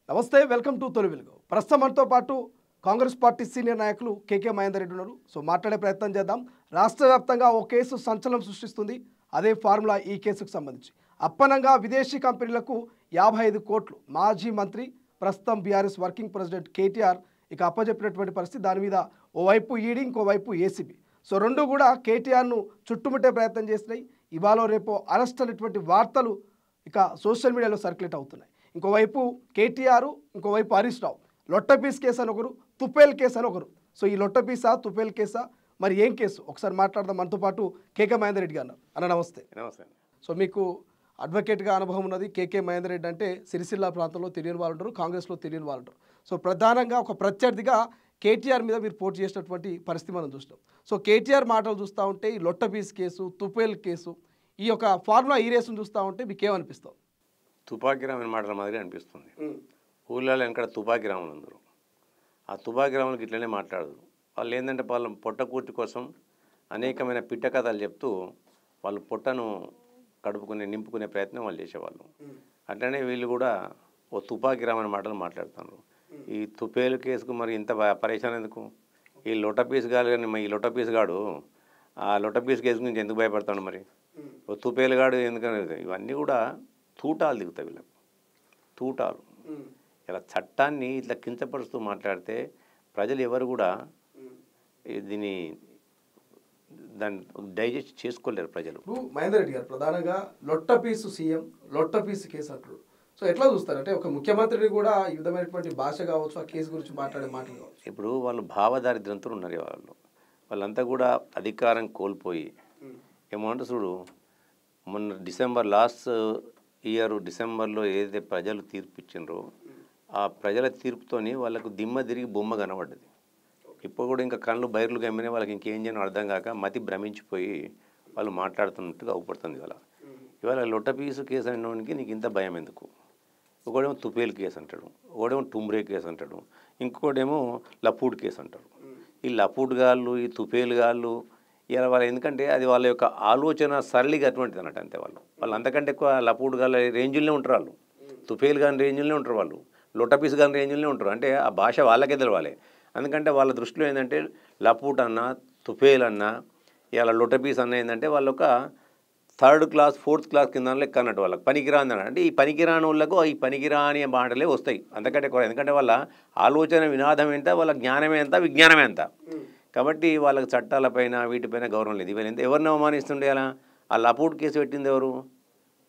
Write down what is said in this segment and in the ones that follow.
నమస్తే, welcome to తొలి వెలుగు. ప్రస్తుతం మనతో పాటు కాంగ్రెస్ పార్టీ సీనియర్ నాయకులు కేకే మహేందర్ రెడ్డి ఉన్నారు. సో మాట్లాడే ప్రయత్నం చేద్దాం. రాష్ట్ర వ్యాప్తంగా ఓ కేసు సంచలనం సృష్టిస్తుంది. అదే ఫార్ములా ఈ కేసుకు సంబంధించి అప్పనంగా విదేశీ కంపెనీలకు 55 కోట్లు మాజీ మంత్రి ప్రస్తుతం బీఆర్ఎస్ వర్కింగ్ ప్రెసిడెంట్ కేటీఆర్ ఇక అప్పజెప్పినటువంటి పరిస్థితి. దాని మీద ఓవైపు ఈడీ, ఇంకోవైపు ఏసీబీ. సో రెండు కూడా కేటీఆర్ను చుట్టుముట్టే ప్రయత్నం చేసినాయి. ఇవాళ రేపు అరెస్ట్ అనేటువంటి వార్తలు ఇక సోషల్ మీడియాలో సర్క్యులేట్ అవుతున్నాయి. ఇంకోవైపు కేటీఆర్, ఇంకోవైపు హరీష్ రావు. లొట్టపీస్ కేసు అని ఒకరు, తుపేల్ కేసు అని ఒకరు. సో ఈ లొట్టపీసా, తుపేల్ కేసా, మరి ఏం కేసు ఒకసారి మాట్లాడదాం. మనతో పాటు కేకే మహేందర్ రెడ్డి గారు అన్న. నమస్తే. నమస్తే. సో మీకు అడ్వకేట్గా అనుభవం ఉన్నది. కేకే మహేందర్ రెడ్డి అంటే సిరిసిల్ల ప్రాంతంలో తెలియని వాళ్ళు ఉంటారు, కాంగ్రెస్లో తెలియని వాళ్ళు ఉంటారు. సో ప్రధానంగా ఒక ప్రత్యర్థిగా కేటీఆర్ మీద మీరు పోటీ చేసినటువంటి పరిస్థితి మనం చూస్తాం. సో కేటీఆర్ మాటలు చూస్తూ ఉంటే ఈ లొట్టపీస్ కేసు, తుపేల్ కేసు, ఈ యొక్క ఫార్ములా ఈ రేసును చూస్తూ ఉంటే మీకు ఏమనిపిస్తుంది? తుపాకీ రామని మాటల మాదిరి అనిపిస్తుంది. ఊళ్ళో వెనకాల తుపాకీ రాములు అందరూ ఆ తుపాకీ రాములకి ఇట్లనే మాట్లాడదు. వాళ్ళు ఏంటంటే వాళ్ళ పొట్టకూర్చి కోసం అనేకమైన పిట్ట కథలు చెప్తూ వాళ్ళు పొట్టను నింపుకునే ప్రయత్నం వాళ్ళు చేసేవాళ్ళు. అట్లనే వీళ్ళు కూడా ఓ తుపాకీ రామని మాటలు మాట్లాడుతున్నారు. ఈ తుపేలు కేసుకు మరి ఇంత పరేషాన్ ఎందుకు? ఈ లొట్టపీస్ గాడు కానీ ఈ లొట్టపీస్ గాడు ఆ లొట్టపీస్ కేసు గురించి ఎందుకు భయపడతాడు? మరి ఓ తుపేలు గాడు ఎందుకని? ఇవన్నీ కూడా తూటాలు దిగుతాయి వీళ్ళకు, తూటాలు. ఇలా చట్టాన్ని ఇట్లా కించపరుస్తూ మాట్లాడితే ప్రజలు ఎవరు కూడా దీన్ని డైజెస్ట్ చేసుకోలేరు ప్రజలు. ఇప్పుడు మహేందర్ రెడ్డి గారు ప్రధానంగా లొట్టపీసు సీఎం, లొట్టపీసు కేసు అంటారు. సో ఎట్లా చూస్తారు? అంటే ఒక ముఖ్యమంత్రిని కూడా ఈ విధమైనటువంటి భాష కావచ్చు, ఆ కేసు గురించి మాట్లాడే మాటలు కావచ్చు. ఇప్పుడు వాళ్ళు భావదారిద్రంతో ఉన్నారు. వాళ్ళంతా కూడా అధికారం కోల్పోయి ఏమంటే చూడు, మొన్న డిసెంబర్ లాస్ట్ ఇయర్ డిసెంబర్లో ఏదైతే ప్రజలు తీర్పు ఇచ్చిండ్రో ఆ ప్రజల తీర్పుతోని వాళ్ళకు దిమ్మ తిరిగి బొమ్మ కనబడ్డది. ఇప్పుడు కూడా ఇంకా కళ్ళు బైర్లు గమ్మినా వాళ్ళకి ఇంకేం చేయడం అర్థం కాక మతి భ్రమించిపోయి వాళ్ళు మాట్లాడుతున్నట్టుగా అవుపడుతుంది. ఇవాళ లొట్టపీసు కేసు అనేవానికి నీకు ఇంత భయం ఎందుకు? ఒకడేమో తుపేల్ కేసు అంటాడు, ఒకడేమో టుమ్రే కేసు అంటాడు, ఇంకొకడేమో లపూడ్ కేసు అంటారు. ఈ లపూడ్ గాళ్ళు, ఈ తుపేల్ గాళ్ళు ఇలా వాళ్ళు ఎందుకంటే అది వాళ్ళ యొక్క ఆలోచన సరళిగా అటువంటిది అన్నట్టు. అంతే వాళ్ళు అంతకంటే ఎక్కువ లపూడ్ గాళ్ళ రేంజుల్నే ఉంటారు, వాళ్ళు తుపేల్ గాని రేంజుల్నే ఉంటారు, వాళ్ళు లొట్టపీస్ గాని రేంజుల్నే ఉంటారు. అంటే ఆ భాష వాళ్ళకే తెలవాలి. ఎందుకంటే వాళ్ళ దృష్టిలో ఏంటంటే లపూట్ అన్న, తుపేల్ అన్న, ఇలా లొట్టపీస్ అన్న ఏంటంటే వాళ్ళు ఒక 3rd క్లాస్ 4th క్లాస్ కింద లెక్క అన్నట్టు. వాళ్ళకి పనికిరాని అంటే ఈ పనికిరాని వాళ్ళకు ఈ పనికిరాని మాటలే వస్తాయి అంతకంటే ఎక్కువ. ఎందుకంటే వాళ్ళ ఆలోచన వినాదం ఎంత, వాళ్ళ జ్ఞానమే ఎంత, విజ్ఞానమే ఎంత. కాబట్టి వాళ్ళకి చట్టాలపైన వీటిపైన గౌరవం లేదు. ఇవాళ ఎవరిని అవమానిస్తుండే అలా? ఆ లపూట్ కేసు పెట్టింది ఎవరు?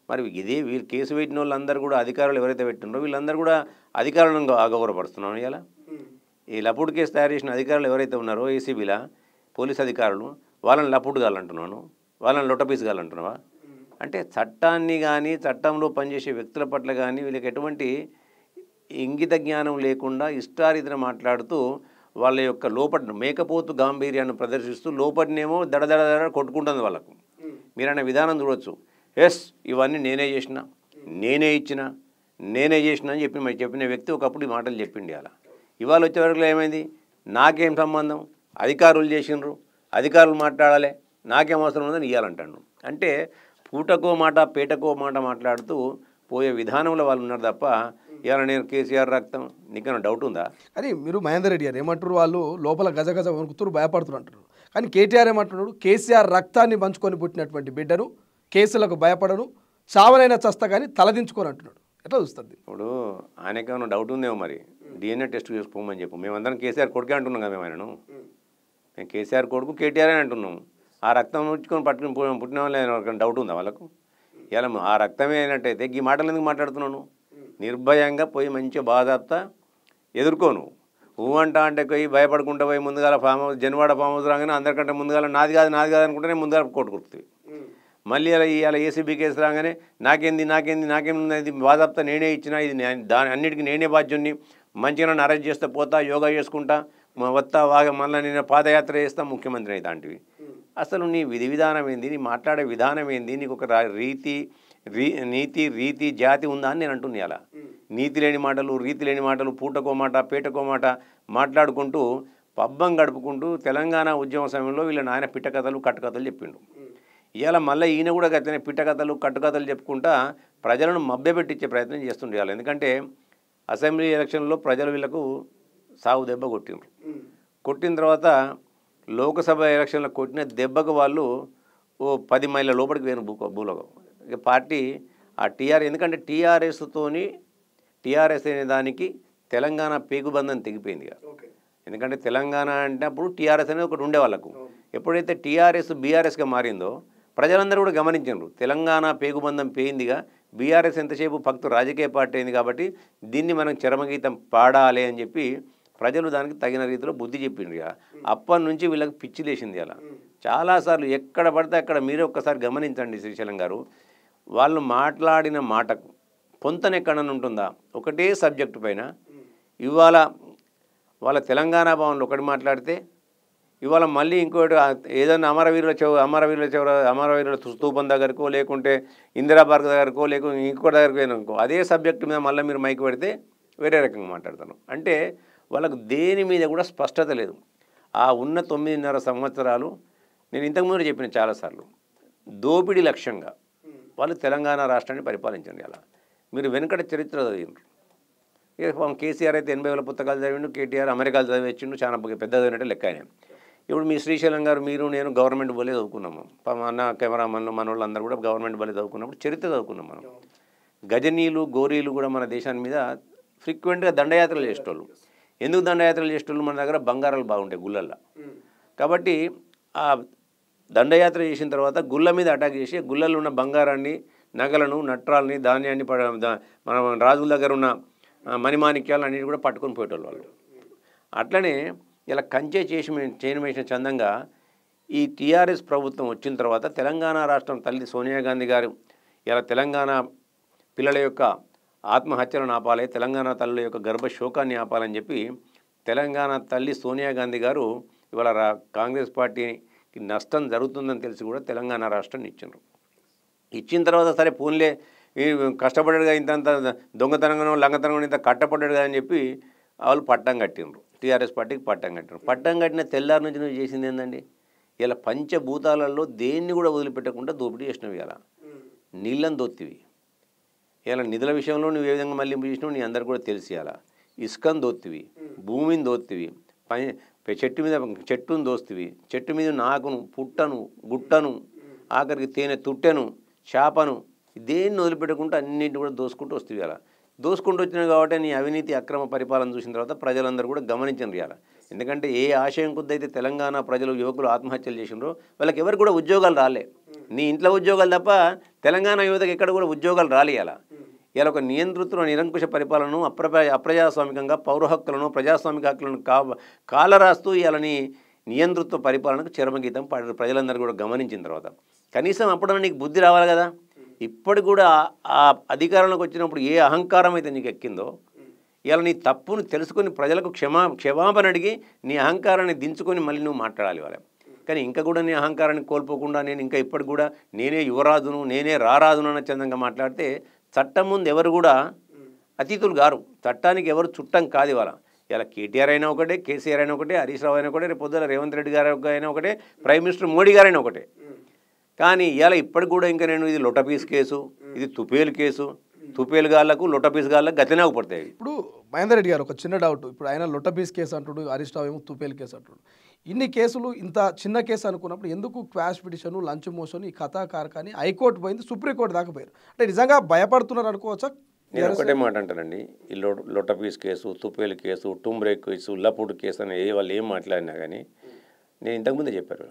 మరి ఇదే వీళ్ళు కేసు పెట్టిన వాళ్ళందరూ కూడా అధికారులు ఎవరైతే పెట్టిండ్రో వీళ్ళందరూ కూడా అధికారులను అగౌరవపరుస్తున్నాను. ఇలా ఈ లపూట్ కేసు తయారు చేసిన అధికారులు ఎవరైతే ఉన్నారో ఏసీబీలా పోలీస్ అధికారులు, వాళ్ళని లపూట్ కావాలంటున్నాను, వాళ్ళని లొట్టపీస్ కావాలంటున్నావా? అంటే చట్టాన్ని కానీ చట్టంలో పనిచేసే వ్యక్తుల పట్ల కానీ వీళ్ళకి ఎటువంటి ఇంగిత జ్ఞానం లేకుండా ఇష్టారీతిన మాట్లాడుతూ వాళ్ళ యొక్క లోపటి మేకపోతు గాంభీర్యాన్ని ప్రదర్శిస్తూ లోపటినేమో దడదడ కొట్టుకుంటుంది వాళ్ళకు. మీరన్న విధానం చూడవచ్చు. ఎస్, ఇవన్నీ నేనే చేసిన, నేనే ఇచ్చిన, నేనే చేసిన అని చెప్పిన వ్యక్తి ఒకప్పుడు ఈ మాటలు చెప్పిండి. అలా ఇవాళ వచ్చేవరకు ఏమైంది? నాకేం సంబంధం, అధికారులు చేసిండ్రు, అధికారులు మాట్లాడాలి, నాకేం అవసరం ఉందని ఇవ్వాలంటాను. అంటే పూటకో మాట పేటకో మాట మాట్లాడుతూ పోయే విధానంలో వాళ్ళు ఉన్నారు తప్ప ఇవాళ నేను కేసీఆర్ రక్తం నీకన్నా డౌట్ ఉందా? కానీ మీరు మహేందర్ రెడ్డి గారు ఏమంటారు? వాళ్ళు లోపల గజ గజ వణుకుతురు, భయపడుతున్నారు అంటారు. కానీ కేటీఆర్ ఏమంటున్నాడు? కేసీఆర్ రక్తాన్ని పంచుకొని పుట్టినటువంటి బిడ్డను, కేసులకు భయపడను, చావనైనా చస్తా కానీ తలదించుకొని అంటున్నాడు. ఎట్లా చూస్తుంది? ఇప్పుడు ఆయనకేమన్నా డౌట్ ఉందేమో, మరి డిఎన్ఏ టెస్ట్ చేసుకోమని చెప్పు. మేమందరం కేసీఆర్ కొడుకే అంటున్నాం కదా. మేము ఆయనను మేము కేసీఆర్ కొడుకు కేటీఆర్ అని అంటున్నాం. ఆ రక్తం ఉంచుకొని పుట్టిన వాళ్ళు డౌట్ ఉందా వాళ్ళకు? ఇలా ఆ రక్తమే అయినట్టయితే ఈ మాటలు ఎందుకు మాట్లాడుతున్నాను? నిర్భయంగా పోయి మంచిగా బాధాప్తా ఎదుర్కోను. ఊవంట అంటే పోయి భయపడుకుంటా పోయి ముందుగాల farm house, Janwada farm house రాగానే అందరికంటే ముందుగాల నాది కాదు అనుకుంటేనే ముందుగా కొట్టుకుడుతుంది. మళ్ళీ ఇలా ఏసీబీ కేసు రాగానే నాకేంది బాధాప్తా నేనే ఇచ్చిన, ఇది దాని అన్నిటికీ నేనే బాధ్యుని, మంచిగా నన్ను అరెస్ట్ చేస్తే పోతా, యోగా చేసుకుంటా వస్తా, మళ్ళీ నేను పాదయాత్ర చేస్తా, ముఖ్యమంత్రి అయితే. అసలు నీ విధి విధానం ఏంది, నీ మాట్లాడే విధానం ఏంది, నీకు ఒక నీతి రీతి జాతి ఉందా అని నేను అంటున్నా. అలా నీతి లేని మాటలు, రీతి లేని మాటలు, పూటకో మాట పేటకో మాట మాట్లాడుకుంటూ పబ్బం గడుపుకుంటూ తెలంగాణ ఉద్యమ సమయంలో వీళ్ళ నాయన పిట్టకథలు కట్టుకథలు చెప్పిండు. ఇవాళ మళ్ళీ ఈయన కూడా గతనే పిట్టకథలు కట్టుకథలు చెప్పుకుంటా ప్రజలను మభ్యపెట్టించే ప్రయత్నం చేస్తుండే. ఎందుకంటే అసెంబ్లీ ఎలక్షన్లో ప్రజలు వీళ్ళకు సాగు దెబ్బ కొట్టిండ్రు. కొట్టిన తర్వాత లోకసభ ఎలక్షన్లో కొట్టిన దెబ్బకు వాళ్ళు ఓ 10 మైళ్ళ లోపలికి పోయిన భూలోకం. ఇక పార్టీ ఎందుకంటే టీఆర్ఎస్ అనే దానికి తెలంగాణ పేగుబంధం తెగిపోయింది ఇక. ఎందుకంటే తెలంగాణ అంటే అప్పుడు టీఆర్ఎస్ అనేది ఒకటి ఉండే వాళ్ళకు. ఎప్పుడైతే టీఆర్ఎస్ బీఆర్ఎస్గా మారిందో ప్రజలందరూ కూడా గమనించారు, తెలంగాణ పేగుబంధం పోయిందిగా, బీఆర్ఎస్ ఎంతసేపు భక్తు రాజకీయ పార్టీ అయింది కాబట్టి దీన్ని మనం చరమగీతం పాడాలి అని చెప్పి ప్రజలు దానికి తగిన రీతిలో బుద్ధి చెప్పిండ్రు. ఇక అప్పటి నుంచి వీళ్ళకి పిచ్చి లేచింది. అలా చాలాసార్లు ఎక్కడ పడితే అక్కడ మీరే ఒక్కసారి గమనించండి శ్రీశైలం గారు, వాళ్ళు మాట్లాడిన మాటకు పొంతన ఎక్కడన్నా ఉంటుందా? ఒకటే సబ్జెక్టు పైన ఇవాళ వాళ్ళ తెలంగాణ భవన్లో ఒకటి మాట్లాడితే ఇవాళ మళ్ళీ ఇంకోటి ఏదైనా అమరవీరుల స్తూపం దగ్గరకో లేకుంటే ఇందిరా పార్క్ దగ్గరకో లేకుంటే ఇంకో దగ్గరకు పోయినాకో అదే సబ్జెక్టు మీద మళ్ళీ మీరు మైకి పెడితే వేరే రకంగా మాట్లాడతాను. అంటే వాళ్ళకు దేని మీద కూడా స్పష్టత లేదు. ఆ ఉన్న 9.5 సంవత్సరాలు నేను ఇంతకుముందు చెప్పిన చాలాసార్లు దోపిడీ లక్ష్యంగా వాళ్ళు తెలంగాణ రాష్ట్రాన్ని పరిపాలించండి. అలా మీరు వెనుకట చరిత్ర చదివిండ్రు. ఇక కేసీఆర్ అయితే 80,000 పుస్తకాలు చదివిండు, కేటీఆర్ అమెరికాలు చదివించిండు, చాలా పెద్ద చదివినట్టే లెక్క ఆయన. ఇప్పుడు మీ శ్రీశైలం గారు మీరు నేను గవర్నమెంట్ బలే చదువుకున్నాము, అన్న కెమెరామన్లు మన వాళ్ళు అందరూ కూడా గవర్నమెంట్ బలే చదువుకున్నప్పుడు చరిత్ర చదువుకున్నాం మనం. గజనీలు గోరీలు కూడా మన దేశాన్ని మీద ఫ్రీక్వెంట్గా దండయాత్రలు చేసేటోళ్ళు. ఎందుకు దండయాత్రలు చేసేటోళ్ళు? మన దగ్గర బంగారాలు బాగుంటాయి గుళ్ళల్లో. కాబట్టి ఆ దండయాత్ర చేసిన తర్వాత గుళ్ళ మీద అటాక్ చేసి గుళ్ళల్లో ఉన్న బంగారాన్ని, నగలను, నట్రాలని, ధాన్యాన్ని మన రాజుల దగ్గర ఉన్న మణిమాణిక్యాలు అన్నిటి కూడా పట్టుకొని పోయేటోళ్ళు వాళ్ళు. అట్లనే ఇలా కంచే చేయమేసిన చందంగా ఈ టీఆర్ఎస్ ప్రభుత్వం వచ్చిన తర్వాత తెలంగాణ రాష్ట్రం తల్లి సోనియా గాంధీ గారు ఇలా తెలంగాణ పిల్లల యొక్క ఆత్మహత్యలను ఆపాలి, తెలంగాణ తల్లుల యొక్క గర్భశోకాన్ని ఆపాలని చెప్పి తెలంగాణ తల్లి సోనియా గాంధీ గారు ఇవాళ కాంగ్రెస్ పార్టీకి నష్టం జరుగుతుందని తెలిసి కూడా తెలంగాణ రాష్ట్రాన్ని ఇచ్చిండ్రు. ఇచ్చిన తర్వాత సరే పోన్లే కష్టపడ్డాడుగా, ఇంత దొంగతనంగానో లంగతనంగానో ఇంత కట్టపడ్డాడుగా అని చెప్పి వాళ్ళు పట్టం కట్టిండ్రు. టీఆర్ఎస్ పార్టీకి పట్టం కట్టిండ్రు. పట్టం కట్టిన తెల్లారి నుంచి నువ్వు చేసింది ఏందండి? ఇలా పంచభూతాలలో దేన్ని కూడా వదిలిపెట్టకుండా దోపిడీ చేసినవి. ఇలా నీళ్ళని దోత్తివి, ఇలా నిధుల విషయంలో నువ్వు ఏ విధంగా మళ్ళీ చేసినావు నీ అందరు కూడా తెలిసి, అలా ఇసుకను దోత్తివి, భూమిని దోత్తివి, చెట్టును దోస్తివి, చెట్టు మీద నాకును, పుట్టను, గుట్టను, ఆఖరికి తేనె తుట్టెను, చేపను, దేన్ని వదిలిపెట్టకుండా అన్నింటిని కూడా దోసుకుంటూ వస్తుంది. అలా దోసుకుంటూ వచ్చినాయి కాబట్టి నీ అవినీతి అక్రమ పరిపాలన చూసిన తర్వాత ప్రజలందరూ కూడా గమనించండి. అలా ఎందుకంటే ఏ ఆశయం కొద్దైతే తెలంగాణ ప్రజలు యువకులు ఆత్మహత్యలు చేసినారో వాళ్ళకి ఎవరికి కూడా ఉద్యోగాలు రాలే. నీ ఇంట్లో ఉద్యోగాలు తప్ప తెలంగాణ యువతకు ఎక్కడ కూడా ఉద్యోగాలు రాలే. అలా ఇలా ఒక నిరంకుశ పరిపాలనను అప్రజాస్వామికంగా పౌర హక్కులను, ప్రజాస్వామిక హక్కులను కాలరాస్తూ ఇలాని నియంతృత్వ పరిపాలనకు చరమగీతం పాడారు. ప్రజలందరూ కూడా గమనించిన తర్వాత కనీసం అప్పుడన్నా నీకు బుద్ధి రావాలి కదా. ఇప్పటి కూడా ఆ అధికారంలోకి వచ్చినప్పుడు ఏ అహంకారం అయితే నీకు ఎక్కిందో ఇలా నీ తప్పును తెలుసుకొని ప్రజలకు క్షమాపణ అడిగి నీ అహంకారాన్ని దించుకొని మళ్ళీ నువ్వు మాట్లాడాలి వాళ్ళ. కానీ ఇంకా కూడా నీ అహంకారాన్ని కోల్పోకుండా నేను ఇంకా ఇప్పటికి కూడా నేనే యువరాజును, నేనే రారాజును అన్న చందంగా మాట్లాడితే చట్టం ముందు ఎవరు కూడా అతీతులు గారు, చట్టానికి ఎవరు చుట్టం కాదు. ఇవాళ ఇలా కేటీఆర్ అయినా ఒకటే, కేసీఆర్ అయినా ఒకటే, హరీష్ రావు అయినా ఒకటే, రేపు పొద్దున రేవంత్ రెడ్డి గారు అయినా ఒకటే, ప్రైమ్ మినిస్టర్ మోడీ గారైనా ఒకటే. కానీ ఇలా ఇప్పటికి కూడా ఇంకా నేను ఇది లొటపీస్ కేసు, ఇది తుపేలు కేసు, తుపేలు గాళ్ళకు లొటపీస్ గాళ్ళకు గతినాకు పడతాయి. ఇప్పుడు మహేందర్ రెడ్డి గారు ఒక చిన్న డౌట్, ఇప్పుడు ఆయన లొటపీస్ కేసు అంటుడు, హరీష్ రావు ఏమో తుపేలు కేసు అంటుడు. ఇన్ని కేసులు ఇంత చిన్న కేసు అనుకున్నప్పుడు ఎందుకు క్వాష్ పిటిషన్, లంచ్ మోషన్, ఈ కథా కార్ఖాని హైకోర్టు పోయింది, సుప్రీంకోర్టు దాకా పోయారు? అంటే నిజంగా భయపడుతున్నారు అనుకోవచ్చా? నేను ఒకటే మాట అంటానండి, ఈ లొటపీస్ కేసు, తుపేలు కేసు, టుంబ్రేక్ కేసు, లపుడు కేసు అని వాళ్ళు ఏం మాట్లాడినా కానీ నేను ఇంతకుముందే చెప్పాను,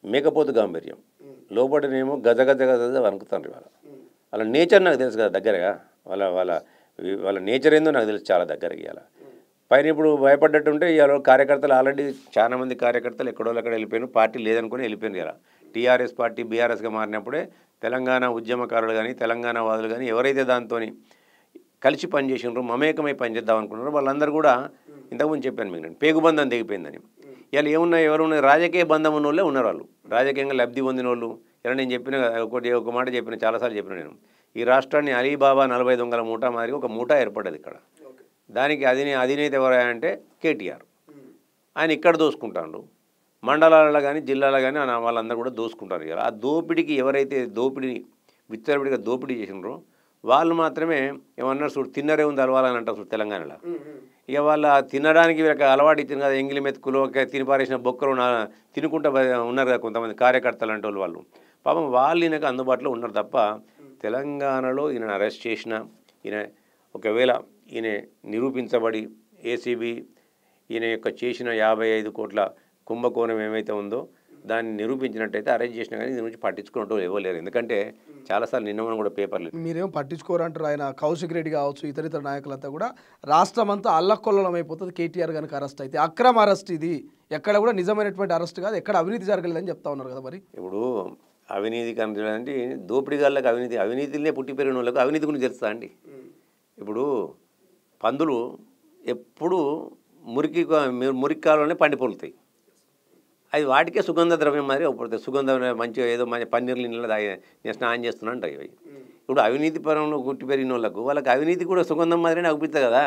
మేకపోతు గాంభీర్యం లోపలనేమో గజ గజ గజ వణుకుతాను. వాళ్ళ నేచర్ నాకు తెలుసు కదా దగ్గరగా, వాళ్ళ నేచర్ ఏందో నాకు తెలుసు చాలా దగ్గరకి. అలా పైన ఇప్పుడు భయపడ్డట్టుంటే ఇవాళ కార్యకర్తలు ఆల్రెడీ చాలామంది కార్యకర్తలు ఎక్కడో అక్కడ వెళ్ళిపోయారు, పార్టీ లేదనుకుని వెళ్ళిపోయారు. ఇలా టీఆర్ఎస్ పార్టీ బీఆర్ఎస్గా మారినప్పుడే తెలంగాణ ఉద్యమకారులు కానీ తెలంగాణ వాదులు కానీ ఎవరైతే దాంతో కలిసి పనిచేసినారో, మమేకమై పనిచేద్దాం అనుకున్నారో వాళ్ళందరూ కూడా ఇంతకుముందు చెప్పాను మీకు, నేను పేగుబంధం దిగిపోయిందని. ఇలా ఏమున్నాయి, ఎవరు ఉన్నాయి, రాజకీయ బంధం ఉన్న వాళ్ళే ఉన్నారు. వాళ్ళు రాజకీయంగా లబ్ధి పొందిన వాళ్ళు. ఇలా నేను చెప్పిన ఒక మాట చెప్పిన, చాలాసార్లు చెప్పిన, నేను ఈ రాష్ట్రాన్ని అలీబాబా 40 దొంగల మూట మాదిరి ఒక మూట ఏర్పడ్డది ఇక్కడ. దానికి అధినేత ఎవరంటే కేటీఆర్. ఆయన ఇక్కడ దోసుకుంటాడు, మండలాలలో కానీ జిల్లాలో కానీ వాళ్ళందరూ కూడా దోసుకుంటారు. ఇలా ఆ దోపిడీకి ఎవరైతే విచ్చలవిడిగా దోపిడీ చేసినారో వాళ్ళు మాత్రమే ఏమన్నారు చూడు తిన్నరే ఉంది అలవాలని అంటారు చూడు తెలంగాణలో. ఇక వాళ్ళ తినడానికి వీళ్ళకి అలవాటు ఇచ్చింది కదా, ఎంగిలి మెతుకులు తిని పారేసిన బొక్కలు తినుకుంటూ ఉన్నారు కదా కొంతమంది కార్యకర్తలు అంటే వాళ్ళు. పాపం వాళ్ళు ఈయనకు అందుబాటులో ఉన్నారు తప్ప తెలంగాణలో ఈయన అరెస్ట్ చేసిన ఈయన ఒకవేళ ఈయన నిరూపించబడి ఏసీబీ ఈయన యొక్క చేసిన 55 కోట్ల కుంభకోణం ఏమైతే ఉందో దాన్ని నిరూపించినట్టయితే అరెస్ట్ చేసినా కానీ దీని నుంచి పట్టించుకున్నట్టు ఇవ్వలేరు. ఎందుకంటే చాలాసార్లు నిన్న కూడా పేపర్లు మీరేం పట్టించుకోరంటారు. ఆయన కౌశిక్ రెడ్డి కావచ్చు ఇతర నాయకులంతా కూడా రాష్ట్రం అంతా అల్లకొల్లం అయిపోతుంది కేటీఆర్ కనుక అరెస్ట్ అయితే. అక్రమ అరెస్ట్ ఇది, ఎక్కడ కూడా నిజమైనటువంటి అరెస్ట్ కాదు, ఎక్కడ అవినీతి జరగలేదని చెప్తా ఉన్నారు కదా. మరి ఇప్పుడు అవినీతి అంటే దోపిడీగాళ్ళకి అవినీతినే పుట్టి పెరిగిన వాళ్ళకు అవినీతి గురించి తెలుస్తా అండి. ఇప్పుడు పందులు ఎప్పుడు మురికి కాలంలోనే పండిపోలుతాయి. అది వాటికే సుగంధ ద్రవ్యం మరి పడుతుంది. సుగంధం మంచిగా ఏదో మంచి పన్నీర్ నీళ్ళు నేను స్నానం చేస్తున్నా అంటాయి అవి. ఇప్పుడు అవినీతి పరంలో పుట్టి పెరిగిన వాళ్ళకి అవినీతి కూడా సుగంధం మాదిరినే అగుపిస్తుంది కదా.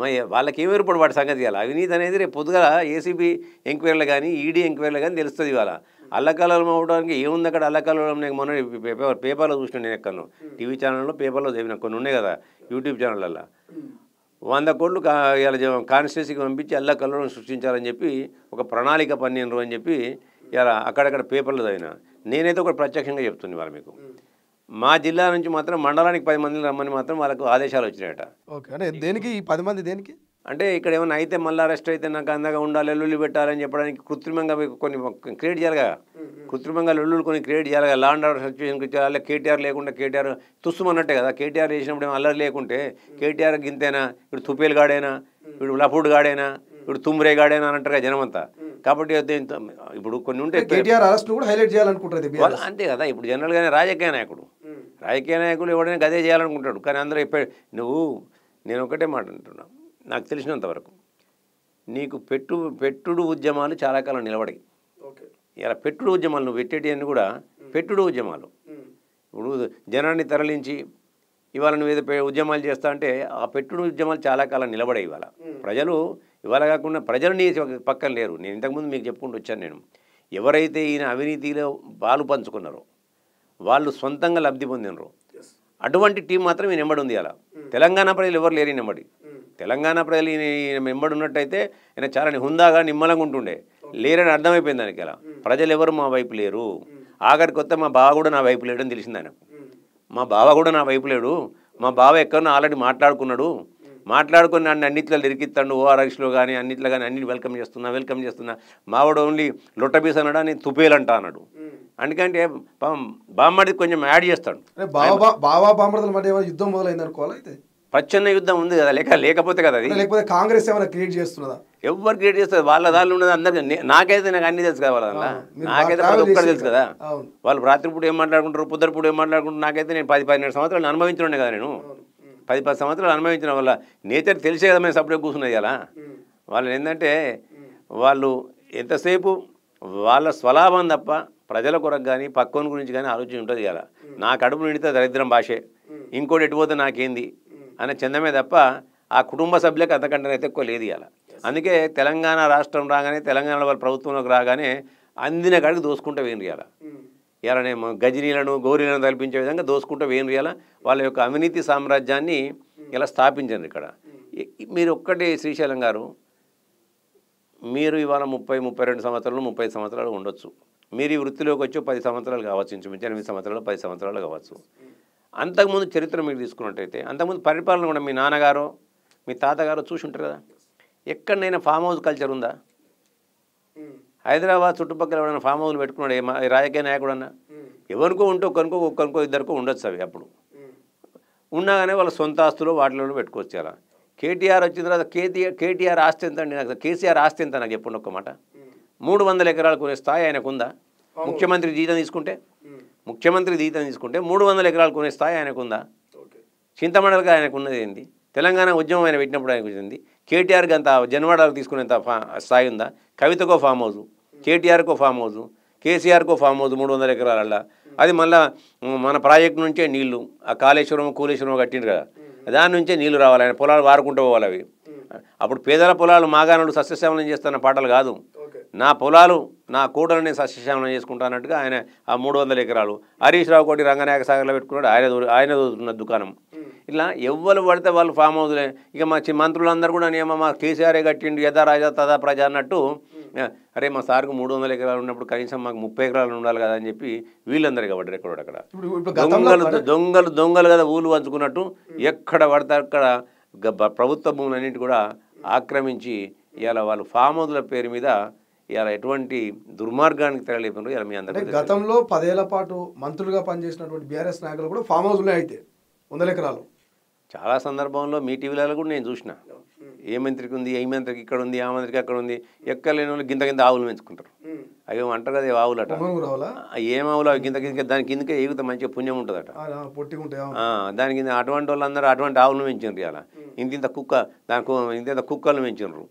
మరి వాళ్ళకి ఏం ఏర్పడు వాటి సంగతి ఇవ్వాలి. అవినీతి అనేది రేపు పొద్దుగా ఏసీబీ ఎంక్వైరీలు కానీ ఈడీ ఎంక్వైరీలు కానీ తెలుస్తుంది. ఇవాళ అల్లకల్లోలం అవ్వడానికి ఏముంది అక్కడ అల్లకల్లోలం. నేను మొన్న పేపర్లో చూసిన నేను ఎక్కడో టీవీ ఛానల్లో పేపర్లో చదివిన కొన్ని ఉన్నాయి కదా యూట్యూబ్ ఛానళ్ళల్లో 100 కోట్లు కాన్స్టిట్యూన్సీకి పంపించి అల్లకల్లోలం సృష్టించాలని చెప్పి ఒక ప్రణాళిక పన్నిండ్రు అని చెప్పి ఇలా అక్కడక్కడ పేపర్లు చదివిన. నేనైతే ఒక ప్రత్యక్షంగా చెప్తుంది వాళ్ళు మీకు. మా జిల్లా నుంచి మాత్రం మండలానికి 10 మందిని రమ్మని మాత్రం వాళ్ళకు ఆదేశాలు వచ్చినాయట. ఓకే, అంటే దేనికి ఈ 10 మంది దేనికి అంటే ఇక్కడ ఏమైనా అయితే మళ్ళీ అరెస్ట్ అయితే నాకు అందంగా ఉండాలి లొల్లులు పెట్టాలని చెప్పడానికి కృత్రిమంగా కొన్ని క్రియేట్ చేయాలిగా. కృత్రిమంగా లొల్లులు కొన్ని క్రియేట్ చేయాలిగా. లా అండ్ ఆర్డర్ సిచ్యువేషన్కి ఇచ్చేయాలి. కేటీఆర్ లేకుండా కేటీఆర్ తుస్సుమన్నట్టే కదా. కేటీఆర్ చేసినప్పుడు ఏమో అల్లరి లేకుంటే కేటీఆర్ గింతేనా, ఇప్పుడు తుపేలు గాడైనా, ఇప్పుడు లఫూడ్ గాడైనా, ఇప్పుడు తుమ్రే గాడైనా అని అంటారు జనమంతా. కాబట్టి ఇప్పుడు కొన్ని ఉంటే కేటీఆర్ అరెస్ట్ కూడా హైలైట్ చేయాలనుకుంటారు అంతే కదా. ఇప్పుడు జనరల్గానే రాజకీయ నాయకులు ఎవడైనా గదే చేయాలనుకుంటాడు. కానీ అందరూ నేను ఒకటే మాట అంటున్నా, నాకు తెలిసినంతవరకు నీకు పెట్టుడు ఉద్యమాలు చాలా కాలం నిలబడాయి. ఇలా పెట్టుడు ఉద్యమాలు నువ్వు పెట్టేటివన్నీ కూడా పెట్టుడు ఉద్యమాలు. ఇప్పుడు జనాన్ని తరలించి ఇవాళ నువ్వు ఏదో ఉద్యమాలు చేస్తా అంటే ఆ పెట్టుడు ఉద్యమాలు చాలా కాలం నిలబడాయి. ఇవాళ ప్రజలు ఇవాళ కాకుండా ప్రజలు నీ పక్కన లేరు. నేను ఇంతకుముందు మీకు చెప్పుకుంటూ వచ్చాను. నేను ఎవరైతే ఈయన అవినీతిలో పాలు పంచుకున్నారో వాళ్ళు సొంతంగా లబ్ధి పొందినరు. అటువంటి టీం మాత్రం ఈయన వెంబడి ఉంది. అలా తెలంగాణ ప్రజలు ఎవరు లేరు వెంబడి. తెలంగాణ ప్రజలు ఈయన వెంబడి ఉన్నట్టయితే ఈయన చాలా హుందాగా నిమ్మలంగా ఉంటుండే. లేరని అర్థమైపోయింది దానికి. అలా ప్రజలు ఎవరు మా వైపు లేరు. ఆఖరికి కొత్త మా బావ కూడా నా వైపు లేడు అని తెలిసింది ఆయనకు. మా బావ కూడా నా వైపు లేడు, మా బావ ఎక్కడో ఆల్రెడీ మాట్లాడుకుని నన్ను అన్నిట్లో ఇరికిస్తాడు. ఓఆర్ఎస్లో కానీ అన్నిట్లో కానీ అన్నిటి వెల్కమ్ చేస్తున్నా. మావాడు ఓన్లీ లొట్టబీస్ అన్నాడా, నేను తుపేలంటా అన్నాడు. అందుకంటే బామ్మడికి కొంచెం యాడ్ చేస్తాడు. యుద్ధం మొదలైంది అనుకోవాలి. అయితే ప్రచ్ఛన్న యుద్ధం ఉంది కదా, లేకపోతే కదా అది. లేకపోతే కాంగ్రెస్ ఏమైనా క్రియేట్ చేస్తున్నదా? ఎవరు క్రియేట్ చేస్తారు? వాళ్ళ దానిలో ఉన్నది అందరికీ. నాకైతే నాకు అన్ని తెలుసు కదా. వాళ్ళ నాకైతే ప్రతి ఒక్కరు తెలుసు కదా. వాళ్ళు రాత్రిపూట ఏం మాట్లాడుకుంటారు, పొద్దుపూట ఏం మాట్లాడుకుంటారు. నాకైతే నేను 10-12 సంవత్సరాలు అనుభవించడం కదా. నేను 10 సంవత్సరాలు అనుభవించిన వల్ల నేచర్ తెలిసే కదా మేము సపరేట్ కూర్చున్నది అలా. వాళ్ళు ఏంటంటే వాళ్ళు ఎంతసేపు వాళ్ళ స్వలాభం తప్ప ప్రజల కొరకు కానీ పక్కన గురించి కానీ ఆలోచన ఉంటుంది కదా. నా కడుపు నిండితే దరిద్రం భాషే, ఇంకోటి ఎటుపోతే నాకేంది అనే చందమే తప్ప ఆ కుటుంబ సభ్యులకు అంతకంటే అయితే ఎక్కువ లేదు ఇవాళ. అందుకే తెలంగాణ రాష్ట్రం రాగానే, తెలంగాణ వాళ్ళ ప్రభుత్వంలోకి రాగానే అందిన కాడికి దోసుకుంటూ వేయండి ఇవాళ. ఇలానేమో గజనీలను గౌరీలను కల్పించే విధంగా దోసుకుంటూ వేయండి ఇవాళ. వాళ్ళ యొక్క అవినీతి సామ్రాజ్యాన్ని ఇలా స్థాపించండి ఇక్కడ. మీరు ఒక్కటి శ్రీశైలం గారు, మీరు ఇవాళ 30-32 సంవత్సరాలు 30 సంవత్సరాలు ఉండొచ్చు. మీరు ఈ వృత్తిలోకి వచ్చి 10 సంవత్సరాలు కావచ్చు, ఇంచుమించు 8 సంవత్సరాలు 10 సంవత్సరాలు కావచ్చు. అంతకుముందు చరిత్ర మీరు తీసుకున్నట్టయితే అంతకుముందు పరిపాలన కూడా మీ నాన్నగారు మీ తాతగారు చూసి ఉంటారు కదా. ఎక్కడైనా ఫామ్ హౌస్ కల్చర్ ఉందా? హైదరాబాద్ చుట్టుపక్కల ఎవరైనా ఫామ్ హౌస్లు పెట్టుకున్నాడు ఏ రాజకీయ నాయకుడు అన్నా? ఎవరికో ఉంటే ఒక్కరికో ఇద్దరికో ఉండొచ్చు అవి. అప్పుడు ఉన్నాగానే వాళ్ళ సొంత ఆస్తులు వాటిలో పెట్టుకోవచ్చు. అలా కేటీఆర్ వచ్చిన తర్వాత కేటీఆర్ ఆస్తి ఎంత అండి? నాకు కేసీఆర్ ఆస్తి ఎంత నాకు చెప్పండి ఒక్క మాట. 300 ఎకరాలు కొనే స్థాయి ఆయనకుందా? ముఖ్యమంత్రి జీతం తీసుకుంటే 300 ఎకరాలు కొనే స్థాయి ఆయనకుందా? చింతమండలిగా ఆయనకు ఉన్నది ఏంది? తెలంగాణ ఉద్యమం ఆయన పెట్టినప్పుడు ఆయనకు వచ్చింది. కేటీఆర్కి అంత జన్వాడాలకు తీసుకునేంత స్థాయి ఉందా? కవితకో ఫామ్ హౌస్, కేటీఆర్కో ఫామ్ హౌస్, కేసీఆర్కో ఫామ్ హౌస్ 300 ఎకరాలల్లా. అది మళ్ళీ మన ప్రాజెక్టు నుంచే నీళ్లు, ఆ కూలేశ్వరం కట్టిండ్రు కదా, దాని నుంచే నీళ్లు రావాలి. ఆయన పొలాలు వారుకుంటూ పోవాలి. అవి అప్పుడు పేదల పొలాలు మాగానులు సస్యశ్యామలం చేస్తున్న పాటలు కాదు. నా పొలాలు నా కూడలని సస్యశ్యామలం చేసుకుంటా అన్నట్టుగా ఆయన ఆ 300 ఎకరాలు హరీష్ రావు కోటి రంగనాయక సాగర్లో పెట్టుకున్నాడు. ఆయన దొరుకుతున్న దుకాణం. ఇలా ఎవ్వరు పడితే వాళ్ళు ఫామ్ హౌస్లే. ఇక మా మంత్రులందరూ కూడా మా కేసీఆరే కట్టిండు యథా రాజా తదా ప్రజ అన్నట్టు, అరే మా సార్కు 300 ఎకరాలు ఉన్నప్పుడు కనీసం మాకు 30 ఎకరాలు ఉండాలి కదా అని చెప్పి వీళ్ళందరూ కాబట్టి ఎక్కడక్కడ దొంగలు కదా ఊళ్ళు పంచుకున్నట్టు ఎక్కడ పడితే అక్కడ ప్రభుత్వ భూములన్నింటి కూడా ఆక్రమించి ఇలా వాళ్ళు ఫామ్ హౌస్ల పేరు మీద ఇలా ఎటువంటి దుర్మార్గానికి తెరలేపారు. ఇలా మీ అందరికీ గతంలో 10 ఏళ్ల పాటు మంత్రులుగా పనిచేసినటువంటి బీఆర్ఎస్ నాయకులు కూడా ఫామ్ హౌస్లో అయితే 100 ఎకరాలు చాలా సందర్భంలో మీ టీవీలలో కూడా నేను చూసిన. ఏ మంత్రికి ఉంది, ఏ మంత్రికి ఇక్కడ ఉంది, ఆ మంత్రికి అక్కడ ఉంది. ఎక్కలేని వాళ్ళు గింత ఆవులు పెంచుకుంటారు. అవి అంటారు కదా ఆవులట. ఏం ఆవులు అవి గింత దాని కిందకే ఎగుతా మంచిగా పుణ్యం ఉంటుందట. దాని కింద అటువంటి వాళ్ళందరూ అటువంటి ఆవులను పెంచారు. ఇలా ఇంత కుక్క దానికి ఇంత కుక్కలను పెంచారు.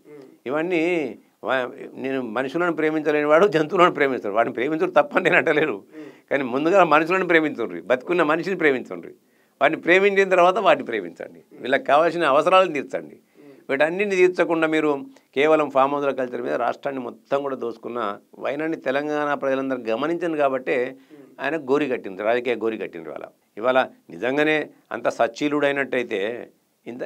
ఇవన్నీ నేను మనుషులను ప్రేమించలేని వాడు జంతువులను ప్రేమిస్తాడు. వాడిని ప్రేమించడం తప్పని నేను అంటలేరు, కానీ ముందుగా మనుషులను ప్రేమించండి, బతుకున్న మనిషిని ప్రేమించండి. వాటిని ప్రేమించిన తర్వాత వాటిని ప్రేమించండి, వీళ్ళకి కావాల్సిన అవసరాలను తీర్చండి. వీటన్నింటిని తీర్చకుండా మీరు కేవలం ఫామ్ హౌస్ల కల్చర్ మీద రాష్ట్రాన్ని మొత్తం కూడా దోసుకున్న వైనాన్ని తెలంగాణ ప్రజలందరూ గమనించారు. కాబట్టే ఆయన గోరి కట్టింది, రాజకీయ గోరి కట్టింది. ఇవాళ నిజంగానే అంత సచ్చీలుడైనట్టయితే ఇంత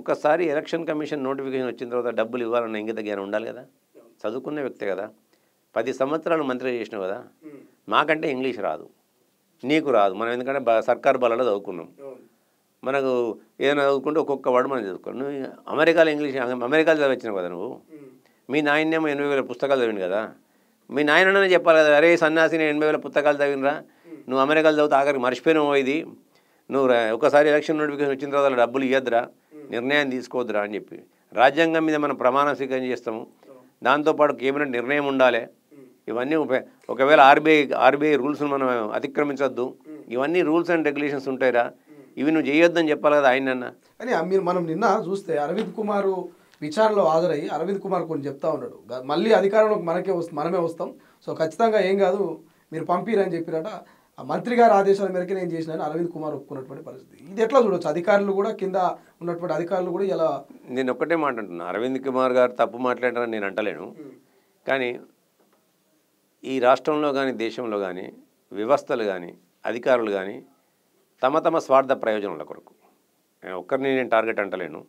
ఒకసారి ఎలక్షన్ కమిషన్ నోటిఫికేషన్ వచ్చిన తర్వాత డబ్బులు ఇవ్వాలన్న ఇంగిత జ్ఞానం ఉండాలి కదా. చదువుకున్న వ్యక్తే కదా, 10 సంవత్సరాలు మంత్రి చేసినావు కదా. మాకంటే ఇంగ్లీష్ రాదు, నీకు రాదు. మనం ఎందుకంటే సర్కారు బలలో చదువుకున్నాం. మనకు ఏదైనా చదువుకుంటే ఒక్కొక్క వాడు మనం చదువుకోవాలి. నువ్వు అమెరికాలో అమెరికాలో చదివించినావు కదా. నువ్వు మీ నాయనేమో 80,000 పుస్తకాలు చదివింది కదా. మీ నాయననే చెప్పాలి కదా, అరే సన్యాసి నేను 80,000 పుస్తకాలు చదివినరా, నువ్వు అమెరికాలో చదివితే ఆఖరికి మర్చిపోయినావు. ఇది నువ్వు ఒకసారి ఎలక్షన్ నోటిఫికేషన్ వచ్చిన తర్వాత డబ్బులు ఇవ్వద్దురా, నిర్ణయం తీసుకోవద్దురా అని చెప్పి రాజ్యాంగం మీద మనం ప్రమాణ స్వీకారం చేస్తాము. దాంతోపాటు కేబినెట్ నిర్ణయం ఉండాలి. ఇవన్నీ ఒకవేళ ఆర్బీఐ రూల్స్ను మనం అతిక్రమించొద్దు. ఇవన్నీ రూల్స్ అండ్ రెగ్యులేషన్స్ ఉంటాయిరా, ఇవి నువ్వు చేయొద్దని చెప్పాలి కదా ఆయనన్నా. కానీ మనం నిన్న చూస్తే అరవింద్ కుమార్ విచారణలో హాజరయ్యి అరవింద్ కుమార్ కొన్ని చెప్తా ఉన్నాడు, మళ్ళీ అధికారంలోకి మనమే వస్తాం, సో ఖచ్చితంగా ఏం కాదు మీరు పంపిరని చెప్పినట. ఆ మంత్రి గారి ఆదేశాల మేరకు నేను చేసిన అరవింద్ కుమార్ ఒప్పుకున్నటువంటి పరిస్థితి. ఇది ఎట్లా చూడొచ్చు? అధికారులు కూడా కింద ఉన్నటువంటి అధికారులు కూడా ఇలా. నేను ఒక్కటే మాట అంటున్నా, అరవింద్ కుమార్ గారు తప్పు మాట్లాడారని నేను అంటలేను. కానీ ఈ రాష్ట్రంలో కానీ దేశంలో కానీ వ్యవస్థలు కానీ అధికారులు కానీ తమ స్వార్థ ప్రయోజనాల కొరకు, ఒక్కరిని నేను టార్గెట్ అంటలేను,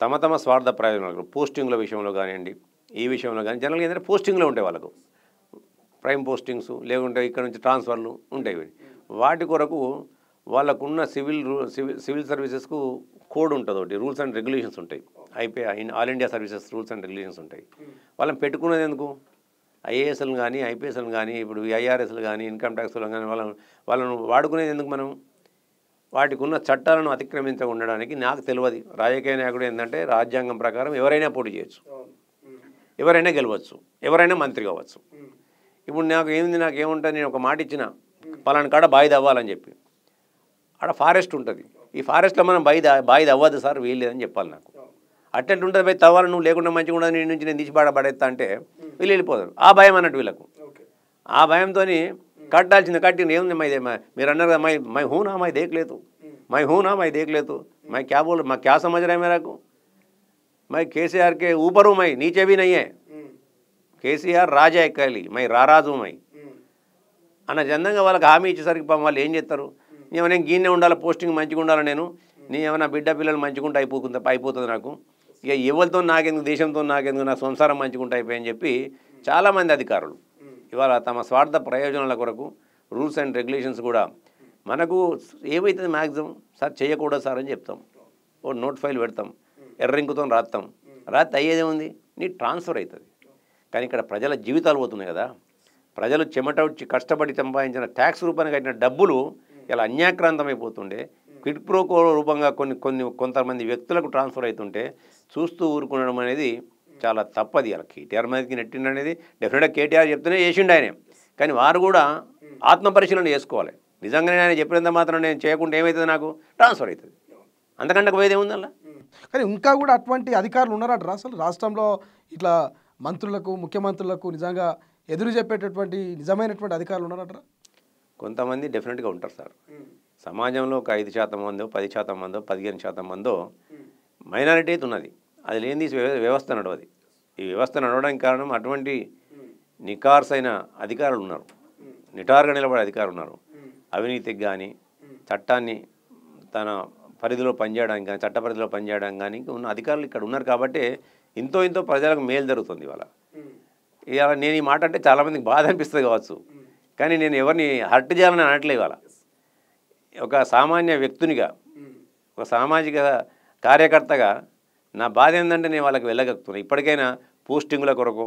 తమ స్వార్థ ప్రయోజనాల కొరకు పోస్టింగ్ల విషయంలో కానివ్వండి, ఈ విషయంలో కానీ జనరల్గా ఏంటంటే పోస్టింగ్లో ఉంటాయి వాళ్ళకు ప్రైమ్ పోస్టింగ్స్, లేకుంటే ఇక్కడ నుంచి ట్రాన్స్ఫర్లు ఉంటాయి. వాటి కొరకు వాళ్ళకున్న సివిల్ సర్వీసెస్కు కోడ్ ఉంటుంది, ఒకటి రూల్స్ అండ్ రెగ్యులేషన్స్ ఉంటాయి. All India services rules and regulations ఉంటాయి. వాళ్ళని పెట్టుకునేది ఎందుకు? ఐఏఎస్లు కానీ ఐపీఎస్లు కానీ ఇప్పుడు ఐఆర్ఎస్లు కానీ ఇన్కమ్ ట్యాక్స్లు కానీ వాళ్ళను వాడుకునేది ఎందుకు? మనం వాటికి ఉన్న చట్టాలను అతిక్రమించకుండా ఉండడానికి నాకు తెలియదు. రాజకీయ నాయకుడు ఏంటంటే రాజ్యాంగం ప్రకారం ఎవరైనా పోటీ చేయొచ్చు, ఎవరైనా గెలవచ్చు, ఎవరైనా మంత్రి కావచ్చు. ఇప్పుడు నాకేముంటుంది, నేను ఒక మాట ఇచ్చిన పలానా కాడ బాయిది అవ్వాలని చెప్పి, ఆడ ఫారెస్ట్ ఉంటుంది, ఈ ఫారెస్ట్లో మనం బాయిది అవ్వదు సార్ వీల్లేదని చెప్పాలి. నాకు అట్టెంట్ ఉంటుంది, పోయి తవ్వాలి, నువ్వు లేకుండా మంచిగా ఉండదు, నీ నుంచి నేను తీసి పడేస్తా అంటే వీళ్ళు వెళ్ళిపోతారు. ఆ భయం అన్నట్టు వీళ్ళకు. ఆ భయంతో కట్టాల్సింది కట్టింది ఏముంది, మీరు అన్నారు కదా మై హూనా మై దేఖలేదు, మై క్యా బోల్ मैं क्या समझ रहा है मेरा को, मैं KCR के ऊपर हूँ, मैं नीचे भी नहीं है, KCR రాజా ఎక్కాలి, మై రారాజు మై అన్న చందంగా వాళ్ళకి హామీ ఇచ్చేసరికి పాపం వాళ్ళు ఏం చేస్తారు, నేను గీనే ఉండాలి, పోస్టింగ్ మంచిగా ఉండాలి, నేను ఏమైనా బిడ్డ పిల్లలు మంచిగుంటే అయిపోతుంది నాకు, ఇక ఎవరితో నాకెందుకు, దేశంతో నాకెందుకు, నా సంసారం మంచిగుంటే అయిపోయని చెప్పి చాలామంది అధికారులు ఇవాళ తమ స్వార్థ ప్రయోజనాల కొరకు రూల్స్ అండ్ రెగ్యులేషన్స్ కూడా మనకు ఏవైతుంది మ్యాక్సిమం సార్ చేయకూడదు సార్ అని చెప్తాం, ఓ నోట్ ఫైల్ పెడతాం, ఎర్రింకుతో రాత్రి అయ్యేదే ఉంది, నీ ట్రాన్స్ఫర్ అవుతుంది. కానీ ఇక్కడ ప్రజల జీవితాలు పోతున్నాయి కదా, ప్రజలు చెమట వచ్చి కష్టపడి సంపాదించిన ట్యాక్స్ రూపాన్ని కట్టిన డబ్బులు ఇలా అన్యాక్రాంతమైపోతుండే, క్విడ్ ప్రోకో రూపంగా కొంతమంది వ్యక్తులకు ట్రాన్స్ఫర్ అవుతుంటే చూస్తూ ఊరుకునడం అనేది చాలా తప్పది. అలా కేటీఆర్ మీదకి నెట్టిండు అనేది డెఫినెట్గా కేటీఆర్ చెప్తూనే చేసిండు ఆయనే, కానీ వారు కూడా ఆత్మపరిశీలన చేసుకోవాలి. నిజంగానే ఆయన చెప్పినంత మాత్రం నేను చేయకుండా ఏమవుతుంది, నాకు ట్రాన్స్ఫర్ అవుతుంది, అంతకంటే పోయేది ఏముంది అలా. కానీ ఇంకా కూడా అటువంటి అధికారులు ఉన్నారట అసలు రాష్ట్రంలో, ఇట్లా మంత్రులకు ముఖ్యమంత్రులకు నిజంగా ఎదురు చెప్పేటటువంటి నిజమైనటువంటి అధికారులు ఉన్నారట. కొంతమంది డెఫినెట్గా ఉంటారు సార్. సమాజంలో ఒక 5% మందో 10% మందో 15% మందో మైనారిటీ ఉన్నది, అది లేని వ్యవస్థ నడవది. ఈ వ్యవస్థ నడవడానికి కారణం అటువంటి నికార్సైన అధికారులు ఉన్నారు, నిటారుగా నిలబడే అధికారులు ఉన్నారు. అవినీతికి కానీ చట్టాన్ని తన పరిధిలో పనిచేయడానికి కానీ చట్ట పరిధిలో పనిచేయడానికి కానీ ఉన్న అధికారులు ఇక్కడ ఉన్నారు కాబట్టి ఇంతో ప్రజలకు మేలు జరుగుతుంది. ఇవాళ నేను ఈ మాట అంటే చాలామందికి బాధ అనిపిస్తుంది కావచ్చు, కానీ నేను ఎవరిని హర్ట్ చేయాలని అనట్లే. ఇవాళ ఒక సామాన్య వ్యక్తునిగా, ఒక సామాజిక కార్యకర్తగా నా బాధ ఏంటంటే నేను వాళ్ళకి వెళ్ళగలుగుతున్నాను. ఇప్పటికైనా పోస్టింగుల కొరకు,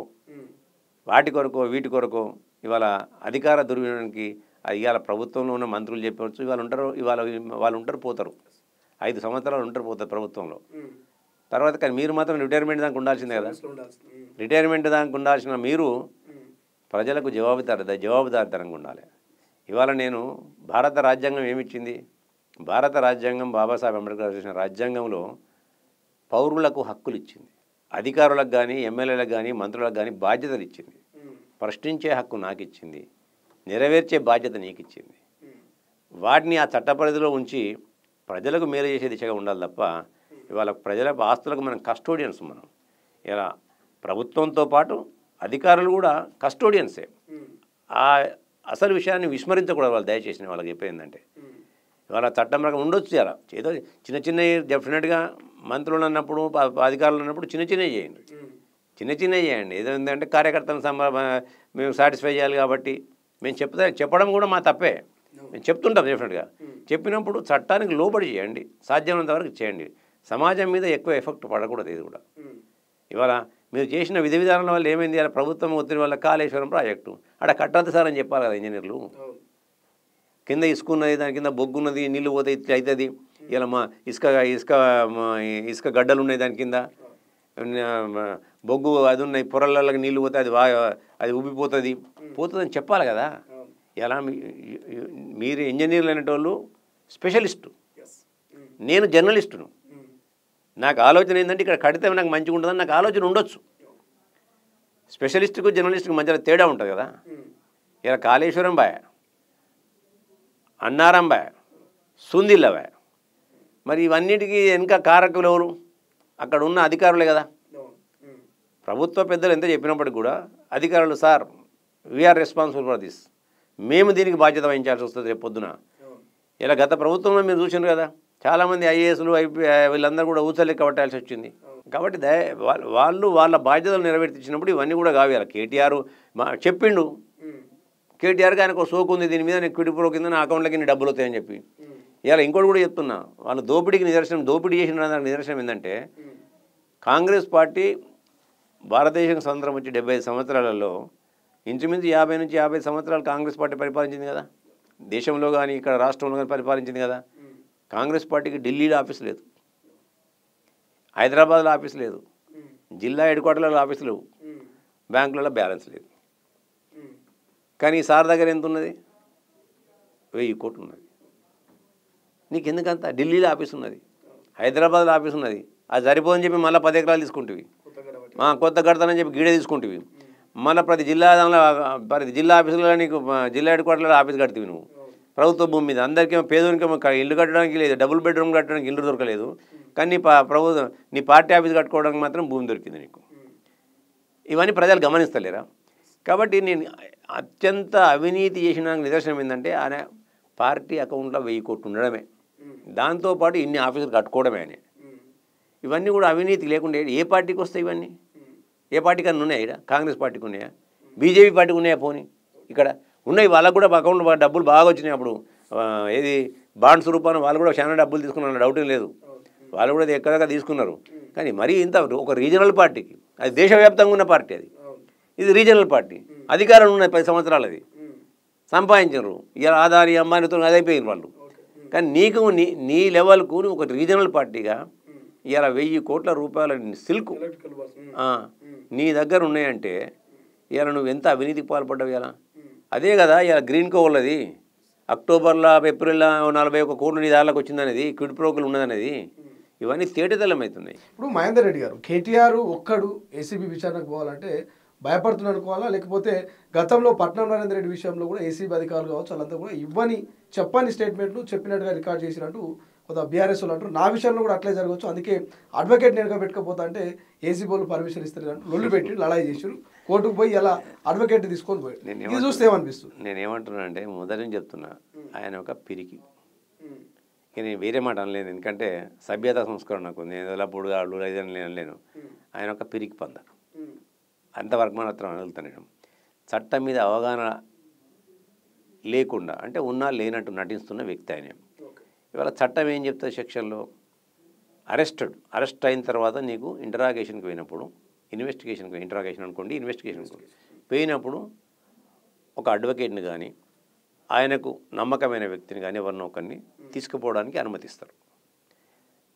వాటి కొరకు, వీటి కొరకు ఇవాళ అధికార దుర్వినియోగానికి ఇవాళ ప్రభుత్వంలో ఉన్న మంత్రులు చెప్పవచ్చు. వాళ్ళు ఉంటారు పోతారు, 5 సంవత్సరాలు ఉంటారు పోతారు ప్రభుత్వంలో. తర్వాత కానీ మీరు మాత్రం రిటైర్మెంట్ దాకా ఉండాల్సిందే కదా. రిటైర్మెంట్ దాకా ఉండాల్సిన మీరు ప్రజలకు జవాబుదారితనంగా ఉండాలి. ఇవాళ నేను భారత రాజ్యాంగం ఏమిచ్చింది? భారత రాజ్యాంగం బాబాసాహెబ్ అంబేద్కర్ చేసిన రాజ్యాంగంలో పౌరులకు హక్కులు ఇచ్చింది, అధికారులకు కానీ ఎమ్మెల్యేలకు కానీ మంత్రులకు కానీ బాధ్యతలు ఇచ్చింది. ప్రశ్నించే హక్కు నాకు ఇచ్చింది, నెరవేర్చే బాధ్యత నీకు ఇచ్చింది. వాటిని ఆ చట్ట పరిధిలో ఉంచి ప్రజలకు మేలు చేసే దిశగా ఉండాలి తప్ప ఇవాళ ప్రజల ఆస్తులకు మనం కస్టోడియన్స్. మనం ఇలా ప్రభుత్వంతో పాటు అధికారులు కూడా కస్టోడియన్సే. ఆ అసలు విషయాన్ని విస్మరించకూడదు. వాళ్ళు దయచేసి వాళ్ళకి చెప్పేందంటే ఇవాళ చట్టం రకం ఉండొచ్చు, అలా ఏదో చిన్న డెఫినెట్గా మంత్రులు అన్నప్పుడు అధికారులు అన్నప్పుడు చిన్నవి చేయండి. ఏదో ఏంటంటే కార్యకర్తలను మేము సాటిస్ఫై చేయాలి కాబట్టి మేము చెప్పడం కూడా మా తప్పే. మేము చెప్తుంటాం డెఫినెట్గా. చెప్పినప్పుడు చట్టానికి లోబడి చేయండి, సాధ్యమైనంత వరకు చేయండి. సమాజం మీద ఎక్కువ ఎఫెక్ట్ పడకూడదు. ఇది కూడా ఇవాళ మీరు చేసిన విధి విధానాల వల్ల ఏమైంది? అలా ప్రభుత్వం ఒత్తిడి వల్ల కాళేశ్వరం ప్రాజెక్టు అక్కడ కట్టద్దు సార్ అని చెప్పాలి కదా ఇంజనీర్లు. కింద ఇసుక ఉన్నది, దాని కింద బొగ్గు ఉన్నది, నీళ్ళు పోతే ఇట్లా అవుతుంది. ఇలా మా ఇసుక గడ్డలు ఉన్నాయి, దాని కింద బొగ్గు అది ఉన్నాయి, పొరలకి నీళ్ళు పోతే అది ఉబ్బిపోతుంది అని చెప్పాలి కదా. ఎలా మీరు ఇంజనీర్లు అనేటోళ్ళు స్పెషలిస్టు, నేను జర్నలిస్టును. నాకు ఆలోచన ఏంటంటే ఇక్కడ కడితే నాకు మంచిగా ఉంటుందని నాకు ఆలోచన ఉండొచ్చు. స్పెషలిస్టుకు జర్నలిస్టుకు మధ్యలో తేడా ఉంటుంది కదా. ఇలా కాళేశ్వరం బాయ్, అన్నారం బాయ్, సుందిల్ల బాయ్, మరి ఇవన్నిటికీ వెనుక కారకులు ఎవరు? అక్కడ ఉన్న అధికారులే కదా. ప్రభుత్వ పెద్దలు ఎంత చెప్పినప్పటికీ కూడా అధికారులు sir we are responsible for this, మేము దీనికి బాధ్యత వహించాల్సి వస్తుంది రేపు పొద్దున. ఇలా గత ప్రభుత్వంలో మీరు చూసినారు కదా, చాలామంది ఐఏఎస్లు వీళ్ళందరూ కూడా ఊచలెక్క పట్టాల్సి వచ్చింది. కాబట్టి వాళ్ళు వాళ్ళ బాధ్యతలు నెరవేర్చినప్పుడు ఇవన్నీ కూడా కావాలి. కేటీఆర్ చెప్పిండు, కేటీఆర్కి ఆయనకు సోకు ఉంది దీని మీద, నేను క్విడిప్రో కింద నా అకౌంట్లోకి ఇన్ని డబ్బులు వస్తాయని చెప్పి. ఇలా ఇంకోటి కూడా చెప్తున్నా, వాళ్ళు దోపిడీ చేసిన దానికి నిదర్శనం ఏంటంటే కాంగ్రెస్ పార్టీ భారతదేశం స్వతంత్రం వచ్చి 75 సంవత్సరాలలో ఇంచుమించు 50 నుంచి 55 సంవత్సరాలు కాంగ్రెస్ పార్టీ పరిపాలించింది కదా. దేశంలో కానీ ఇక్కడ రాష్ట్రంలో కానీ పరిపాలించింది కదా. కాంగ్రెస్ పార్టీకి ఢిల్లీలో ఆఫీస్ లేదు, హైదరాబాద్లో ఆఫీస్ లేదు, జిల్లా హెడ్ క్వార్టర్లలో ఆఫీస్ లేవు, బ్యాంకులలో బ్యాలెన్స్ లేదు. కానీ ఈ సార్ దగ్గర ఎంత ఉన్నది? 1000 కోట్లు ఉన్నది. నీకు ఎందుకంత? ఢిల్లీలో ఆఫీస్ ఉన్నది, హైదరాబాద్లో ఆఫీస్ ఉన్నది, అది సరిపోదని చెప్పి మళ్ళీ 10 ఎకరాలు తీసుకుంటువి, కొత్త కడతానని చెప్పి గీడే తీసుకుంటువి, మళ్ళీ ప్రతి జిల్లా ఆఫీసులో నీకు జిల్లా హెడ్ క్వార్టర్లో ఆఫీస్ కడుతుంది నువ్వు ప్రభుత్వ భూమి మీద. అందరికేమో పేదోనికేమో ఇల్లు కట్టడానికి లేదు, డబుల్ బెడ్రూమ్ కట్టడానికి ఇల్లు దొరకలేదు, కానీ నీ పార్టీ ఆఫీస్ కట్టుకోవడానికి మాత్రం భూమి దొరికింది నీకు. ఇవన్నీ ప్రజలు గమనిస్తలేరా? కాబట్టి నేను అత్యంత అవినీతి చేసిన నిదర్శనం ఏంటంటే ఆయన పార్టీ అకౌంట్లో 1000 కోట్లు ఉండడమే, దాంతోపాటు ఇన్ని ఆఫీసులు కట్టుకోవడమే. అని ఇవన్నీ కూడా అవినీతి లేకుండా ఏ పార్టీకి వస్తాయి? ఇవన్నీ ఏ పార్టీకి అన్నీ ఉన్నాయా? ఇక్కడ కాంగ్రెస్ పార్టీకి ఉన్నాయా? బీజేపీ పార్టీకి ఉన్నాయా? పోనీ ఇక్కడ ఉన్నాయి, వాళ్ళకు కూడా అకౌంట్లో డబ్బులు బాగా వచ్చినాయి. అప్పుడు ఏది బాండ్స్ రూపాయలు వాళ్ళు కూడా చాలా డబ్బులు తీసుకున్నారు, డౌట్ లేదు. వాళ్ళు కూడా ఎక్కడెక్కడ తీసుకున్నారు. కానీ మరీ ఇంత ఒక రీజనల్ పార్టీకి, అది దేశవ్యాప్తంగా ఉన్న పార్టీ, ఇది రీజనల్ పార్టీ, అధికారం ఉన్నాయి 10 సంవత్సరాలు, అది సంపాదించారు. ఇలా ఆదాని అంబానీతో అదైపోయింది వాళ్ళు. కానీ నీకు నీ లెవెల్కు ఒక రీజనల్ పార్టీగా ఇలా 1000 కోట్ల రూపాయల సిల్క్ నీ దగ్గర ఉన్నాయంటే ఇలా నువ్వు ఎంత అవినీతికి పాల్పడ్డావు. ఇలా అదే కదా ఇలా గ్రీన్ కోవల్లది అక్టోబర్లో ఏప్రిల్లో 41 కోట్లు నీ దారిలోకి వచ్చిందనేది, క్విడ్ ప్రోకులు ఉన్నదనేది, ఇవన్నీ తేటతెల్లం అవుతున్నాయి. ఇప్పుడు మహేందర్ రెడ్డి గారు కేటీఆర్ ఒక్కడు ఏసీబీ విచారణకు పోవాలంటే భయపడుతున్నారు అనుకోవాలా, లేకపోతే గతంలో పట్నం నరేందర్ రెడ్డి విషయంలో కూడా ఏసీబీ అధికారులు కావచ్చు వాళ్ళంతా కూడా చెప్పని స్టేట్మెంట్లు చెప్పినట్టుగా రికార్డ్ చేసినట్టు కొంత బీఆర్ఎస్ వాళ్ళు అంటారు. నా విషయంలో కూడా అట్లే జరగవచ్చు, అందుకే అడ్వకేట్ నేరుగా పెట్టుకోపోతా అంటే ఏసీబీ వాళ్ళు పర్మిషన్ ఇస్తారు అంటే లొల్లు పెట్టి లడాయి చేసారు, కోర్టుకు పోయి ఇలా అడ్వకేట్ తీసుకొని పోయాడు. ఇది చూస్తే ఏమనిపిస్తుంది? నేనేమంటున్నానంటే మొదటి నుంచి చెప్తున్నా, ఆయన ఒక పిరికి. ఇక నేను వేరే మాట అనలేను, ఎందుకంటే సభ్యత సంస్కరణ నాకు నేను ఎలా పొడుగాడు లేదని నేను అనలేను. ఆయన ఒక పిరికి పంద, అంతవరకు మాత్రం అనగలుగుతాను నేను. చట్టం మీద అవగాహన లేకుండా అంటే ఉన్నా లేనట్టు నటిస్తున్న వ్యక్తి ఆయన. ఇవాళ చట్టం ఏం చెప్తుంది సెక్షన్లో, అరెస్ట్ అయిన తర్వాత నీకు ఇంటరాగేషన్కి పోయినప్పుడు, ఇంటరాగేషన్ అనుకోండి, ఇన్వెస్టిగేషన్కి పోయినప్పుడు ఒక అడ్వకేట్ని కానీ ఆయనకు నమ్మకమైన వ్యక్తిని కానీ ఎవరినో ఒకరిని తీసుకుపోవడానికి అనుమతిస్తారు.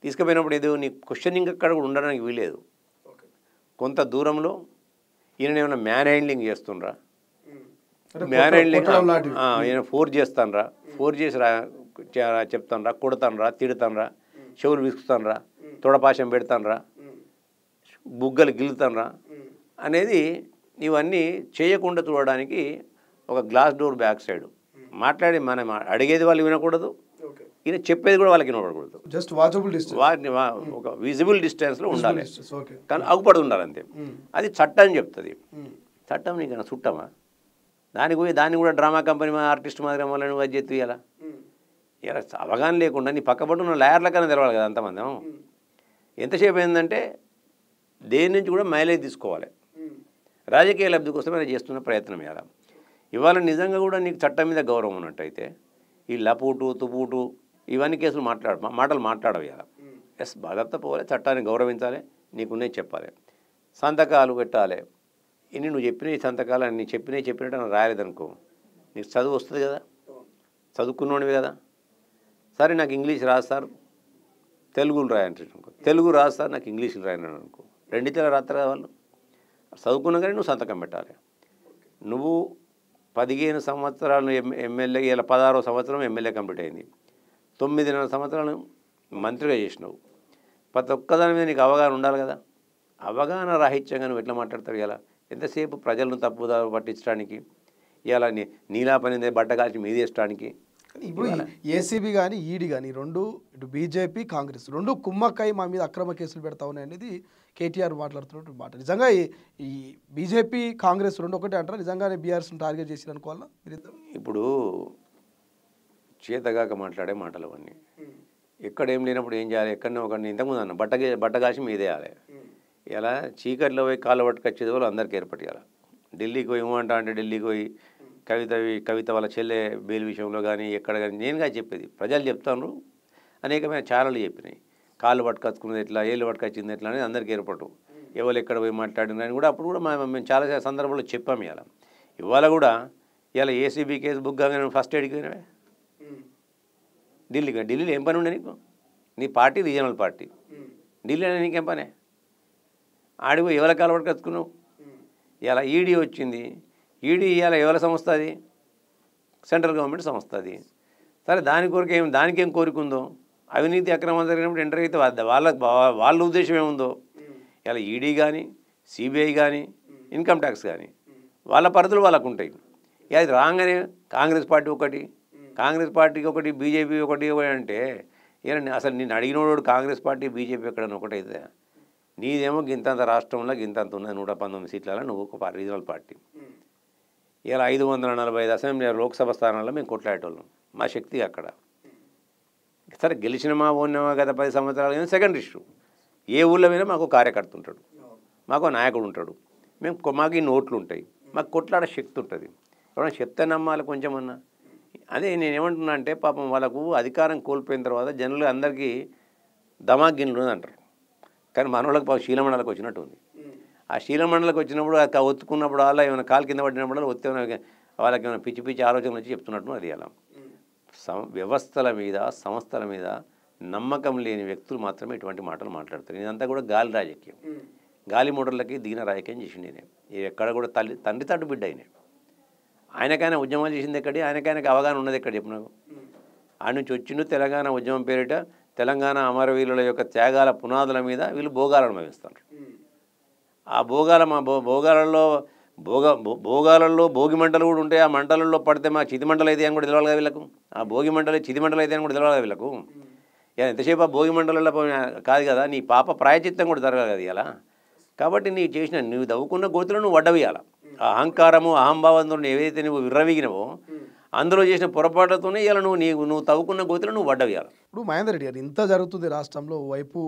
తీసుకుపోయినప్పుడు ఏదో నీ క్వశ్చనింగ్ అక్కడ కూడా ఉండడానికి వీలేదు. కొంత దూరంలో ఈయన ఏమైనా మ్యాన్ హ్యాండ్లింగ్ చేస్తుండ్రా, మ్యాన్ హ్యాండ్లింగ్ ఈయన ఫోర్స్ చేస్తానరా, ఫోర్స్ చేసి చెప్తానరా, కొడతానరా, తిడతానరా, చెవులు విసుకుతానరా, తొడపాశం పెడతానరా, బుగ్గలు గిల్లుతానరా అనేది ఇవన్నీ చేయకుండా చూడడానికి ఒక గ్లాస్ డోర్ బ్యాక్ సైడ్ మాట్లాడి మనం అడిగేది వాళ్ళు వినకూడదు, ఈయన చెప్పేది కూడా వాళ్ళకి వినకూడదు. జస్ట్ వాచబుల్ డిస్టెన్స్, వాటిని ఒక విజిబుల్ డిస్టెన్స్లో ఉండాలి, కానీ అగుపడి ఉండాలి అంతే. అది చట్టం చెప్తుంది. చట్టం నీకు చుట్టమా? దాన్ని కూడా డ్రామా కంపెనీ ఆర్టిస్ట్ మాదిరి వాళ్ళని అది చేతి ఇలా అవగాహన లేకుండా నీ పక్కపట్టు ఉన్న లాయర్లకన్నా తెలవాలి కదా అంతమంది. ఎంతసేపు ఏంటంటే దేని నుంచి కూడా మైలేజ్ తీసుకోవాలి, రాజకీయ లబ్ధి కోసం ఆయన చేస్తున్న ప్రయత్నం ఇలా. ఇవాళ నిజంగా కూడా నీకు చట్టం మీద గౌరవం ఉన్నట్టయితే ఈ లపూటు తుపూటు ఇవన్నీ కేసులు మాటలు మాట్లాడవు ఇలా. ఎస్, బాధ్యత పోవాలి, చట్టాన్ని గౌరవించాలి, నీకున్నాయి చెప్పాలి, సంతకాలు పెట్టాలి. ఇన్ని నువ్వు చెప్పిన సంతకాలు నీ చెప్పినట్టు నువ్వు రాయలేదనుకో, నీకు చదువు వస్తుంది కదా, చదువుకున్నోడివి కదా. సరే నాకు ఇంగ్లీష్ రాదు సార్, తెలుగులో రాయంటే అనుకో, తెలుగు రాదు సార్ నాకు ఇంగ్లీష్లో రాయను అనుకో, రెండితే రాత్రి కదా వాళ్ళు. చదువుకున్నా కానీ నువ్వు సంతకం పెట్టాలి. నువ్వు 15 సంవత్సరాలు ఎమ్మెల్యే, ఇలా 16వ సంవత్సరం ఎమ్మెల్యే కంప్లీట్ అయింది, 9 సంవత్సరాలు మంత్రిగా చేసినావు. ప్రతి ఒక్కదాని మీద నీకు అవగాహన ఉండాలి కదా. అవగాహన రాహిత్యంగా నువ్వు ఎట్లా మాట్లాడతావు ఇలా? ఎంతసేపు ప్రజలను తప్పుదారు పట్టించడానికి, ఇలా నీలా పని బట్ట కాల్చి మీదేయడానికి. ఇప్పుడు ఏసీబీ కానీ ఈడీ కానీ రెండు, ఇటు బీజేపీ కాంగ్రెస్ రెండు కుమ్మక్కై మా మీద అక్రమ కేసులు పెడతా ఉన్నాయి అనేది కేటీఆర్ మాట్లాడుతున్నట్టు మాట. నిజంగా ఈ బీజేపీ కాంగ్రెస్ రెండు ఒకటే అంటారా? నిజంగానే బీఆర్ఎస్ని టార్గెట్ చేసి అనుకోవాలా? ఇప్పుడు చేతగాక మాట్లాడే మాటలు అవన్నీ. ఎక్కడేం లేనప్పుడు ఏం చేయాలి? ఎక్కడనే ఒకరిని ఇంతకుముందు అన్న బట్ట కాసి మీదేయాలి. ఇలా చీకట్లో పోయి కాళ్ళు పట్టుకొచ్చేది వాళ్ళు అందరికీ ఏర్పడేయాలి. ఢిల్లీకి పోయి ఏమంటా అంటే ఢిల్లీకి పోయి కవిత వాళ్ళ చెల్లె బెయిల్ విషయంలో కానీ ఎక్కడ కానీ నేనుగా చెప్పేది, ప్రజలు చెప్తాను, అనేకమైన ఛానళ్ళు చెప్పినాయి. కాళ్ళు పట్టుకొచ్చుకున్నది ఎట్లా, ఏళ్ళు పట్టుకొచ్చింది ఎట్లా అనేది అందరికీ ఏర్పడు. ఎవరు ఎక్కడ పోయి మాట్లాడిన అని కూడా అప్పుడు కూడా మేము చాలా సందర్భాల్లో చెప్పాము. ఇవాళ కూడా ఇలా ఏసీబీ కేసు బుక్ కాగానే ఫస్ట్ ఎయిడ్కి పోయినవే ఢిల్లీలో ఏం పని ఉండే నీకు? నీ పార్టీ రీజనల్ పార్టీ, ఢిల్లీలో నీకేం పనే? ఆడిపో ఎవరి కాలు పట్టుకొచ్చుకున్నావు? ఇలా ఈడీ వచ్చింది, ఈడీ ఇవాళ ఎవరి సంస్థ? అది సెంట్రల్ గవర్నమెంట్ సంస్థ. అది సరే, దానికేం కోరిక ఉందో, అవినీతి అక్రమాలు జరిగినప్పుడు ఎంటర్ అయితే వాళ్ళ ఉద్దేశం ఏముందో. ఇలా ఈడీ కానీ సిబిఐ కానీ ఇన్కమ్ ట్యాక్స్ కానీ వాళ్ళ పరిధులు వాళ్ళకు ఉంటాయి. అది రాగానే కాంగ్రెస్ పార్టీకి ఒకటి బీజేపీ ఒకటి అంటే అసలు నేను అడిగినోడు కాంగ్రెస్ పార్టీ బీజేపీ ఎక్కడన్నా ఒకటైతే, నీదేమో గింతంత రాష్ట్రంలో గింతంత ఉన్నది 119 సీట్లలో, నువ్వు ఒక రీజనల్ పార్టీ. ఇలా 545 అసెంబ్లీ లోక్సభ స్థానాల్లో మేము కొట్లాడేటోళ్ళం, మా శక్తి అక్కడ. సరే గెలిచినమా ఉన్నమా గత 10 సంవత్సరాలు కానీ సెకండ్ ఇష్యూ. ఏ ఊళ్ళో పోయినా మాకు కార్యకర్త ఉంటాడు, మాకు నాయకుడు ఉంటాడు, మాకు ఈ నోట్లు ఉంటాయి, మాకు కొట్లాడే శక్తి ఉంటుంది. ఎవరైనా చెప్తే నమ్మాలి కొంచెమన్నా. అదే నేనేమంటున్నా అంటే, పాపం వాళ్ళకు అధికారం కోల్పోయిన తర్వాత జనులు అందరికీ దమాగిన్లు అంటారు, కానీ మనోళ్ళకి పాపం శీలమండలకు వచ్చినట్టు ఉంది. ఆ శీలమండలకు వచ్చినప్పుడు ఒత్తుకున్నప్పుడు అలా ఏమైనా కాలు కింద పడినప్పుడు వాళ్ళకి ఏమైనా పిచ్చి పిచ్చి ఆలోచనలు వచ్చి చెప్తున్నట్టు అది. అలా వ్యవస్థల మీద సంస్థల మీద నమ్మకం లేని వ్యక్తులు మాత్రమే ఇటువంటి మాటలు మాట్లాడతారు. ఇదంతా కూడా గాలి రాజకీయం, గాలి మోడర్లకి దిగిన రాజకీయం చేసిండు. నేను ఎక్కడ కూడా తండ్రి తట్టు బిడ్డ అయినా, ఆయనకైనా ఉద్యమాలు చేసింది ఎక్కడి, ఆయనకైనా అవగాహన ఉన్నది ఎక్కడ చెప్పు నాకు. ఆయన నుంచి వచ్చిండు తెలంగాణ ఉద్యమం పేరిట తెలంగాణ అమరవీరుల యొక్క త్యాగాల పునాదుల మీద వీళ్ళు భోగాలను భావిస్తారు. ఆ భోగాలలో భోగి మంటలు కూడా ఉంటాయి. ఆ మంటలలో పడితే మా చితి మంటలు అయితే అని కూడా తెలవాలి కదా వీళ్ళకు. ఆ భోగి మంటలు చితి మంటలు అయితే అని కూడా తెలవాలి కదా వీళ్ళకు. ఇలా ఎంతసేపు ఆ భోగి మండలంలో కాదు కదా, నీ పాప ప్రాయచిత్తం కూడా జరగాలి కదా ఇలా. కాబట్టి నీవు చేసిన నువ్వు తవ్వుకున్న గోతులో నువ్వు వడ్డవేయాల. ఆ అహంకారము అహంభావంతో ఏదైతే నువ్వు విర్రవీగినవో అందులో చేసిన పొరపాటుతోనే ఇలా నువ్వు తవ్వుకున్న గోతులో నువ్వు వడ్డవేయాలి. ఇప్పుడు మహేందర్ రెడ్డి గారు ఇంత జరుగుతుంది రాష్ట్రంలో, ఓవైపు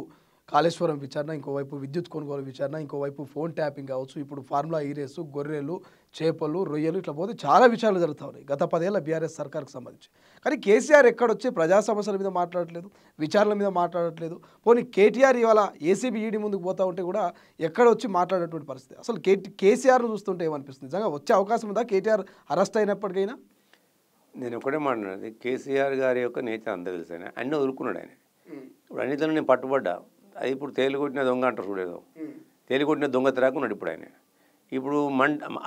కాళేశ్వరం విచారణ, ఇంకోవైపు విద్యుత్ కొనుగోలు విచారణ, ఇంకోవైపు ఫోన్ ట్యాపింగ్ కావచ్చు, ఇప్పుడు ఫార్ములా ఈ రేసు, గొర్రెలు, చేపలు, రొయ్యలు, ఇట్లా పోతే చాలా విషయాలు జరుగుతూ ఉన్నాయి గత 10 ఏళ్ళ బీఆర్ఎస్ సర్కార్కి సంబంధించి. కానీ కేసీఆర్ ఎక్కడొచ్చి ప్రజా సమస్యల మీద మాట్లాడట్లేదు, విచారణల మీద మాట్లాడట్లేదు. పోనీ కేటీఆర్ ఇవాళ ఏసీబీ ఈడీ ముందుకు పోతూ ఉంటే కూడా ఎక్కడొచ్చి మాట్లాడేటువంటి పరిస్థితి. అసలు కేసీఆర్ను చూస్తుంటే ఏమనిపిస్తుంది? నిజంగా వచ్చే అవకాశం ఉందా కేటీఆర్ అరెస్ట్ అయినప్పటికైనా? నేను ఒకటే మాట్లాడినది, కేసీఆర్ గారి యొక్క నేచర్ అంత తెలుసు. ఆయన అన్నీ వదులుకున్నాడు. ఆయన ఇప్పుడు అన్నిటిలో నేను పట్టుబడ్డా, అది ఇప్పుడు తేలికొట్టిన దొంగ అంటారు చూడేదో, తేలికొట్టిన దొంగ తిరాకున్నాడు ఇప్పుడు ఆయన. ఇప్పుడు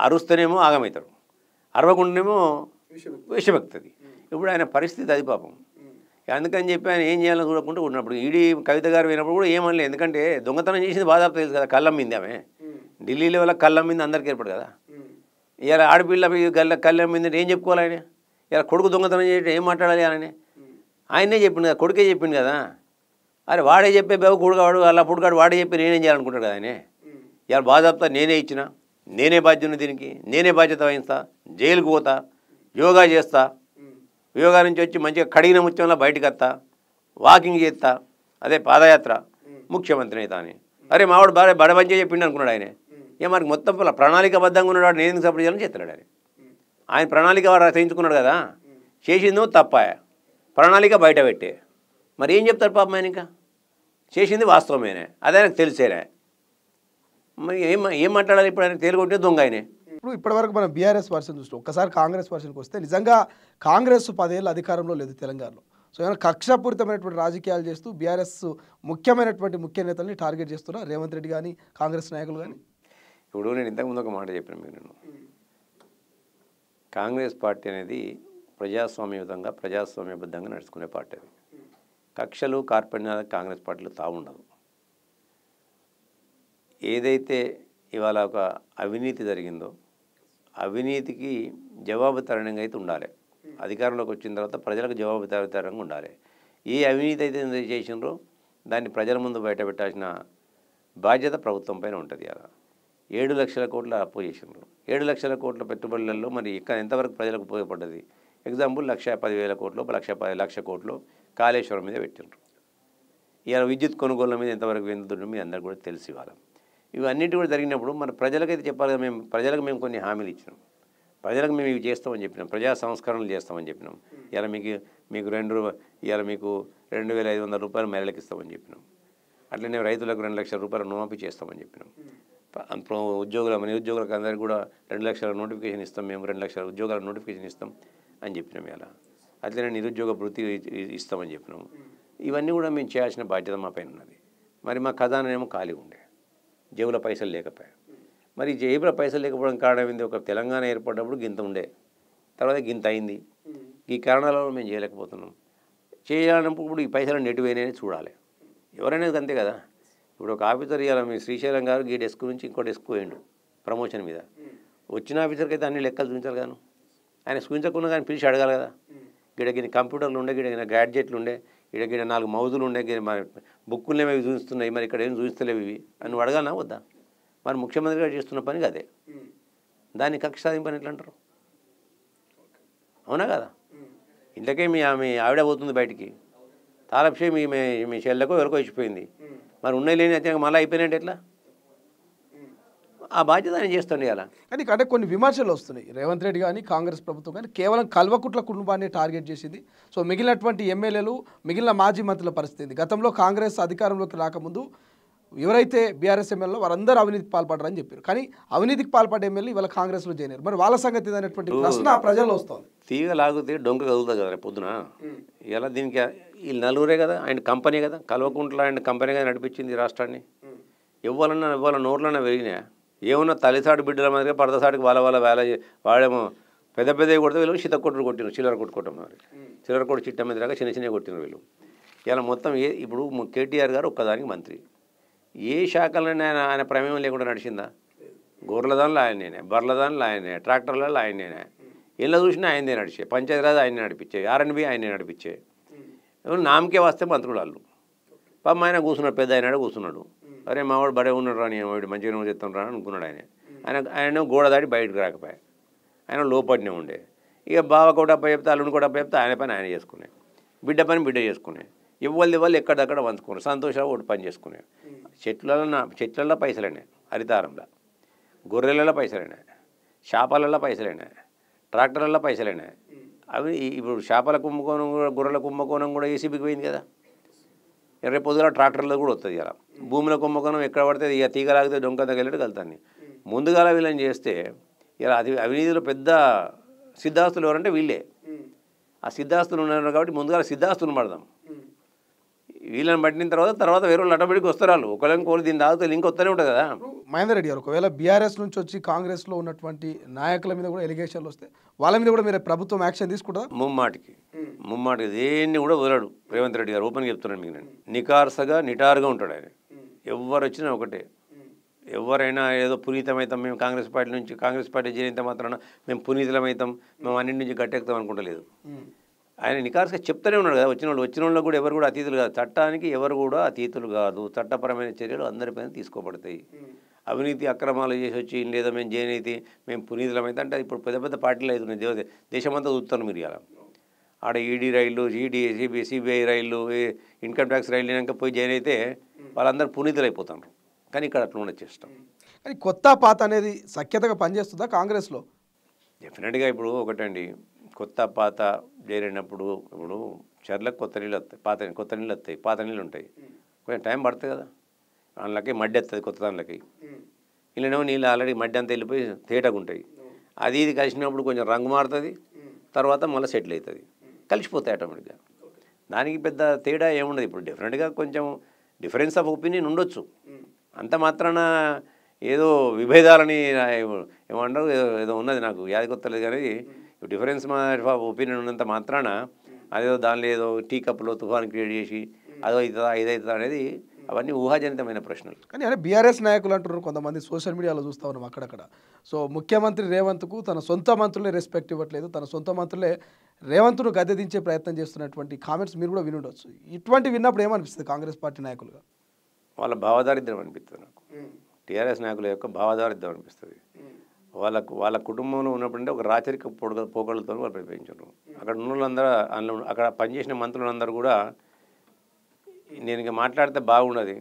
అరుస్తేనేమో ఆగమవుతాడు, అరవకుండానేమో విషమెక్కుతుంది. ఇప్పుడు ఆయన పరిస్థితి అది పాపం. అందుకని చెప్పి ఆయన ఏం చేయాలని చూడకుండా ఉన్నప్పుడు ఈడీ కవిత గారు పోయినప్పుడు కూడా ఏమనలేదు. ఎందుకంటే దొంగతనం చేసింది బాధ తెలుసు కదా, కళ్ళమ్మింది ఆమె. ఢిల్లీలో వల్ల కళ్ళమ్మింది అందరికీ ఏర్పడు కదా. ఇలా ఆడపిల్ల కళ్ళమ్మింది ఏం చెప్పుకోవాలి ఆయన? ఇలా కొడుకు దొంగతనం చేయడం ఏం మాట్లాడాలి ఆయననే? ఆయనే చెప్పిండు కదా, కొడుకే చెప్పిండు కదా. అరే వాడే చెప్పే బేవ కొడుకాడు అలా పుడుకాడు వాడే చెప్పి నేనేం చేయాలనుకుంటాడు కదా ఆయనే. ఇలా బాధపడతా నేనే ఇచ్చిన, నేనే బాధ్యుని, దీనికి నేనే బాధ్యత వహిస్తా, జైలుకు పోతా, యోగా చేస్తా, యోగా నుంచి వచ్చి మంచిగా కడిగిన ముత్యంలో బయటకు వస్తా, వాకింగ్ చేస్తా, అదే పాదయాత్ర, ముఖ్యమంత్రి అవుతా అని. అరే మావాడు బడబంచే చెప్పిండు అనుకున్నాడు ఆయనే. ఇక మనకి మొత్తం ప్రణాళికబద్ధంగా ఉన్నాడు, నేను సపోర్ట్ చేయాలని చెప్తున్నాడు ఆయన. ఆయన ప్రణాళిక రచించుకున్నాడు కదా, చేసిందో తప్పాయ, ప్రణాళిక బయట పెట్టే. మరి ఏం చెప్తారు పాపం ఆయన? ఇంకా చేసింది వాస్తవమేనే, అదే ఆయనకు తెలిసేనే. మరి ఏం మాట్లాడాలి ఇప్పుడు? ఆయన తేలికొట్టే దొంగ ఆయనే. ఇప్పుడు ఇప్పటివరకు మనం బీఆర్ఎస్ వర్షన్ చూస్తాం, ఒక్కసారి కాంగ్రెస్ వర్షన్కి వస్తే నిజంగా కాంగ్రెస్ 10 ఏళ్ళు అధికారంలో లేదు తెలంగాణలో. సో ఏమైనా కక్షపూరితమైనటువంటి రాజకీయాలు చేస్తూ బీఆర్ఎస్ ముఖ్యమైనటువంటి ముఖ్య నేతల్ని టార్గెట్ చేస్తున్నారు రేవంత్ రెడ్డి కానీ కాంగ్రెస్ నాయకులు కానీ. ఇప్పుడు నేను ఇంతకుముందు ఒక మాట చెప్పిన మీకు, నేను కాంగ్రెస్ పార్టీ అనేది ప్రజాస్వామ్యయుతంగా ప్రజాస్వామ్యబద్ధంగా నడుచుకునే పార్టీ. అది కక్షలు కార్పణ్యాలు కాంగ్రెస్ పార్టీలో తావుండదు. ఏదైతే ఇవాళ ఒక అవినీతి జరిగిందో అవినీతికి జవాబుదారీతనంగా అయితే ఉండాలి. అధికారంలోకి వచ్చిన తర్వాత ప్రజలకు జవాబుదారీతనంగా ఉండాలి. ఏ అవినీతి అయితే చేసినారో దాన్ని ప్రజల ముందు బయట పెట్టాల్సిన బాధ్యత ప్రభుత్వం పైన ఉంటుంది. అలా 7 లక్షల కోట్ల అప్పు చేసినారు. 7 లక్షల కోట్ల పెట్టుబడులలో మరి ఇక్కడ ఎంతవరకు ప్రజలకు ఉపయోగపడ్డది? ఎగ్జాంపుల్ 1,10,000 కోట్లు, 1,10,00,000 కోట్లు కాళేశ్వరం మీద పెట్టినారు. ఇవాళ విద్యుత్ కొనుగోళ్ల మీద ఎంతవరకు వెళ్తుందో మీ అందరికీ కూడా తెలిసి ఇవ్వాలి. ఇవన్నిటి కూడా జరిగినప్పుడు మన ప్రజలకైతే చెప్పాలి కదా, ప్రజలకు కొన్ని హామీలు ఇచ్చినాం, ప్రజలకు మేము ఇవి చేస్తామని చెప్పినాం, ప్రజా సంస్కరణలు చేస్తామని చెప్పినాం. ఇవాళ ఇవాళ మీకు 2,500 రూపాయలు మహిళలకు ఇస్తామని చెప్పినాం. అట్లనే రైతులకు 2 లక్షల రూపాయలు రుణమాఫీ చేస్తామని చెప్పినాం. నిరుద్యోగులకు అందరికీ కూడా 2 లక్షల నోటిఫికేషన్ ఇస్తాం, మేము 2 లక్షల ఉద్యోగాల నోటిఫికేషన్ ఇస్తాం అని చెప్పినాం. ఇలా అట్లనే నిరుద్యోగ వృత్తి ఇస్తామని చెప్పినాము. ఇవన్నీ కూడా మేము చేయాల్సిన బాధ్యత మా పైన ఉన్నది. మరి మా ఖజానా ఏమో ఖాళీ ఉండే, జేబుల పైసలు లేకపోయా. మరి జేబుల పైసలు లేకపోవడం కారణం ఏంది? ఒక తెలంగాణ ఏర్పడినప్పుడు గింత ఉండే, తర్వాత గింత అయింది. ఈ కారణాల వల్ల మేము చేయలేకపోతున్నాం. చేయాలన్నప్పుడు ఈ పైసలు నెట్టువైనా చూడాలి. ఎవరైనా అంతే కదా. ఇప్పుడు ఒక ఆఫీసర్ ఇవ్వాలి, మీ శ్రీశైలం గారు ఈ డెస్క్ నుంచి ఇంకో డెస్క్ పోయిండు ప్రమోషన్ మీద. వచ్చిన ఆఫీసర్కి అయితే అన్ని లెక్కలు చూపించాలి కానీ, ఆయన చూపించకుండా కానీ పిలిచి అడగాలి కదా. గిడగిన కంప్యూటర్లు ఉండే, గిడగిన గ్యాడ్జెట్లు ఉండే, గిడగిన 4 మౌజులు ఉండే, మరి బుక్కులు ఏమి చూపిస్తున్నాయి, మరి ఇక్కడ ఏం చూపిస్తలేవు ఇవి అని నువ్వు అడగాలనా వద్దా? మరి ముఖ్యమంత్రి గారు చేస్తున్న పని అదే. దాన్ని కక్ష సాధింపని ఎట్లా అంటారు? అవునా కదా? ఇంట్లోకే మీ ఆవిడ పోతుంది బయటికి, తాళప్షే మీ చెల్లెకో ఎవరికో ఇచ్చిపోయింది, మరి ఉన్నాయి లేని అయితే మళ్ళీ అయిపోయినట్టు ఎట్లా? ఆ బాధ్యత ఆయన చేస్తుండే అలా. కానీ అంటే కొన్ని విమర్శలు వస్తున్నాయి, రేవంత్ రెడ్డి కానీ కాంగ్రెస్ ప్రభుత్వం కానీ కేవలం కల్వకుట్ల కుటుంబాన్ని టార్గెట్ చేసింది. సో మిగిలినటువంటి ఎమ్మెల్యేలు, మిగిలిన మాజీ మంత్రుల పరిస్థితి, గతంలో కాంగ్రెస్ అధికారంలోకి రాకముందు ఎవరైతే బీఆర్ఎస్ ఎమ్మెల్యేలో వారందరూ అవినీతికి పాల్పడరని చెప్పారు. కానీ అవినీతికి పాల్పడే ఎమ్మెల్యే ఇవాళ కాంగ్రెస్లో చేయలేరు. మరి వాళ్ళ సంగతి అనేటువంటి ప్రశ్న ప్రజల్లో వస్తుంది. తీగ లాగితే డొంక కదులుతుంది కదా పొద్దున. ఇలా దీనికి వీళ్ళు నలుగురే కదా, ఆయన కంపెనీ కదా, కల్వకుంట్ల ఆయన కంపెనీగా నడిపించింది రాష్ట్రాన్ని. ఇవ్వాలన్నా నోట్లన్నా పెరిగినా ఏమన్నా తల్లిసాడు బిడ్డల మాదిరిగా పడదసాడికి వాళ్ళ వాడేమో పెద్దవి కొడితే వీళ్ళు చిత్తకొట్టుడు కొట్టినారు, చిల్లర కొట్టుకోవటం. మరి చిల్లర కొట్టు చిట్ట మీద చిన్న కొట్టినారు వీళ్ళు. ఇలా మొత్తం ఇప్పుడు కేటీఆర్ గారు ఒక్కదానికి మంత్రి. ఏ శాఖలైనా ఆయన ప్రమేయం లేకుండా నడిచిందా? గొర్రెల దానిలో ఆయనేనే, బర్రెల దానిలో ఆయనే, ట్రాక్టర్లలో ఆయనేనే, ఇళ్ళ చూసినా ఆయనే నడిచే, పంచాయతీరాజ్ ఆయనే నడిపించే, R&B ఆయనే నడిపించే, ఎవరు నామకే వస్తే మంత్రులు వాళ్ళు పాపం ఆయన కూర్చున్నాడు, పెద్ద ఆయన కూర్చున్నాడు. అరే మావాడు బడే ఉన్నాడు రా, నేను వాడు మంచిగా చెప్తాను రా అనుకున్నాడు. ఆయన గోడ దాటి బయటకు రాకపోయా, ఆయన లోపడినే ఉండే. ఇక బావ కూడా అప్ప చెప్తే, అల్లుని కూడా అప్ప చెప్తే ఆయన పని ఆయన చేసుకునే, బిడ్డ పని బిడ్డ చేసుకునే, ఇవ్వాలి ఎక్కడక్కడ వంచుకున్నారు, సంతోషంగా ఒకటి పని చేసుకునే. చెట్లలో పైసలేనే, హరితారంలో గొర్రెలలో పైసలేనే, చేపలలో పైసలేనే, ట్రాక్టర్లలో పైసలేనే. అవి ఇప్పుడు చేపల కుంభకోణం కూడా, గొర్రెల కుంభకోణం కూడా ఏసీబీకి పోయింది కదా. రేపు పొద్దుగా ట్రాక్టర్లో కూడా వస్తుంది. ఇలా భూముల కుంభకోణం ఎక్కడ పడితే ఇక తీగలాగితే డొంక తగిలిట్టు కలుతాన్ని. ముందుగాల వీళ్ళని చేస్తే ఇలా అవినీతిలో పెద్ద సిద్ధాస్తులు ఎవరంటే వీళ్ళే. ఆ సిద్ధాస్తులు ఉన్నారు కాబట్టి ముందుగా సిద్ధాస్తులు పడదాం. వీళ్ళని పట్టిన తర్వాత వేరే వాళ్ళు ఆటోమేటిక్గా వస్తారు. వాళ్ళు ఒకళ్ళని కోరి దీన్ని తాగితే లింక్ వస్తూనే ఉంటుంది కదా. మహేందర్ రెడ్డి గారు, ఒకవేళ బీఆర్ఎస్ నుంచి వచ్చి కాంగ్రెస్లో ఉన్నటువంటి నాయకుల మీద కూడా ఎలిగేషన్లు వస్తే వాళ్ళ మీద కూడా మీరు ప్రభుత్వం యాక్షన్ తీసుకుంటుందా? ముమ్మాటికి దేన్ని కూడా వదలడు రేవంత్ రెడ్డి గారు. ఓపెన్గా చెప్తున్నాను మీకు, నేను నికార్సగా నిటారుగా ఉంటాడు ఆయన. ఎవరు వచ్చినా ఒకటే, ఎవరైనా ఏదో పునీతమవుతాం మేము కాంగ్రెస్ పార్టీ చేరినంత మాత్రాన మేము పునీతులమవుతాం, మేము అన్నింటి నుంచి గట్టెక్కుతాం అనుకుంటలేదు. ఆయన నికార్స్గా చెప్తూనే ఉన్నాడు కదా. వచ్చిన వాళ్ళు కూడా ఎవరు కూడా అతీతులు కాదు, చట్టానికి ఎవరు కూడా అతీతులు కాదు. చట్టపరమైన చర్యలు అందరిపైన తీసుకోబడతాయి. అవినీతి అక్రమాలు చేసి వచ్చి లేదా మేము జయనీతి మేము పునీతులమైతే అంటే ఇప్పుడు పెద్ద పెద్ద పార్టీలు అవుతున్నాయి. దేశమంతా చూస్తాను మీరు. ఇలా ఆడ ఈడీ రైళ్ళు, సిబిఐ రైళ్ళు, ఇన్కమ్ ట్యాక్స్ రైళ్ళు అయినాక పోయి జాయిన్ అయితే వాళ్ళందరూ పునీతులు అయిపోతారు. కానీ ఇక్కడ అట్లా ఉండదు చేస్తాం. కానీ కొత్త పాత అనేది సఖ్యతగా పనిచేస్తుందా కాంగ్రెస్లో? డెఫినెట్గా ఇప్పుడు ఒకటండి, కొత్త పాత చేరినప్పుడు ఇప్పుడు చెర్లకు కొత్త నీళ్ళు వస్తాయి, కొత్త నీళ్ళు వస్తాయి, పాత నీళ్ళు ఉంటాయి. కొంచెం టైం పడుతుంది కదా. దానిలోకి మడ్డి వస్తుంది కొత్త దానిలోకి. ఇలానేమో నీళ్ళు ఆల్రెడీ మడ్డి అంతా వెళ్ళిపోయి తేటగా ఉంటాయి. అది ఇది కలిసినప్పుడు కొంచెం రంగు మారుతుంది, తర్వాత మళ్ళీ సెటిల్ అవుతుంది, కలిసిపోతాయి ఆటోమేటిక్గా. దానికి పెద్ద తేడా ఏముండదు. ఇప్పుడు డెఫినెట్గా కొంచెం డిఫరెన్స్ ఆఫ్ ఒపీనియన్ ఉండొచ్చు. అంత మాత్రాన ఏదో విభేదాలని ఏమంటారు ఏదో ఉన్నది, నాకు యాది కొత్తలేదు. కానీ డిఫరెన్స్ ఆఫ్ ఒపీనియన్ ఉన్నంత మాత్రాన అదేదో దానిలో ఏదో టీ కప్లో తుఫాను క్రియేట్ చేసి అదో అవుతుందా ఇదవుతుందా అనేది అవన్నీ ఊహాజనితమైన ప్రశ్నలు. కానీ అంటే బీఆర్ఎస్ నాయకులు అంటున్నారు, కొంతమంది సోషల్ మీడియాలో చూస్తూ ఉన్నాం అక్కడక్కడ. సో ముఖ్యమంత్రి రేవంత్కు తన సొంత మంత్రులే రెస్పెక్ట్ ఇవ్వట్లేదు, తన సొంత మంత్రులే రేవంత్ను గద్దెదించే ప్రయత్నం చేస్తున్నటువంటి కామెంట్స్ మీరు కూడా వినుండొచ్చు. ఇటువంటి విన్నప్పుడు ఏమనిపిస్తుంది కాంగ్రెస్ పార్టీ నాయకులుగా? వాళ్ళ భావదారిద్ర్యం అనిపిస్తుంది నాకు. టీఆర్ఎస్ నాయకుల యొక్క భావదారిద్ర్యం అనిపిస్తుంది. వాళ్ళ కుటుంబంలో ఉన్నప్పుడంటే ఒక రాచరిక పోకళ్ళతో వాళ్ళు ప్రయత్నించారు. అక్కడ ఉన్న వాళ్ళందరూ అక్కడ పనిచేసిన మంత్రులందరూ కూడా నేను ఇక మాట్లాడితే బాగుండదు,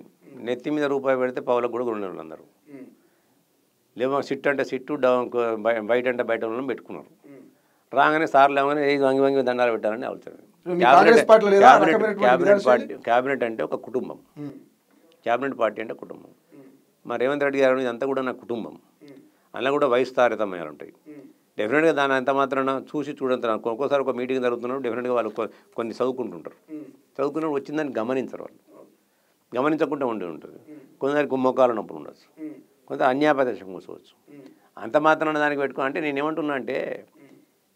నెత్తి మీద రూపాయి పెడితే పావులకు కూడా ఉండే వాళ్ళందరూ లేవో సిట్ అంటే సిట్టు బయట అంటే బయట వాళ్ళని పెట్టుకున్నారు. రాగానే సార్లు ఏమని వంగి దండాలు పెట్టాలని ఆలోచన. క్యాబినెట్ అంటే ఒక కుటుంబం, క్యాబినెట్ పార్టీ అంటే కుటుంబం. మా రేవంత్ రెడ్డి గారు ఇదంతా కూడా నా కుటుంబం. అలా కూడా వయసు తారతమ్యాలు ఉంటాయి. డెఫినెట్గా దాని అంత మాత్రాన చూడంత ఒక్కోసారి ఒక మీటింగ్ జరుగుతున్నప్పుడు డెఫినెట్గా వాళ్ళు కొన్ని చదువుకుంటుంటారు. చదువుకున్నప్పుడు వచ్చిందని గమనించరు. వాళ్ళు గమనించకుండా ఉండి ఉంటుంది. కొందరికి కుమ్మకాలు నొప్పులు ఉండొచ్చు, కొంత అన్యాపదర్శం కూర్చోవచ్చు. అంత మాత్రాన దానికి పెట్టుకో అంటే నేను ఏమంటున్నా అంటే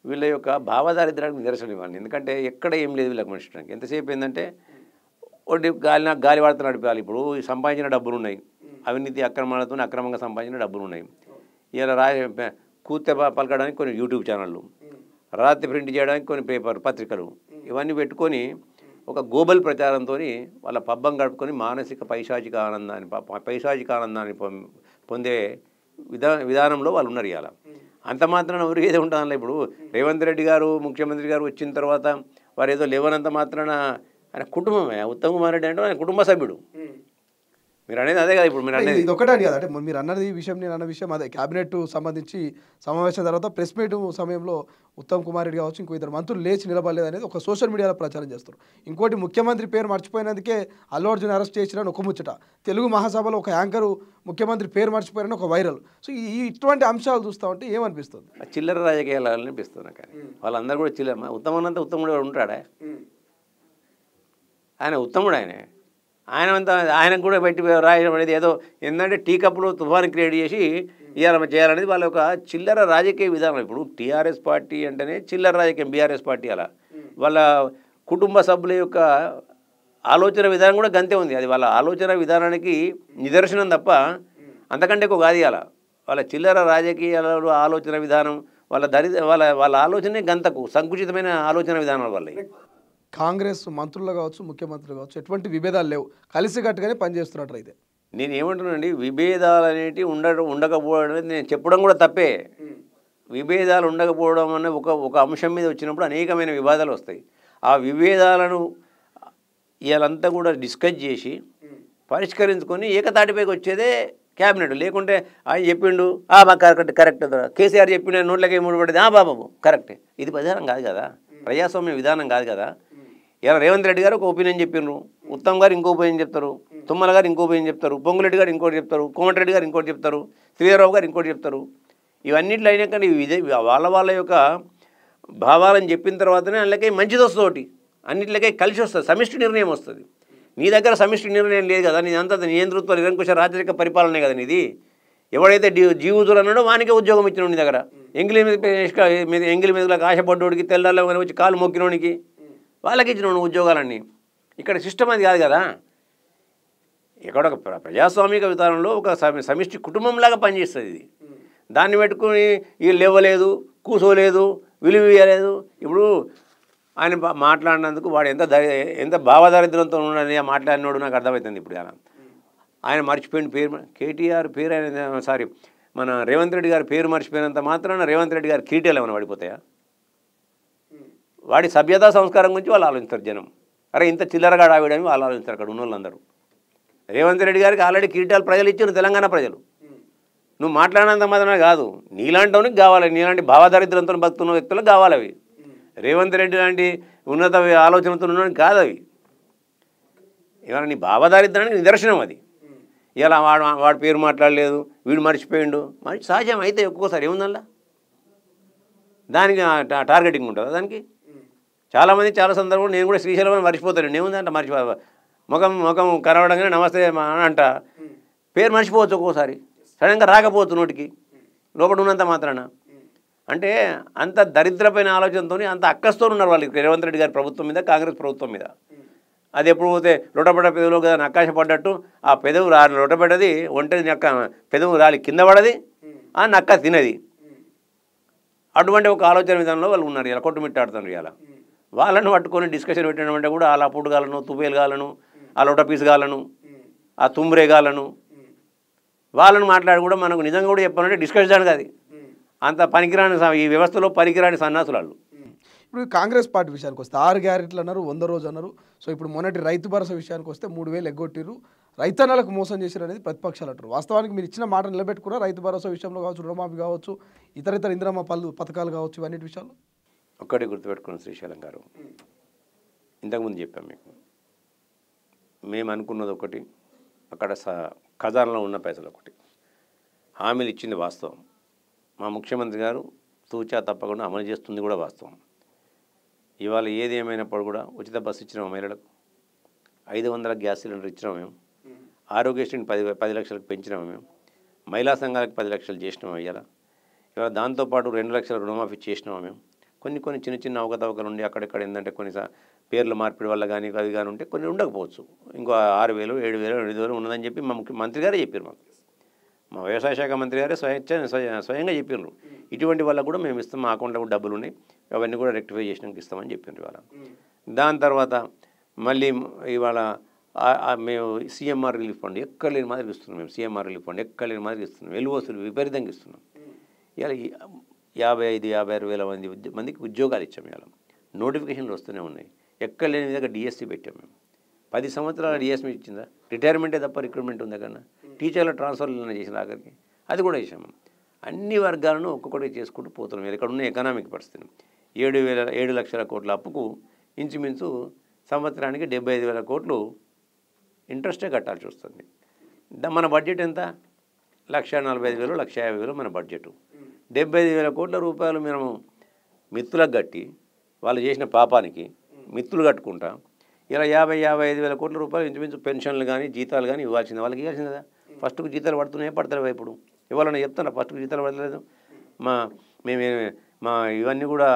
వీళ్ళ యొక్క భావదారిద్రానికి నిదర్శనం ఇవ్వండి. ఎందుకంటే ఎక్కడ ఏం లేదు వీళ్ళకి మనిషికి. ఎంతసేపు ఏంటంటే ఒకటి గాలి వాడుతూ నడిపాలి. ఇప్పుడు సంపాదించిన డబ్బులు ఉన్నాయి, అవినీతి అక్రమాలతో అక్రమంగా సంపాదించిన డబ్బులు ఉన్నాయి. ఇలా కూర్తే పలకడానికి కొన్ని యూట్యూబ్ ఛానళ్ళు, రాత్రి ప్రింట్ చేయడానికి కొన్ని పత్రికలు, ఇవన్నీ పెట్టుకొని ఒక గ్లోబల్ ప్రచారంతో వాళ్ళ పబ్బం గడుపుకొని మానసిక పైశాచిక ఆనందాన్ని పొందే విధానంలో వాళ్ళు ఉన్నారు. ఇవాళ అంత మాత్రాన ఎవరికి ఏదో ఉంటుందా? ఇప్పుడు రేవంత్ రెడ్డి గారు ముఖ్యమంత్రి గారు వచ్చిన తర్వాత వారు ఏదో లేవనంత మాత్రాన ఆయన కుటుంబమే. ఉత్తమ్ కుమార్ రెడ్డి అంటే ఆయన కుటుంబ సభ్యుడు. మీరు అనేది అదే కదా. ఇప్పుడు మీరు అనేది ఇది ఒకటే కదా. అంటే మీరు అన్నది విషయం, నేను అన్న విషయం అదే. క్యాబినెట్ సంబంధించి సమావేశం తర్వాత ప్రెస్ మీట్ సమయంలో ఉత్తమ్ కుమార్ రెడ్డి కావచ్చు, ఇంకో ఇద్దరు మంత్రులు లేచి నిలబడలేదు అనేది ఒక సోషల్ మీడియాలో ప్రచారం చేస్తారు. ఇంకోటి ముఖ్యమంత్రి పేరు మర్చిపోయినందుకే అల్లు అర్జున్ అరెస్ట్ చేసిరని ఒక ముచ్చట. తెలుగు మహాసభలో ఒక యాంకరు ముఖ్యమంత్రి పేరు మర్చిపోయారని ఒక వైరల్. సో ఇటువంటి అంశాలు చూస్తూ ఉంటే ఏమనిపిస్తుంది? చిల్లర రాజకీయాలు అనిపిస్తుంది నాకు. వాళ్ళందరూ కూడా చిల్లర. ఉత్తమనంతా ఉత్తముడు ఉంటాడా? ఆయన ఉత్తముడు. ఆయనకు కూడా బయట రాయడం అనేది ఏదో ఏంటంటే టీ కప్పులో తుఫాను క్రియేట్ చేసి చేయాలనేది వాళ్ళ ఒక చిల్లర రాజకీయ విధానం. ఇప్పుడు టీఆర్ఎస్ పార్టీ అంటేనే చిల్లర రాజకీయం, బీఆర్ఎస్ పార్టీ అలా. వాళ్ళ కుటుంబ సభ్యుల యొక్క ఆలోచన విధానం కూడా గంతే ఉంది. అది వాళ్ళ ఆలోచన విధానానికి నిదర్శనం తప్ప అంతకంటే ఎక్కువ కాదు. అలా వాళ్ళ చిల్లర రాజకీయాలలో ఆలోచన విధానం, వాళ్ళ ఆలోచనే గంతకు సంకుచితమైన ఆలోచన విధానాల వల్ల. కాంగ్రెస్ మంత్రులు కావచ్చు, ముఖ్యమంత్రులు కావచ్చు, ఎటువంటి విభేదాలు లేవు, కలిసికట్టుగానే పనిచేస్తున్నట్టు అయితే. నేను ఏమంటున్నానండి, విభేదాలు అనేటివి ఉండకపోవడం అనేది నేను చెప్పడం కూడా తప్పే. విభేదాలు ఉండకపోవడం అనే ఒక అంశం మీద వచ్చినప్పుడు అనేకమైన వివాదాలు వస్తాయి. ఆ విభేదాలను ఇవాళంతా కూడా డిస్కస్ చేసి పరిష్కరించుకొని ఏకతాటిపైకి వచ్చేదే క్యాబినెట్. లేకుంటే ఆయన చెప్పిండు మాకు కరెక్ట్ కేసీఆర్ చెప్పిండు నోట్లకే ముడిపడింది బాబు కరెక్టే. ఇది విధానం కాదు కదా, ప్రజాస్వామ్య విధానం కాదు కదా. ఇలా రేవంత్ రెడ్డి గారు ఒక ఒపీనియన్ చెప్పిండ్రు, ఉత్తమ్ గారు ఇంకో ఒపీనియన్ చెప్తారు, తుమ్మల గారు ఇంకో ఒపీనియన్ చెప్తారు, పొంగులెడ్డి గారు ఇంకోటి చెప్తారు, కోమటిరెడ్డి గారు ఇంకోటి చెప్తారు, శ్రీధరరావు గారు ఇంకోటి చెప్తారు. ఇవన్నిట్లో అయినా కానీ వాళ్ళ యొక్క భావాలను చెప్పిన తర్వాతనే అందులోకి మంచిది వస్తుంది, ఒకటి అన్నింటిలోకి కలిసి వస్తుంది, సమిష్టి నిర్ణయం వస్తుంది. నీ దగ్గర సమిష్టి నిర్ణయం లేదు కదా, నీ అంతా నియంతృత్వ నిరంకుశ రాజరిక పరిపాలనే కదా నీది. ఎవడైతే జీవుతులు అన్నాడో వానికే ఉద్యోగం ఇచ్చినాడు నీ దగ్గర. ఎంగిలి మీద ఆశపడ్డోడికి తెల్లాల్లో వచ్చి కాలు మొక్కినోడికి వాళ్ళకి ఇచ్చినాడు ఉద్యోగాలన్నీ. ఇక్కడ సిస్టమ్ అది కాదు కదా. ఇక్కడ ఒక ప్రజాస్వామిక విధానంలో ఒక సమిష్టి కుటుంబంలాగా పనిచేస్తుంది ఇది. దాన్ని పెట్టుకుని వీళ్ళు ఇవ్వలేదు, కూసోలేదు, విలువ ఇవ్వలేదు. ఇప్పుడు ఆయన మాట్లాడినందుకు వాడు ఎంత భావదారిద్ర్యంతో ఉన్నాడని మాట్లాడినోడు నాకు అర్థమవుతుంది. ఇప్పుడు ఆయన మర్చిపోయిన పేరు కేటీఆర్ పేరు ఆయన మన రేవంత్ రెడ్డి గారి పేరు మర్చిపోయినంత మాత్రాన రేవంత్ రెడ్డి గారి కిరీటాలు ఏమైనా పడిపోతాయా? వాడి సభ్యతా సంస్కారం గురించి వాళ్ళు ఆలోచిస్తారు జనం. అరే ఇంత చిల్లరగా ఆవిడని వాళ్ళు ఆలోచిస్తారు అక్కడ ఉన్న వాళ్ళందరూ. రేవంత్ రెడ్డి గారికి ఆల్రెడీ కిరీటాలు ప్రజలు ఇచ్చారు, తెలంగాణ ప్రజలు. నువ్వు మాట్లాడినంత మాత్రమే కాదు, నీలాంటివనికి కావాలి, నీలాంటి భావదారిద్ర్యంతో బతుకున్న వ్యక్తులకు కావాలి అవి. రేవంత్ రెడ్డి లాంటి ఉన్నత ఆలోచనతో ఉన్నది కాదు అవి. ఇవాళ నీ భావదారిద్రానికి నిదర్శనం అది. ఇలా వాడి పేరు మాట్లాడలేదు, వీడు మర్చిపోయిండు, సహజం అయితే ఒక్కొక్కసారి ఏముందల్లా దానికి టార్గెటింగ్ ఉంటుందా దానికి? చాలామంది చాలా సందర్భంలో నేను కూడా శ్రీశైలం మర్చిపోతాను, ఏముందంట మర్చిపో ముఖం కనవడంగానే నమస్తే అంట, పేరు మర్చిపోవచ్చు ఒక్కోసారి, సడన్గా రాకపోవచ్చు నోటికి లోపల ఉన్నంత మాత్రాన. అంటే అంత దరిద్రపైన ఆలోచనతో అంత అక్కస్తో ఉన్నారు వాళ్ళు రేవంత్ రెడ్డి గారి ప్రభుత్వం మీద, కాంగ్రెస్ ప్రభుత్వం మీద. అది ఎప్పుడు పోతే లొటపడ్డ పెదవులో కదా నక్కాశపడ్డట్టు ఆ పెదవు లొటపడ్డది ఒంటరి నక్క పెదవు రాలి కింద పడది, ఆ నక్క తినది. అటువంటి ఒక ఆలోచన విధానంలో వాళ్ళు ఉన్నారు. ఇలా కొట్టుమిట్టాడుతున్నారు. ఇలా వాళ్ళను పట్టుకొని డిస్కషన్ పెట్టడం అంటే కూడా అలా పుట్టుగాలను, తుపేలుగాలను, ఆ లొటపీసుగాలను, ఆ తుమ్రేగాలను వాళ్ళను మాట్లాడి కూడా మనకు నిజంగా కూడా చెప్పాలంటే డిస్కస్ చేయడానికి అది అంత పనికిరాని ఈ వ్యవస్థలో పనికిరాని సన్నాసులు వాళ్ళు. ఇప్పుడు కాంగ్రెస్ పార్టీ విషయానికి వస్తే 6 గ్యారెంటీలు అన్నారు, 100 రోజు అన్నారు. సో ఇప్పుడు మొన్నటి రైతు భరోసా విషయానికి వస్తే 3000 ఎగ్గొట్టిరు, రైతన్నలకు మోసం చేశారు అనేది ప్రతిపక్షాలు అంటారు. వాస్తవానికి మీరు ఇచ్చిన మాట నిలబెట్టుకున్నా రైతు భరోసా విషయంలో కావచ్చు, రుణమాఫీ కావచ్చు, ఇతర ఇందిరమ్మ పథకాలు కావచ్చు, ఇవన్నిటి విషయాలు ఒక్కటి గుర్తుపెట్టుకున్నాం శ్రీశైలం గారు, ఇంతకుముందు చెప్పాం మీకు, మేము అనుకున్నది ఒకటి, అక్కడ ఖజానాలో ఉన్న పైసలు ఒకటి. హామీలు ఇచ్చింది వాస్తవం, మా ముఖ్యమంత్రి గారు తూచా తప్పకుండా అమలు చేస్తుంది కూడా వాస్తవం. ఇవాళ ఏది ఏమైనప్పుడు కూడా ఉచిత బస్సు ఇచ్చినాము మహిళలకు, 500 గ్యాస్ సిలిండర్ ఇచ్చినాము మేము, ఆరోగ్యశ్రీని 10 లక్షలకు పెంచినాము మేము, మహిళా సంఘాలకు 10 లక్షలు చేసినాము. ఇవాళ దాంతోపాటు 2 లక్షల రుణమాఫీ చేసినాము మేము. కొన్ని చిన్న అవకతవకలు ఉండి అక్కడెక్కడ ఏంటంటే కొన్ని పేర్ల మార్పిడి వల్ల కానీ అవి కానీ ఉంటే కొన్ని ఉండకపోవచ్చు. ఇంకో 6000, 7000, 8000 ఉన్నదని చెప్పి మా మంత్రి గారే చెప్పారు మాకు. మా వ్యవసాయ శాఖ మంత్రి గారే స్వయంగా చెప్పినారు. ఇటువంటి వల్ల కూడా మేము ఇస్తాం, మా అకౌంట్లో కూడా డబ్బులు ఉన్నాయి, అవన్నీ కూడా రెక్టిఫై చేసినాక ఇస్తామని చెప్పినారు ఇవాళ. దాని తర్వాత మళ్ళీ ఇవాళ మేము సీఎంఆర్ రిలీఫ్ ఫండ్ ఎక్కడ లేని మాదిరి ఇస్తున్నాం. మేము సీఎంఆర్ రిలీఫ్ ఫండ్ ఎక్కడ లేని మాదిరి ఇస్తున్నాం, వెలువసూలు విపరీతంగా ఇస్తున్నాం. ఇలా 55,000-60,000 మందికి ఉద్యోగాలు ఇచ్చాము. ఇవాళ నోటిఫికేషన్లు వస్తూనే ఉన్నాయి. ఎక్కడ లేని విధంగా డిఎస్సీ పెట్టాము మేము. 10 సంవత్సరాల డిఎస్సీ ఇచ్చిందా? రిటైర్మెంటే తప్ప రిక్రూట్మెంట్ ఉందా కన్నా? టీచర్ల ట్రాన్స్ఫర్లు చేసిన ఆఖరికి అది కూడా చేసాము. అన్ని వర్గాలను ఒక్కొక్కటి చేసుకుంటూ పోతున్నాం. ఇక్కడ ఉన్న ఎకనామిక్ పరిస్థితిని 7 లక్షల కోట్ల అప్పుకు ఇంచుమించు సంవత్సరానికి 75,000 కోట్లు ఇంట్రెస్టే కట్టాల్సి వస్తుంది. మన బడ్జెట్ ఎంత? 1,45,000, 1,50,000 మన బడ్జెట్. 75,000 కోట్ల రూపాయలు మేము మిత్తులకు కట్టి వాళ్ళు చేసిన పాపానికి మిత్తులు కట్టుకుంటా ఇలా 50,000-55,000 కోట్ల రూపాయలు ఇంచుమించు పెన్షన్లు కానీ జీతాలు కానీ ఇవ్వాల్సింది. వాళ్ళకి ఇవ్వాల్సింది కదా. ఫస్ట్కు జీతాలు పడుతున్నాయి, పడతారు. ఇప్పుడు ఇవ్వాలని చెప్తాను, ఫస్ట్కు జీతాలు పడలేదు. మా ఇవన్నీ కూడా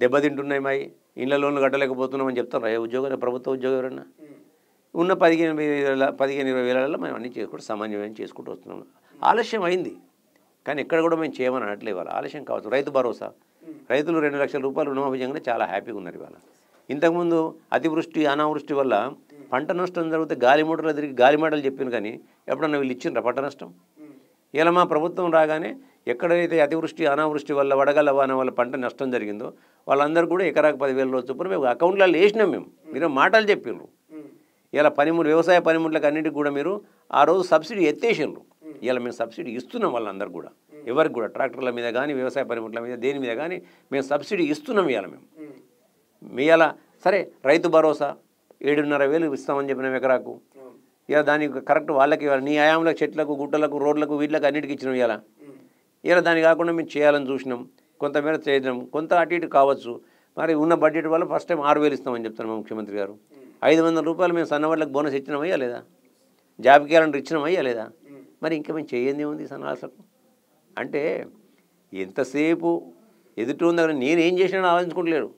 దెబ్బతింటున్నాయి, మా ఇళ్ళ లోన్లు కట్టలేకపోతున్నామని చెప్తారు. ఉద్యోగాలు ప్రభుత్వ ఉద్యోగం ఎవరన్నా ఉన్న 15,000-20,000 వేలలో మేము అన్నీ చేసుకుంటూ సామాన్యమైన చేసుకుంటూ వస్తున్నాం. ఆలస్యం అయింది కానీ ఎక్కడ కూడా మేము చేయమని అనట్లేదు. ఇవాళ ఆలస్యం కావచ్చు. రైతు భరోసా రైతులు 2 లక్షల రూపాయలు రుణమాఫీ చేయగానే చాలా హ్యాపీగా ఉన్నారు. ఇవాళ ఇంతకుముందు అతివృష్టి అనావృష్టి వల్ల పంట నష్టం జరిగితే గాలి మూటలు తిరిగి గాలి మాటలు చెప్పాను, కానీ ఎప్పుడన్నా వీళ్ళు ఇచ్చిండ్రా పంట నష్టం? ఇలా మా ప్రభుత్వం రాగానే ఎక్కడైతే అతివృష్టి అనావృష్టి వల్ల వడగళ్ళ వాన వల్ల పంట నష్టం జరిగిందో వాళ్ళందరూ కూడా ఎకరాకు 10,000 చొప్పున మేము అకౌంట్లలో వేసినాం. మీరు మాటలు చెప్పిండ్రు. ఇలా వ్యవసాయ పనిముట్లకు అన్నింటికి కూడా మీరు ఆ రోజు సబ్సిడీ ఎత్తేసిండ్రు. ఇలా మేము సబ్సిడీ ఇస్తున్నాం వాళ్ళందరూ కూడా, ఎవరికి కూడా ట్రాక్టర్ల మీద కానీ వ్యవసాయ పనిముట్ల మీద దేని మీద కానీ మేము సబ్సిడీ ఇస్తున్నాం. ఇవాళ మేము ఇలా సరే రైతు భరోసా 7,500 ఇస్తామని చెప్పినాం ఎకరాకు. ఇలా దానికి కరెక్ట్ వాళ్ళకి నీ ఆయాంలకు చెట్లకు గుట్టలకు రోడ్లకు వీళ్ళకి అన్నిటికి ఇచ్చినాం. ఇలా దాని కాకుండా మేము చేయాలని చూసినాం, కొంతమేర చేయడం, కొంత అటు ఇటు కావచ్చు. మరి ఉన్న బడ్జెట్ వల్ల ఫస్ట్ టైం 6,000 ఇస్తామని చెప్తాను మా ముఖ్యమంత్రి గారు. 500 రూపాయలు మేము సన్నవాళ్ళకి బోనస్ ఇచ్చినామయ్యా లేదా? జాబ్ క్యాలెండర్ ఇచ్చినామయ్యా లేదా? మరి ఇంకా మేము చేయంది ఏముంది సన్నాసులకు? అంటే ఎంతసేపు ఎదుటి ఉందని నేనేం చేసినా ఆలోచించుకుంటలేరు.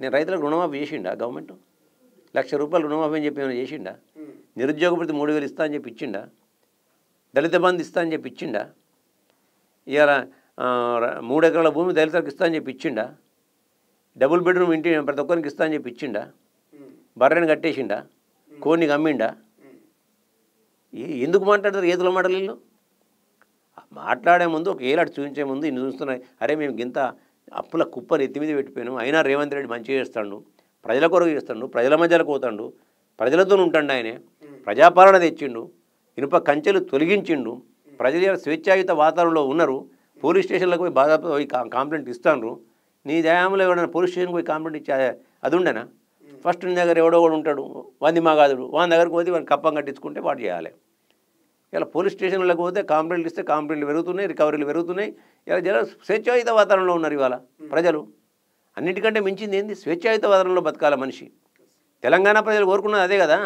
నేను రైతులకు రుణమాఫీ చేసిండా గవర్నమెంట్? 1,00,000 రూపాయలు రుణమాఫీ అని చెప్పి ఏమైనా చేసిండా? నిరుద్యోగ భృతి 3,000 ఇస్తా అని చెప్పి ఇచ్చిండా? దళిత బంధు ఇస్తా అని చెప్పి ఇచ్చిండా? ఇలా 3 ఎకరాల భూమి దళితులకు ఇస్తా అని చెప్పి ఇచ్చిండా? డబుల్ బెడ్రూమ్ ఇంటి ప్రతి ఒక్కరికి ఇస్తా అని చెప్పి ఇచ్చిండా? బర్రెని కట్టేసిండా? కోడిని అమ్మిండా? ఎందుకు మాట్లాడతారు ఏదులో మాటలు? మాట్లాడే ముందు ఒక ఏలాడు చూపించే ముందు ఇన్ని చూస్తున్నాయి. అరే మేము గింత అప్పుల కుప్పని ఎత్తి మీద పెట్టిపోయాను, అయినా రేవంత్ రెడ్డి మంచిగా చేస్తాడు, ప్రజల కొరకు చేస్తాడు, ప్రజల మధ్యలో పోతాడు, ప్రజలతో ఉంటాడు, ఆయనే ప్రజాపాలన తెచ్చిండు, ఇనుప కంచెలు తొలగించిండు, ప్రజల స్వేచ్ఛాయుత వాతావరణంలో ఉన్నారు, పోలీస్ స్టేషన్లకు పోయి బాధ కంప్లైంట్ ఇస్తాను. నీ దయాంలో ఎవడైనా పోలీస్ స్టేషన్కి పోయి కంప్లైంట్ ఇచ్చే అది ఉండేనా? ఫస్ట్ నీ దగ్గర ఎవడో కూడా ఉంటాడు వంది మాగాదుడు, వాని దగ్గరకు పోతే వాడిని కప్పం కట్టించుకుంటే వాడు చేయాలి. ఇలా పోలీస్ స్టేషన్లకు పోతే కంప్లైంట్లు ఇస్తే కంప్లైంట్లు పెరుగుతున్నాయి, రికవరీలు పెరుగుతున్నాయి. ఇలా జర స్వేచ్ఛాయుత వాతావరణంలో ఉన్నారు ఇవాళ ప్రజలు. అన్నిటికంటే మించింది ఏంది? స్వేచ్ఛాయుత వాతావరణంలో బతకాల మనిషి. తెలంగాణ ప్రజలు కోరుకున్నది అదే కదా.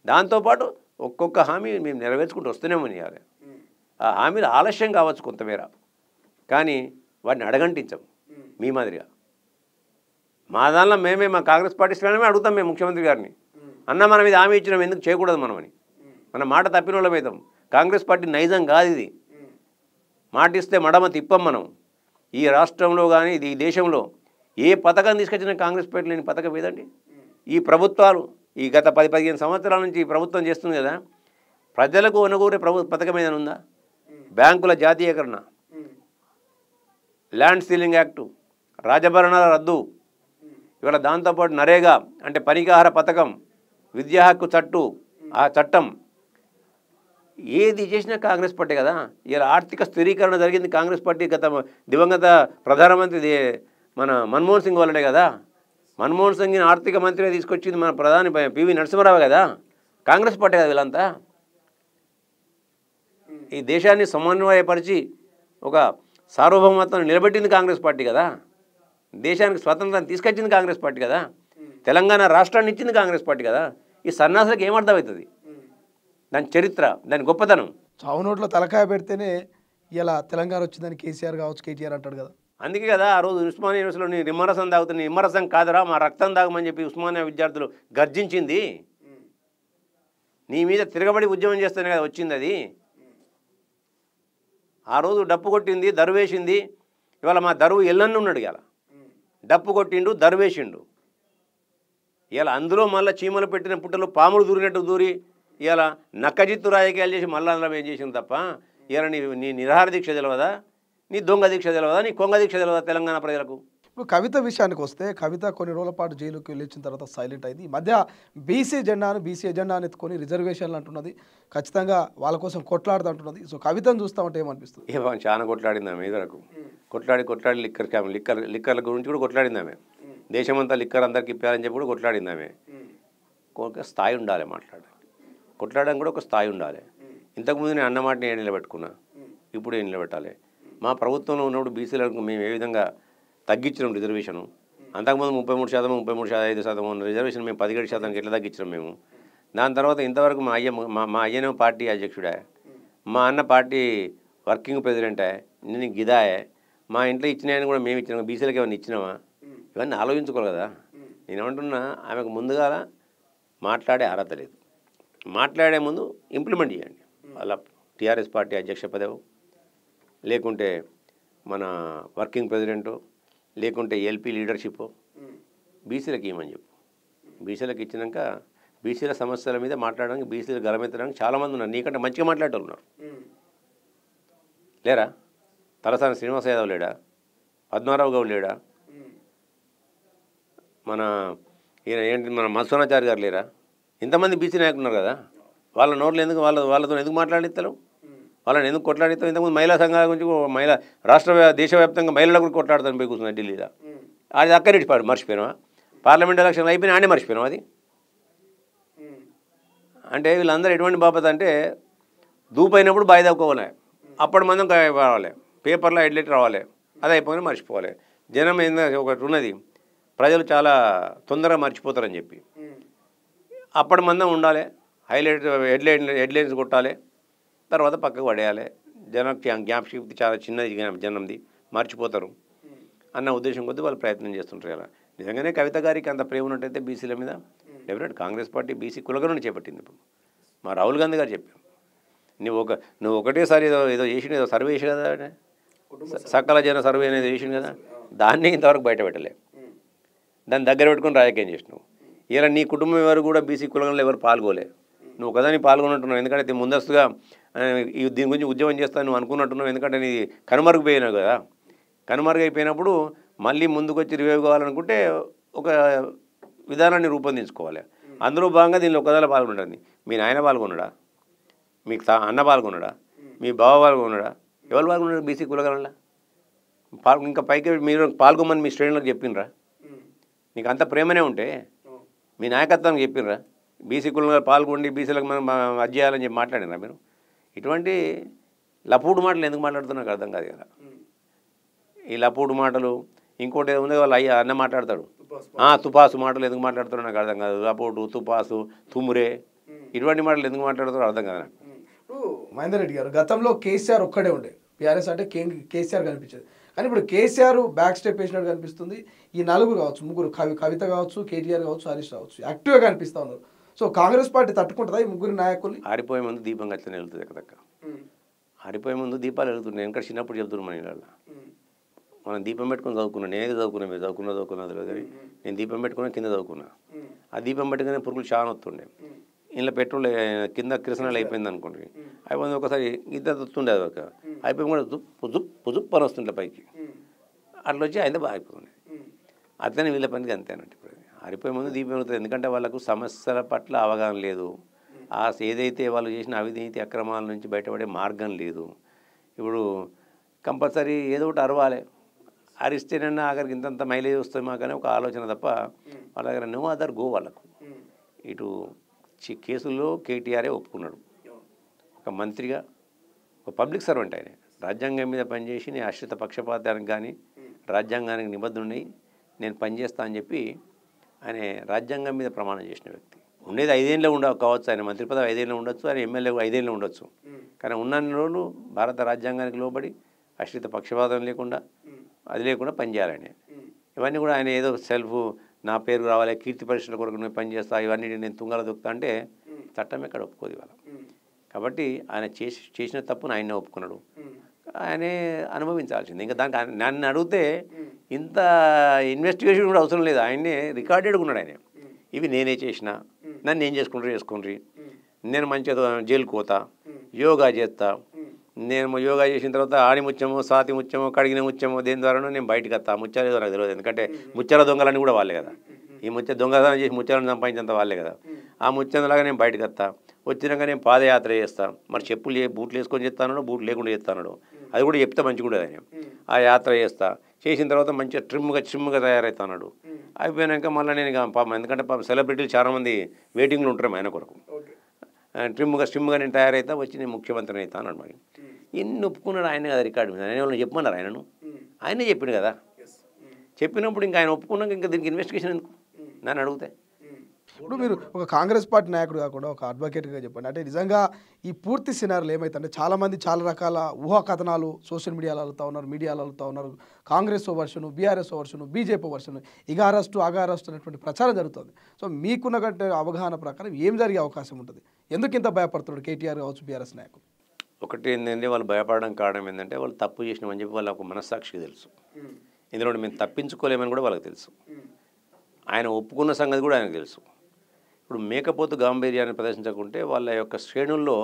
దాంతోపాటు ఒక్కొక్క హామీ మేము నెరవేర్చుకుంటూ వస్తూనే ఇవ్వాలి. ఆ హామీలు ఆలస్యం కావచ్చు కొంతమేర, కానీ వాటిని అడగంటించాం మీ మాదిరిగా. మా దానిలో మా కాంగ్రెస్ పార్టీ శ్రేణమే అడుగుతాం మేము ముఖ్యమంత్రి గారిని, అన్న మనం ఇది హామీ ఇచ్చినాం ఎందుకు చేయకూడదు మనమని. మన మాట తప్పిన వాళ్ళం అవుతాం. కాంగ్రెస్ పార్టీ నైజం కాదు ఇది. మాట ఇస్తే మడమ తిప్పం మనం. ఈ రాష్ట్రంలో కానీ ఈ దేశంలో ఏ పథకం తీసుకొచ్చినా కాంగ్రెస్ పార్టీ లేని పథకం ఏదండి? ఈ ప్రభుత్వాలు ఈ గత 10-15 సంవత్సరాల నుంచి ఈ ప్రభుత్వం చేస్తుంది కదా, ప్రజలకు అనుకూరే పథకం ఏదైనా ఉందా? బ్యాంకుల జాతీయకరణ, ల్యాండ్ సీలింగ్ యాక్టు, రాజభరణాల రద్దు, ఇవాళ దాంతోపాటు నరేగా అంటే పనికాహార పథకం, విద్యా హక్కు చట్టం ఏది చేసినా కాంగ్రెస్ పార్టీ కదా. ఇలా ఆర్థిక స్థిరీకరణ జరిగింది కాంగ్రెస్ పార్టీ గత దివంగత ప్రధానమంత్రి మన మన్మోహన్ సింగ్ వల్లనే కదా. మన్మోహన్ సింగ్ని ఆర్థిక మంత్రిగా తీసుకొచ్చింది మన ప్రధాని పివి నరసింహారావు కదా, కాంగ్రెస్ పార్టీ కదా. వీళ్ళంతా ఈ దేశాన్ని సమన్వయపరిచి ఒక సార్వభౌమత్వాన్ని నిలబెట్టింది కాంగ్రెస్ పార్టీ కదా. దేశానికి స్వాతంత్రాన్ని తీసుకొచ్చింది కాంగ్రెస్ పార్టీ కదా. తెలంగాణ రాష్ట్రాన్ని ఇచ్చింది కాంగ్రెస్ పార్టీ కదా. ఈ సన్నాసులకు ఏమర్థమవుతుంది? దాని చరిత్ర, దాని గొప్పతనం. చావు నోట్లో తలకాయ పెడితేనే ఇలా తెలంగాణ వచ్చిందని కేసీఆర్ కావచ్చు, కేటీఆర్ అంటాడు కదా. అందుకే కదా ఆ రోజు ఉస్మానియా యూనివర్సిటీలో నీ నిమ్మరసం తాగుతుంది, నిమ్మరసం కాదురా మా రక్తం తాగమని చెప్పి ఉస్మానియా విద్యార్థులు గర్జించింది. నీ మీద తిరగబడి ఉద్యమం చేస్తేనే కదా వచ్చింది అది. ఆ రోజు డప్పు కొట్టింది, దరువేసింది. ఇవాళ మా దరువు ఎల్లన్న ఉన్నాడు, ఇవాళ డప్పు కొట్టిండు, దరువేసిండు. ఇవాళ అందులో మళ్ళీ చీమలు పెట్టిన పుట్టలు పాములు దూరినట్టు దూరి ఇలా నక్కజిత్తు రాజకీయాలు చేసి మళ్ళీ అందులో ఏం చేసింది తప్ప ఇలా నీ నిరాహార దీక్ష తెలియదా, నీ దొంగ దీక్ష తెలియదా, నీ కొంగ దీక్ష తెలియదా తెలంగాణ ప్రజలకు? ఇప్పుడు కవిత విషయానికి వస్తే, కవిత కొన్ని రోజుల పాటు జైలుకి వెళ్ళిన తర్వాత సైలెంట్ అయింది. ఈ మధ్య బీసీ ఎజెండాను ఎత్తుకొని రిజర్వేషన్లు అంటున్నది, ఖచ్చితంగా వాళ్ళ కోసం కొట్లాడుతూ అంటున్నది. సో కవితను చూస్తామంటే ఏమనిపిస్తుంది? చాలా కొట్లాడింది ఆమె ఇదివరకు, కొట్లాడి లిక్కర్ల గురించి కూడా కొట్లాడింది ఆమె. దేశమంతా లిక్కర్ అందరికి ఇప్పారని చెప్పి కూడా కొట్లాడింది ఆమె. ఒక స్థాయి ఉండాలి మాట్లాడాలి, కొట్లాడడం కూడా ఒక స్థాయి ఉండాలి. ఇంతకుముందు నేను అన్నమాటని ఏం నిలబెట్టుకున్నా, ఇప్పుడు ఏం నిలబెట్టాలి? మా ప్రభుత్వంలో ఉన్నప్పుడు బీసీలకు మేము ఏ విధంగా తగ్గించినాం రిజర్వేషను. అంతకుముందు 33%, 33.5% ఉన్న రిజర్వేషన్ మేము 17%కి ఎట్లా తగ్గించినాం మేము. దాని తర్వాత ఇంతవరకు మా అయ్యనే పార్టీ అధ్యక్షుడే, మా అన్న పార్టీ వర్కింగ్ ప్రెసిడెంటే, నేను గిదాయే, మా ఇంట్లో ఇచ్చినాయని కూడా మేము ఇచ్చినాం, బీసీలకు ఏమైనా ఇచ్చినామా? ఇవన్నీ ఆలోచించుకోవాలి కదా. నేనేమంటున్నా, ఆమెకు ముందుగా మాట్లాడే అర్హత లేదు. మాట్లాడే ముందు ఇంప్లిమెంట్ చేయండి. అలా టీఆర్ఎస్ పార్టీ అధ్యక్ష పదవి, లేకుంటే మన వర్కింగ్ ప్రెసిడెంటు, లేకుంటే ఎల్పీ లీడర్షిప్, బీసీలకు ఇవ్వమని చెప్పు. బీసీలకు ఇచ్చినాక బీసీల సమస్యల మీద మాట్లాడడానికి, బీసీలు గలమెత్తడానికి చాలామంది ఉన్నారు. నీకంటే మంచిగా మాట్లాడేవాళ్ళు ఉన్నారు లేరా? తలసాని శ్రీనివాస యాదవ్ లేడా? పద్మారావు గౌడ్ లేడా? మన ఈయన ఏంటి మన మత్స్వనాచారి గారు లేరా? ఇంతమంది బీసీ నాయకులు ఉన్నారు కదా, వాళ్ళ నోట్లు ఎందుకు వాళ్ళతో ఎందుకు మాట్లాడిస్తారు? వాళ్ళని ఎందుకు కొట్లాడిస్తాం? ఇంతకుముందు మహిళా సంఘాల గురించి దేశవ్యాప్తంగా మహిళల గురించి కొట్లాడతాను పోయి కూర్చున్నాను ఢిల్లీలో. అది అక్కడి మర్చిపోయినావా? పార్లమెంట్ ఎలక్షన్లు అయిపోయినా ఆడే మర్చిపోయినావు. అది అంటే వీళ్ళందరూ ఎటువంటి బాపత అంటే దూపైనప్పుడు బాయి తక్కువలే, అప్పటి మందం రావాలి, పేపర్లో హెడ్లైట్ రావాలి, అది అయిపోయినా మర్చిపోవాలి. జనం ఏంటంటే ఒకటి ఉన్నది, ప్రజలు చాలా తొందరగా మర్చిపోతారని చెప్పి అప్పటి మందం ఉండాలి, హెడ్లైన్స్ కొట్టాలి, తర్వాత పక్కకు పడేయాలి. జ్ఞాపశక్తి చాలా చిన్నది జనంది, మర్చిపోతారు అన్న ఉద్దేశం కొద్దీ వాళ్ళు ప్రయత్నం చేస్తుంటారు. ఇలా నిజంగానే కవిత గారికి అంత ప్రేమ ఉన్నట్టయితే బీసీల మీద డెఫినెట్ కాంగ్రెస్ పార్టీ బీసీ కులగణన చేపట్టింది. ఇప్పుడు మా రాహుల్ గాంధీ గారు చెప్పారు, నువ్వు ఒకటేసారి ఏదో చేసిండు, ఏదో సర్వే చేసి కదా, సకల జన సర్వే అనేది చేసిండు కదా, దాన్ని ఇంతవరకు బయట పెట్టలే. దాన్ని దగ్గర పెట్టుకుని రాజకీయం చేసినావు. ఇలా నీ కుటుంబం ఎవరు కూడా బీసీ కులగణలో ఎవరు పాల్గొలే, నువ్వు ఒకదాన్ని పాల్గొన్నట్టున్నావు. ఎందుకంటే ముందస్తుగా దీని గురించి ఉద్యమం చేస్తాను నువ్వు అనుకున్నట్టున్నావు. ఎందుకంటే నీ కనుమరుగైపోయినావు కదా, కనుమరుగైపోయినప్పుడు మళ్ళీ ముందుకు వచ్చి రివైవ్ కావాలనుకుంటే ఒక విధానాన్ని రూపొందించుకోవాలి. అందులో భాగంగా దీనిలో ఒకదాలో పాల్గొనడానికి మీ నాయన పాల్గొన్నాడా, మీకు అన్న పాల్గొన్నాడా, మీ బావ పాల్గొన్నాడా, ఎవరు పాల్గొన్నాడు బీసీ కులగణంలో? ఇంకా పైకి మీరు పాల్గొమని మీ శ్రేణులకు చెప్పినరా? నీకు అంత ప్రేమనే ఉంటే మీ నాయకత్వానికి చెప్పినరా? బీసీ కులంలో పాల్గొండి బీసీలకు మనం అది చేయాలని చెప్పి మాట్లాడినరా మీరు? ఇటువంటి లపూడు మాటలు ఎందుకు మాట్లాడుతున్నారు నాకు అర్థం కాదు కదా. ఈ లపూడు మాటలు ఇంకోటి ఏముంది, వాళ్ళు అన్న మాట్లాడతాడు, తుపాసు మాటలు ఎందుకు మాట్లాడుతారో నాకు అర్థం కాదు. లపోటు, తుపాసు, తుమ్మురే, ఇటువంటి మాటలు ఎందుకు మాట్లాడుతారో అర్థం కాదు నాకు. మహేందర్ రెడ్డి గారు, గతంలో కేసీఆర్ ఒక్కడే ఉండే, బీఆర్ఎస్ అంటే కేసీఆర్ కనిపించేది. కానీ ఇప్పుడు కేసీఆర్ బ్యాక్ స్టెప్ వేసినట్టు కనిపిస్తుంది. ఈ నలుగురు కావచ్చు, ముగ్గురు, కవిత కావచ్చు, కేటీఆర్ కావచ్చు, హరీష్ కావచ్చు, యాక్టివ్గా కనిపిస్తూ ఉన్నారు. సో కాంగ్రెస్ పార్టీ తట్టుకుంటుందా ఈ ముగ్గురు నాయకులు? ఆరిపోయే ముందు దీపం ఖచ్చితంగా వెళ్తుంది ఎక్కదక్క. ఆరిపోయే ముందు దీపాలు వెళ్తున్నాయి. ఇంకా చిన్నప్పుడు చెప్తున్నాను మన ఇళ్ళ మనం దీపం పెట్టుకుని చదువుకున్నాను. నేనేది చదువుకున్నా, మీరు చదువుకున్నది లేదు కానీ నేను దీపం పెట్టుకున్నా, కింద చదువుకున్నా. ఆ దీపం పెట్టుకునే పురుగులు చాలా వస్తుండే. ఇంట్లో పెట్రోల్ కింద కిరసనాలు అయిపోయింది అనుకోండి, అయిపోయింది ఒకసారి ఇద్దరు వస్తుండే, అది ఒక అయిపోయి కూడా పుజుప్ అని వస్తుండే పైకి, అట్లా వచ్చి అయితే బాగా అయిపోతుంది. అట్లనే వీళ్ళ పనికి అంతేనంటే ఇప్పుడు ఆరిపోయే ముందు దీపం అవుతుంది. ఎందుకంటే వాళ్ళకు సమస్యల పట్ల అవగాహన లేదు. ఏదైతే వాళ్ళు చేసిన అవినీతి అక్రమాల నుంచి బయటపడే మార్గం లేదు. ఇప్పుడు కంపల్సరీ ఏదో ఒకటి అరవాలి, అరిస్తేనన్నా ఆఖరికి ఇంతంత మైలేజ్ వస్తుంది మాకనే ఒక ఆలోచన తప్ప వాళ్ళ దగ్గర నో అదర్ గో. వాళ్ళకు ఇటు కేసుల్లో కేటీఆరే ఒప్పుకున్నాడు, ఒక మంత్రిగా, ఒక పబ్లిక్ సర్వెంట్. ఆయన రాజ్యాంగం మీద పనిచేసి నేను ఆశ్రిత పక్షపాతానికి కానీ రాజ్యాంగానికి నిబద్ధుని నేను పనిచేస్తా అని చెప్పి ఆయన రాజ్యాంగం మీద ప్రమాణం చేసిన వ్యక్తి. ఉండేది 5 ఏళ్ళు కావచ్చు, ఆయన మంత్రి పదవి 5 ఏళ్ళు ఉండొచ్చు, ఆయన ఎమ్మెల్యే 5 ఏళ్ళు ఉండొచ్చు. కానీ ఉన్నన్ని రోజులు భారత రాజ్యాంగానికి లోబడి ఆశ్రిత పక్షపాతం లేకుండా అది లేకుండా పనిచేయాలని. ఇవన్నీ కూడా ఆయన ఏదో సెల్ఫ్ నా పేరు రావాలి, కీర్తి పరీక్షల కొరకు నేను పనిచేస్తా, ఇవన్నీ నేను తుంగల దొక్కుతా అంటే చట్టం ఎక్కడ ఒప్పుకోదు ఇవాళ. కాబట్టి ఆయన చేసిన తప్పును ఆయనే ఒప్పుకున్నాడు, ఆయనే అనుభవించాల్సింది. ఇంకా దానికి నన్ను అడిగితే ఇంత ఇన్వెస్టిగేషన్ కూడా అవసరం లేదు, ఆయనే రికార్డెడ్గా ఉన్నాడు. ఆయన ఇవి నేనే చేసిన, నన్ను ఏం చేసుకుంటారు, నేను మంచిగా జైలుకు పోతా, యోగా చేస్తా, నేను యోగా చేసిన తర్వాత ఆడి ముత్యమో సాతి ముత్యమో కడిగిన ముత్యమో దేని ద్వారానో నేను బయటకు వస్తా. ముత్యాలు ఏదో నాకు తెలియదు, ఎందుకంటే ముత్యాల దొంగలని కూడా వాళ్ళే కదా, ఈ దొంగతనం చేసి ముత్యాలను సంపాదించేంత వాళ్ళే కదా. ఆ ముత్యంలాగా నేను బయటకు వస్తా, వచ్చినాక నేను పాదయాత్ర చేస్తా. మరి బూట్లు వేసుకొని చేస్తాను, బూట్లు లేకుండా చేస్తాను, అది కూడా చెప్తే మంచిగా కూడా ఆయన. ఆ యాత్ర చేసిన తర్వాత మంచిగా ట్రిమ్గా తయారవుతున్నాడు. అయిపోయాక మళ్ళీ నేను ఎందుకంటే సెలబ్రిటీలు చాలామంది వెయిటింగ్లో ఉంటారు ఆయన కొరకు. స్ట్రిమ్గా నేను తయారైతా, వచ్చి నేను ముఖ్యమంత్రిని అవుతా అన్నాడు. మరి ఇన్ని ఒప్పుకున్నాడు ఆయన కదా రికార్డు మీద. ఆయన వాళ్ళు చెప్పమన్నారు, ఆయనే చెప్పిండు కదా. చెప్పినప్పుడు ఇంకా ఆయన ఒప్పుకున్నాక ఇంకా దీనికి ఇన్వెస్టిగేషన్ ఎందుకు నన్ను అడిగితే? ఇప్పుడు మీరు ఒక కాంగ్రెస్ పార్టీ నాయకుడు కాకుండా ఒక అడ్వకేట్గా చెప్పండి, అంటే నిజంగా ఈ పూర్తి సినారీలు ఏమైతుందంటే చాలామంది చాలా రకాల ఊహాకథనాలు సోషల్ మీడియాలో అలుగుతూ ఉన్నారు, మీడియాలో అలుగుతూ ఉన్నారు. కాంగ్రెస్ వర్షను, బీఆర్ఎస్ వర్షను, బీజేపీ వర్షను, ఇగ అరెస్టు అనేటువంటి ప్రచారం జరుగుతుంది. సో మీకున్నటువంటి అవగాహన ప్రకారం ఏం జరిగే అవకాశం ఉంటుంది? ఎందుకు ఇంత భయపడుతున్నాడు కేటీఆర్ కావచ్చు, బీఆర్ఎస్ నాయకులు? ఒకటి ఏంటంటే వాళ్ళు భయపడడం కారణం ఏంటంటే వాళ్ళు తప్పు చేసినామని చెప్పి వాళ్ళ ఒక మనస్సాక్షికి తెలుసు. ఇందులో మేము తప్పించుకోలేమని కూడా వాళ్ళకి తెలుసు. ఆయన ఒప్పుకున్న సంగతి కూడా ఆయనకు తెలుసు. ఇప్పుడు మేకపోతు గాంభీర్యాన్ని ప్రదర్శించకుంటే వాళ్ళ యొక్క శ్రేణుల్లో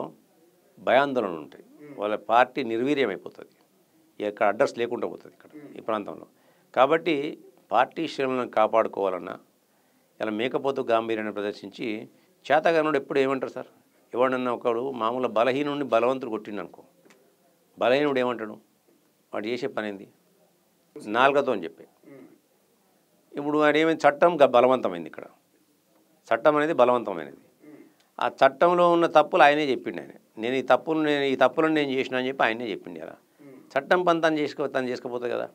భయాందోళనలు ఉంటాయి, వాళ్ళ పార్టీ నిర్వీర్యం అయిపోతుంది, ఇక్కడ అడ్రస్ లేకుండా పోతుంది ఇక్కడ ఈ ప్రాంతంలో. కాబట్టి పార్టీ శ్రేణులను కాపాడుకోవాలన్నా ఇలా మేకపోతు గాంభీర్యాన్ని ప్రదర్శించి చేతగానుడు ఎప్పుడు ఏమంటారు సార్, ఎవడన్నా ఒకడు మామూలు బలహీనుడిని బలవంతుడు కొట్టిండు అనుకో, బలహీనుడు ఏమంటాడు, వాడు చేసే పని ఏంది నాలుగతో అని చెప్పి. ఇప్పుడు వాడు ఏమైంది, చట్టం బలవంతమైంది, ఇక్కడ చట్టం అనేది బలవంతమైనది. ఆ చట్టంలో ఉన్న తప్పులు ఆయనే చెప్పిండు, నేను ఈ తప్పులను నేను చేసిన అని చెప్పి ఆయనే చెప్పిండు కదా. చట్టం పని తను చేసుకపోతుంది కదా.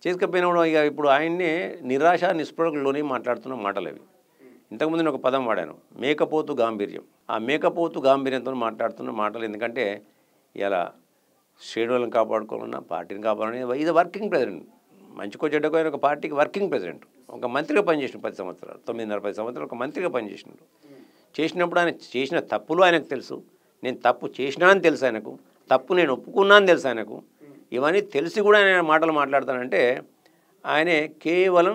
చేసుకపోయినప్పుడు ఇక ఇప్పుడు ఆయన్నే నిరాశ నిస్పృహలోనే మాట్లాడుతున్న మాటలు అవి. ఇంతకుముందు నేను ఒక పదం వాడాను, మేకపోతు గాంభీర్యం. ఆ మేకపోతు గాంభీర్యంతో మాట్లాడుతున్న మాటలు. ఎందుకంటే ఇలా శ్రేణులను కాపాడుకోవాలన్నా పార్టీని కాపాడాలన్నా ఇది వర్కింగ్ ప్రెసిడెంట్, మంచికో చెడ్డకో ఆయన ఒక పార్టీకి వర్కింగ్ ప్రెసిడెంట్, ఒక మంత్రిగా పనిచేసిన 10 సంవత్సరాలు 9.5 సంవత్సరాలు ఒక మంత్రిగా పనిచేసినాడు. చేసినప్పుడు ఆయన చేసిన తప్పులు ఆయనకు తెలుసు, నేను తప్పు చేసినా అని తెలుసు ఆయనకు, తప్పు నేను ఒప్పుకున్నా అని తెలుసు ఆయనకు. ఇవన్నీ తెలిసి కూడా ఆయన మాటలు మాట్లాడతానంటే ఆయనే కేవలం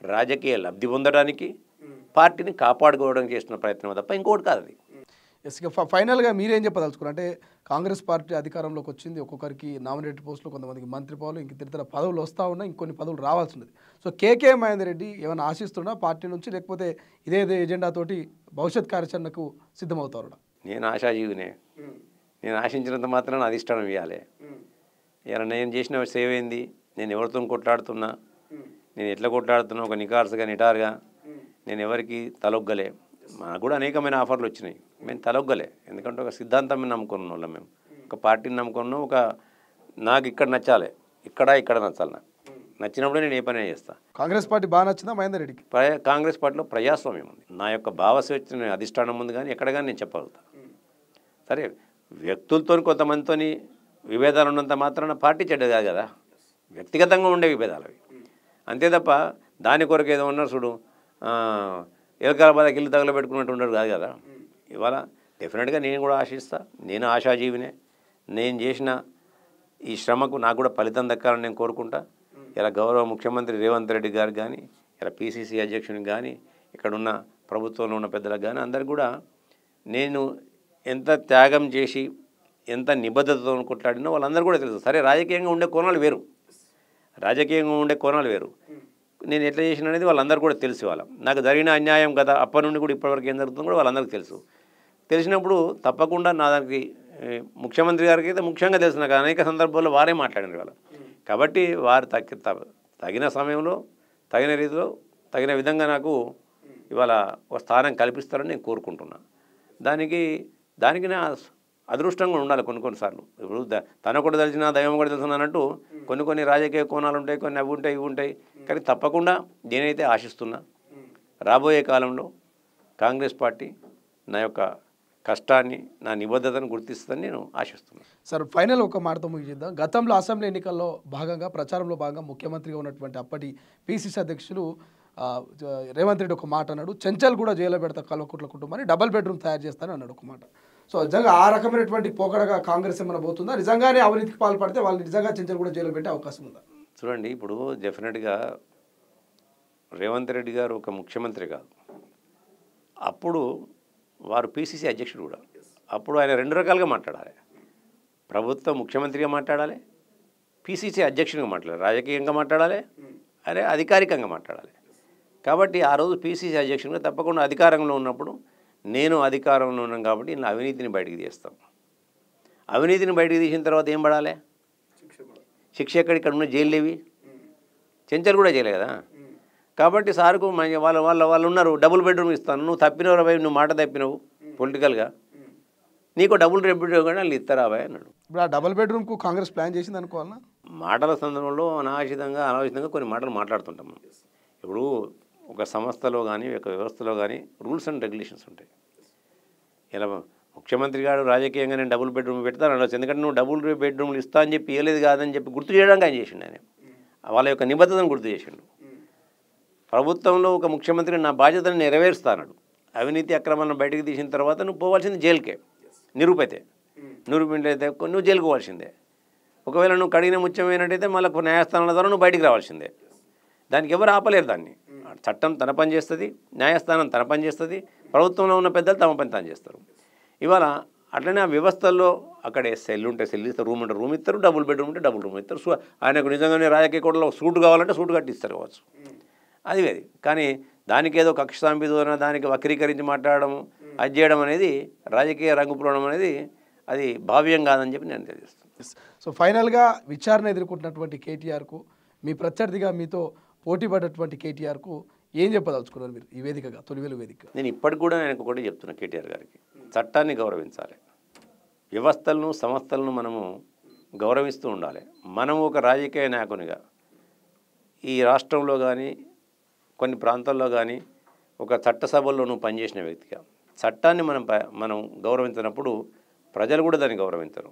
రాజకీయ లబ్ధి పొందడానికి పార్టీని కాపాడుకోవడానికి చేస్తున్న ప్రయత్నం తప్ప ఇంకోటి కాదు అది. ఎస్, ఇక ఫైనల్గా మీరేం చెప్పదలుచుకున్నారు అంటే కాంగ్రెస్ పార్టీ అధికారంలోకి వచ్చింది, ఒక్కొక్కరికి నామినేటెడ్ పోస్టులు, కొంతమందికి మంత్రి పదవులు, ఇంక ఇతర పదవులు వస్తూ ఉన్నాయి, ఇంకొన్ని పదవులు రావాల్సి ఉన్నది. సో కేకే మహేందర్ రెడ్డి ఏమైనా ఆశిస్తున్నా పార్టీ నుంచి, లేకపోతే ఇదే ఎజెండాతోటి భవిష్యత్ కార్యాచరణకు సిద్ధమవుతారు? నేను ఆశాజీవినే, నేను ఆశించినంత మాత్రం అధిష్టానం ఇవ్వాలి. ఇలా నేను చేసిన సేవ ఏంది, నేను ఎవరితో కొట్లాడుతున్నా, నేను ఎట్లా కొట్లాడుతున్నా, ఒక నికార్సుగా నిటారుగా నేను ఎవరికి తలొగ్గలే. మాకు కూడా అనేకమైన ఆఫర్లు వచ్చినాయి, మేము తలొగ్గలే. ఎందుకంటే ఒక సిద్ధాంతం నమ్ముకున్న వాళ్ళం, మేము ఒక పార్టీని నమ్ముకున్నాం. నాకు ఇక్కడ నచ్చాలి, ఇక్కడ నచ్చాలి, నాకు నచ్చినప్పుడే నేను ఏ పని చేస్తాను. కాంగ్రెస్ పార్టీ బాగా నచ్చిందా మహేందర్ రెడ్డికి? కాంగ్రెస్ పార్టీలో ప్రజాస్వామ్యం ఉంది, నా యొక్క భావస్వేచ్ఛ అధిష్టానం ఉంది, కానీ ఎక్కడ కానీ నేను చెప్పగలుగుతాను. సరే, వ్యక్తులతో కొంతమందితో విభేదాలు ఉన్నంత మాత్రాన పార్టీ చెడ్డది కాదు కదా, వ్యక్తిగతంగా ఉండే విభేదాలు అవి, అంతే తప్ప దాని కొరకు ఏదో ఉన్నారు చూడు, ఎలకాల బాధ గిల్లు తగలబెట్టుకున్నట్టు ఉండడు కాదు కదా. ఇవాళ డెఫినెట్గా నేను కూడా ఆశిస్తా, నేను ఆశాజీవినే. నేను చేసిన ఈ శ్రమకు నాకు కూడా ఫలితం దక్కాలని నేను కోరుకుంటా. ఇలా గౌరవ ముఖ్యమంత్రి రేవంత్ రెడ్డి గారికి కానీ, ఇలా పిసిసి అధ్యక్షునికి కానీ, ఇక్కడున్న ప్రభుత్వంలో ఉన్న పెద్దలకు కానీ అందరికి కూడా నేను ఎంత త్యాగం చేసి ఎంత నిబద్ధతతో కొట్లాడినో వాళ్ళందరూ కూడా తెలుసు. సరే, రాజకీయంగా ఉండే కోణాలు వేరు, నేను ఎట్లా చేసిన అనేది వాళ్ళందరూ కూడా తెలుసు. నాకు జరిగిన అన్యాయం కదా అప్పటి నుండి కూడా ఇప్పటివరకు ఏం జరుగుతుందో కూడా వాళ్ళందరికీ తెలుసు. తెలిసినప్పుడు తప్పకుండా నా దానికి ముఖ్యమంత్రి గారికి అయితే ముఖ్యంగా తెలుసు, నాకు అనేక సందర్భాల్లో వారే మాట్లాడినారు ఇవాళ. కాబట్టి వారు తగిన సమయంలో తగిన రీతిలో తగిన విధంగా నాకు ఇవాళ ఒక స్థానం కల్పిస్తారని నేను కోరుకుంటున్నా. దానికి నా అదృష్టంగా ఉండాలి కొన్నిసార్లు. ఇప్పుడు తనొకటి తెలిసిన దైవం కూడా తెలుసు అన్నట్టు కొన్ని రాజకీయ కోణాలు ఉంటాయి, కొన్ని అవి ఉంటాయి, ఇవి ఉంటాయి. కానీ తప్పకుండా నేనైతే ఆశిస్తున్నా, రాబోయే కాలంలో కాంగ్రెస్ పార్టీ నా యొక్క కష్టాన్ని, నా నిబద్ధతను గుర్తిస్తుందని నేను ఆశిస్తున్నాను. సార్, ఫైనల్ ఒక మాటతో ముగిద్దాం. గతంలో అసెంబ్లీ ఎన్నికల్లో భాగంగా ప్రచారంలో భాగంగా ముఖ్యమంత్రిగా ఉన్నటువంటి అప్పటి పిసిసి అధ్యక్షులు రేవంత్ రెడ్డి ఒక మాట అన్నాడు, చెంచల్ కూడా జైల్లో పెడతా కల్వకుట్ల కుటుంబాన్ని, డబుల్ బెడ్రూమ్ తయారు చేస్తానని అన్నాడు ఒక మాట. సో నిజంగా ఆ రకమైనటువంటి పోకడగా కాంగ్రెస్ ఏమైనా పోతుందా? నిజంగానే అవినీతికి పాల్పడితే వాళ్ళు నిజంగా చెంచల్ కూడా జైల్లో పెట్టే అవకాశం ఉందా? చూడండి, ఇప్పుడు డెఫినెట్గా రేవంత్ రెడ్డి గారు ఒక ముఖ్యమంత్రి కాదు, అప్పుడు వారు పిసిసి అధ్యక్షుడు కూడా. అప్పుడు ఆయన 2 రకాలుగా మాట్లాడాలి, ప్రభుత్వ ముఖ్యమంత్రిగా మాట్లాడాలి, పిసిసి అధ్యక్షునిగా మాట్లాడాలి, రాజకీయంగా మాట్లాడాలి, అదే అధికారికంగా మాట్లాడాలి. కాబట్టి ఆ రోజు పిసిసి అధ్యక్షునిగా తప్పకుండా అధికారంలో ఉన్నప్పుడు నేను అధికారంలో ఉన్నాను కాబట్టి నేను అవినీతిని బయటికి తీస్తాం. అవినీతిని బయటికి తీసిన తర్వాత ఏం పడాలి? శిక్ష ఇక్కడ ఉన్న జైల్లేవి, చెంచల్ కూడా చేయలే కదా. కాబట్టి సార్కు వాళ్ళు ఉన్నారు, డబుల్ బెడ్రూమ్ ఇస్తాను, నువ్వు తప్పినవు రాబాయి, నువ్వు మాట తప్పినవు పొలిటికల్గా, నీకు డబుల్ బెడ్రూమ్ కానీ వాళ్ళు ఇస్తారాబాయ్ అన్నాడు. ఇప్పుడు ఆ డబుల్ బెడ్రూమ్కు కాంగ్రెస్ ప్లాన్ చేసింది అనుకోవాలన్నా? మాటల సందర్భంలో అనాలోచితంగా కొన్ని మాటలు మాట్లాడుతుంటాం. ఇప్పుడు ఒక సంస్థలో కానీ ఒక వ్యవస్థలో కానీ రూల్స్ అండ్ రెగ్యులేషన్స్ ఉంటాయి. ఇలా ముఖ్యమంత్రి గారు రాజకీయంగా నేను డబుల్ బెడ్రూమ్ పెడతాను అనొచ్చు, ఎందుకంటే నువ్వు డబుల్ బెడ్రూమ్లు ఇస్తా అని చెప్పి ఇవ్వలేదు కాదని చెప్పి గుర్తు చేయడానికి ఆయన చేసిండు. ఆయన వాళ్ళ యొక్క నిబద్ధతను గుర్తు చేసిండు. ప్రభుత్వంలో ఒక ముఖ్యమంత్రి నా బాధ్యతను నెరవేరుస్తాడు, అవినీతి అక్రమాలను బయటకు తీసిన తర్వాత నువ్వు పోవాల్సింది జైలుకే, నిరూపితే నువ్వు జైలుకు పోవాల్సిందే. ఒకవేళ నువ్వు కడిగిన ముత్యమైనట్టయితే మళ్ళీ న్యాయస్థానాల ద్వారా నువ్వు బయటికి రావాల్సిందే. దానికి ఎవరు ఆపలేరు దాన్ని. చట్టం తన పని చేస్తుంది, న్యాయస్థానం తన పని చేస్తుంది, ప్రభుత్వంలో ఉన్న పెద్దలు తమ పని తాను చేస్తారు. ఇవాళ అట్లనే ఆ వ్యవస్థల్లో అక్కడే సెల్ ఉంటే సెల్ ఇస్తారు, రూమ్ ఉంటే రూమ్ ఇస్తారు, డబుల్ బెడ్రూమ్ ఉంటే డబుల్ రూమ్ ఇస్తారు. ఆయనకు నిజంగానే రాజకీయ కోటలో సూట్ కావాలంటే సూట్ కట్టిస్తారు కావచ్చు. అది కానీ దానికి ఏదో కక్ష సాంపిదోన దానికి వక్రీకరించి మాట్లాడడం అది చేయడం అనేది రాజకీయ రంగు పురడం అనేది అది భావ్యం కాదని చెప్పి నేను తెలియజేస్తాను. సో ఫైనల్గా విచారణ ఎదుర్కొంటున్నటువంటి కేటీఆర్కు, మీ ప్రత్యర్థిగా మీతో పోటీ పడ్డటువంటి కేటీఆర్కు ఏం చెప్పదలుచుకున్నారు మీరు ఈ వేదికగా, తొలివేలు వేదిక? నేను ఇప్పటికి కూడా నేను ఒకటి చెప్తున్నా కేటీఆర్ గారికి, చట్టాన్ని గౌరవించాలి, వ్యవస్థలను సంస్థలను మనము గౌరవిస్తూ ఉండాలి. మనం ఒక రాజకీయ నాయకునిగా ఈ రాష్ట్రంలో కానీ కొన్ని ప్రాంతాల్లో కానీ ఒక చట్టసభల్లో నువ్వు పనిచేసిన వ్యక్తిగా చట్టాన్ని మనం గౌరవించినప్పుడు ప్రజలు కూడా దాన్ని గౌరవించరు.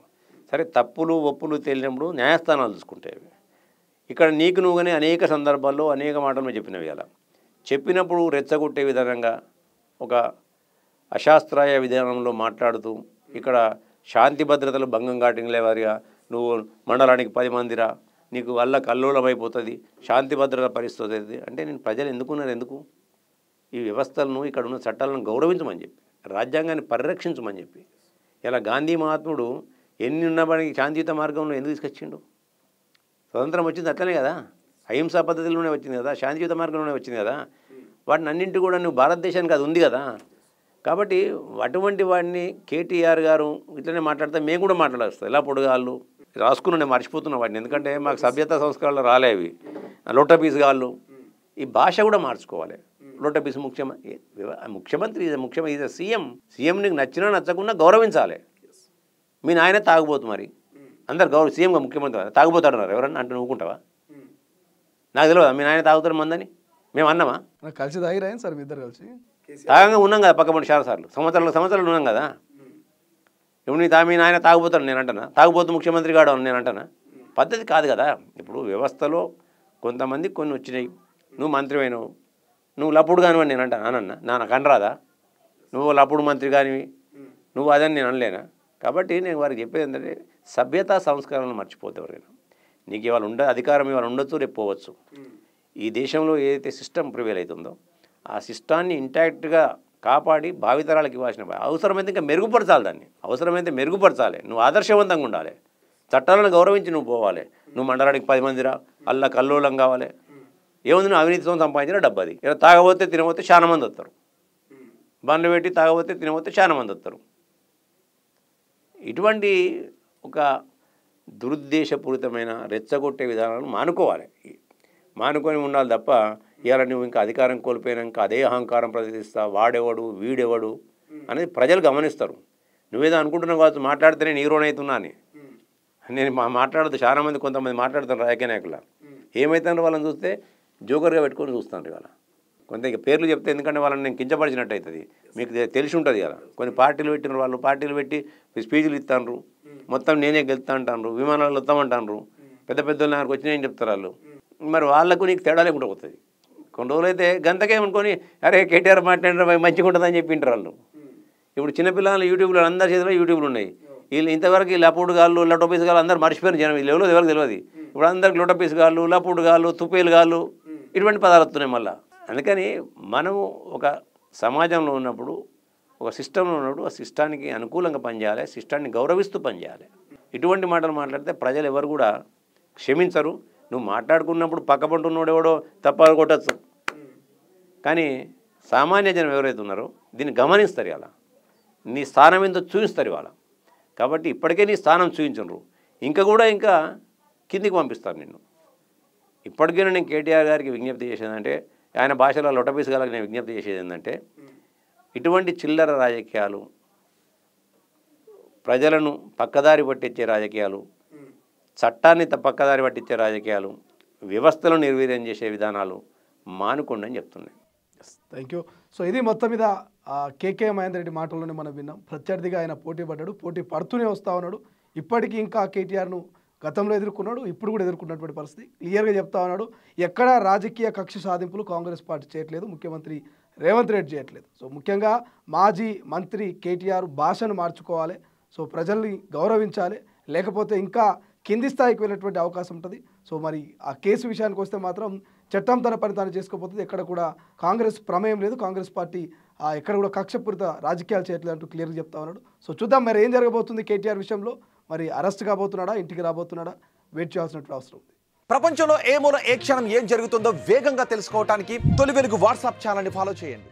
సరే తప్పులు ఒప్పులు తేలినప్పుడు న్యాయస్థానాలు చూసుకుంటాయి. ఇక్కడ నీకు నువ్వుగానే అనేక సందర్భాల్లో అనేక మాటలు చెప్పినవి అలా చెప్పినప్పుడు రెచ్చగొట్టే విధానంగా ఒక అశాస్త్రాయ విధానంలో మాట్లాడుతూ ఇక్కడ శాంతి భద్రతలు భంగం కాటింగ్లే వారిగా నువ్వు మండలానికి 10 మందిరా, నీకు వల్ల కల్లోలమైపోతుంది, శాంతి భద్రత పరిస్థితి అంటే నేను ప్రజలు ఎందుకు ఈ వ్యవస్థలను ఇక్కడ ఉన్న చట్టాలను గౌరవించమని చెప్పి, రాజ్యాంగాన్ని పరిరక్షించమని చెప్పి. ఇలా గాంధీ మహాత్ముడు ఎన్ని ఉన్నప్పటికీ శాంతియుత మార్గంలో ఎందుకు తీసుకొచ్చిండు? స్వతంత్రం వచ్చింది అట్లనే కదా, అహింసా పద్ధతిలోనే వచ్చింది కదా, శాంతియుత మార్గంలోనే వచ్చింది కదా. వాటిని అన్నింటి కూడా నువ్వు భారతదేశానికి అది ఉంది కదా. కాబట్టి అటువంటి వాడిని కేటీఆర్ గారు ఇట్లనే మాట్లాడితే మేము కూడా మాట్లాడేస్తాం. ఇలా పొడుగాళ్ళు రాసుకుని నేను మర్చిపోతున్నా వాటిని, ఎందుకంటే మాకు సభ్యత సంస్కారాలు రాలేవి. లోటపీస్ గాళ్ళు ఈ భాష కూడా మార్చుకోవాలి. లోటపీస్ ముఖ్యమంత్రి ఈజ్ సీఎం నీకు నచ్చినా నచ్చకుండా గౌరవించాలి. మీ నాయన తాగుబోతు, మరి అందరు సీఎంగా ముఖ్యమంత్రి తాగుబోతాడు అన్నారు ఎవరన్నా అంటే నువ్వుకుంటావా? నాకు తెలియదా మీ నాయన తాగుతారు మందని? మేము అన్నామా? కలిసి తాగిరాయని సార్ మీ ఇద్దరు కలిసి తాగంగా ఉన్నాం కదా, పక్కపడి చాలా సార్లు సంవత్సరాలు ఉన్నాం కదా. ఇప్పుడు మీ నాయన తాగుపోతాడు నేను అంటానా? తాగుబోతు ముఖ్యమంత్రి కాడు నేను అంటానా? పద్ధతి కాదు కదా. ఇప్పుడు వ్యవస్థలో కొంతమంది కొన్ని వచ్చినాయి, నువ్వు మంత్రి అయినావు, నువ్వు లప్పుడు కానివని నేను అంటానా? నాకు అనరాదా? నువ్వు లప్పుడు మంత్రి కానివి, నువ్వు అదని నేను అనలేనా? కాబట్టి నేను వారికి చెప్పేది ఏంటంటే సభ్యతా సంస్కారాలను మర్చిపోతే ఎవరైనా నీకు ఇవాళ అధికారం ఇవాళ ఉండొచ్చు, రేపు పోవచ్చు. ఈ దేశంలో ఏదైతే సిస్టమ్ ప్రివేల్ అవుతుందో ఆ సిస్టాన్ని ఇంటాక్ట్గా కాపాడి భావితరాలకు ఇవ్వాల్సిన అవసరమైతే ఇంకా మెరుగుపరచాలి, దాన్ని అవసరమైతే మెరుగుపరచాలి. నువ్వు ఆదర్శవంతంగా ఉండాలి, చట్టాలను గౌరవించి నువ్వు పోవాలి. నువ్వు మండలానికి 10 మందిరా, అల్లా కల్లోలం కావాలి. ఏముంది నువ్వు అవినీతితో సంపాదించిన డబ్బు అది. ఇలా తాగబోతే తినబోతే చాలా మంది వస్తారు, బండ్లు పెట్టి తాగబోతే తినబోతే చాలా మంది వస్తారు. ఇటువంటి ఒక దురుద్దేశపూరితమైన రెచ్చగొట్టే విధానాలను మానుకొని ఉండాలి తప్ప ఇవాళ నువ్వు ఇంకా అధికారం కోల్పోయినాక అదే అహంకారం ప్రదర్శిస్తా, వాడెవడు వీడెవడు అనేది ప్రజలు గమనిస్తారు. నువ్వేదో అనుకుంటున్నావు కావచ్చు మాట్లాడితే నేను హీరోని అవుతున్నా అని. నేను మాట్లాడదు, చాలామంది కొంతమంది మాట్లాడుతారు రాజకీయ నాయకుల, ఏమవుతారో వాళ్ళని చూస్తే జోకర్గా పెట్టుకొని చూస్తాను. ఇవాళ కొంత ఇక పేర్లు చెప్తే ఎందుకంటే వాళ్ళని నేను కించపరిచినట్టు అవుతుంది. మీకు తెలిసి ఉంటుంది కదా, కొన్ని పార్టీలు పెట్టిన వాళ్ళు పార్టీలు పెట్టి స్పీచ్లు ఇస్తాను, మొత్తం నేనే గెలుస్తా అంటాను, విమానాలు వస్తామంటాను, పెద్ద పెద్ద నాకు వచ్చినాయని చెప్తారు వాళ్ళు. మరి వాళ్ళకు నీకు తేడా లేకుండా పోతుంది. కొన్ని రోజులైతే గంతకేమనుకొని అరే కేటీఆర్ మాట్లాడిన మంచిగా ఉంటుందని చెప్పింటారు వాళ్ళు. ఇప్పుడు చిన్నపిల్లలు యూట్యూబ్లో అందరి చేతిలో యూట్యూబ్లు ఉన్నాయి. వీళ్ళు ఇంతవరకు లపోడు గాళ్ళు లటోపీస్ గాళ్ళు అందరూ మర్చిపోయిన జనం, వీళ్ళు ఎవరికి తెలియదు. ఇప్పుడు అందరికి లొటపీస్ గాళ్ళు లపోడు గాళ్ళు తుప్పేలు గాళ్ళు ఇటువంటి పదాలు వస్తున్నాయి మళ్ళీ. అందుకని మనము ఒక సమాజంలో ఉన్నప్పుడు ఒక సిస్టంలో ఉన్నప్పుడు ఆ సిస్టానికి అనుకూలంగా పనిచేయాలి, సిస్టాన్ని గౌరవిస్తూ పనిచేయాలి. ఇటువంటి మాటలు మాట్లాడితే ప్రజలు ఎవరు కూడా క్షమించరు. నువ్వు మాట్లాడుకున్నప్పుడు పక్కపంటున్నాడు ఎవడో తప్ప కొట్టచ్చు, కానీ సామాన్య జనం ఎవరైతే ఉన్నారో దీన్ని గమనిస్తారు, ఇలా నీ స్థానం ఏందో చూపిస్తారు ఇవాళ. కాబట్టి ఇప్పటికే నీ స్థానం చూపించరు, ఇంకా కిందికి పంపిస్తారు నిన్ను. ఇప్పటికైనా నేను కేటీఆర్ గారికి విజ్ఞప్తి చేసేదంటే, ఆయన భాషలో లొటపీస్ గారికి నేను విజ్ఞప్తి చేసేది ఏంటంటే, ఇటువంటి చిల్లర రాజకీయాలు, ప్రజలను పక్కదారి పట్టించే రాజకీయాలు, చట్టాన్ని పక్కదారి పట్టించే రాజకీయాలు, వ్యవస్థలను నిర్వీర్యం చేసే విధానాలు మానుకోండి అని చెప్తున్నాయి. Thank you. సో ఇది మొత్తం మీద కేకే మహేందర్ రెడ్డి మాటల్లోనే మనం విన్నాం. ప్రత్యర్థిగా ఆయన పోటీ పడ్డాడు, పోటీ పడుతూనే వస్తూ ఉన్నాడు. ఇప్పటికీ ఇంకా కేటీఆర్ను గతంలో ఎదుర్కొన్నాడు, ఇప్పుడు కూడా ఎదుర్కొన్నటువంటి పరిస్థితి క్లియర్గా చెప్తా ఉన్నాడు. ఎక్కడ రాజకీయ కక్ష సాధింపులు కాంగ్రెస్ పార్టీ చేయట్లేదు, ముఖ్యమంత్రి రేవంత్ రెడ్డి చేయట్లేదు. సో ముఖ్యంగా మాజీ మంత్రి కేటీఆర్ భాషను మార్చుకోవాలి, సో ప్రజల్ని గౌరవించాలి, లేకపోతే ఇంకా కింది స్థాయికి వెళ్ళేటువంటి అవకాశం ఉంటుంది. సో మరి ఆ కేసు విషయానికి వస్తే మాత్రం చట్టం తన పని తాను చేసుకోపోతుంది. ఎక్కడ కూడా కాంగ్రెస్ ప్రమేయం లేదు, కాంగ్రెస్ పార్టీ ఎక్కడ కూడా కక్షపూరిత రాజకీయాలు చేయట్లేదు అంటూ క్లియర్గా చెప్తా ఉన్నాడు. సో చూద్దాం మరి ఏం జరగబోతుంది కేటీఆర్ విషయంలో. మరి అరెస్ట్ కాబోతున్నాడా, ఇంటికి రాబోతున్నాడా, వెయిట్ చేయాల్సినటువంటి అవసరం ఉంది. ప్రపంచంలో ఏ మూల ఏ క్షణం ఏం జరుగుతుందో వేగంగా తెలుసుకోవడానికి తొలి వెలుగు వాట్సాప్ ఛానల్ని ఫాలో చేయండి.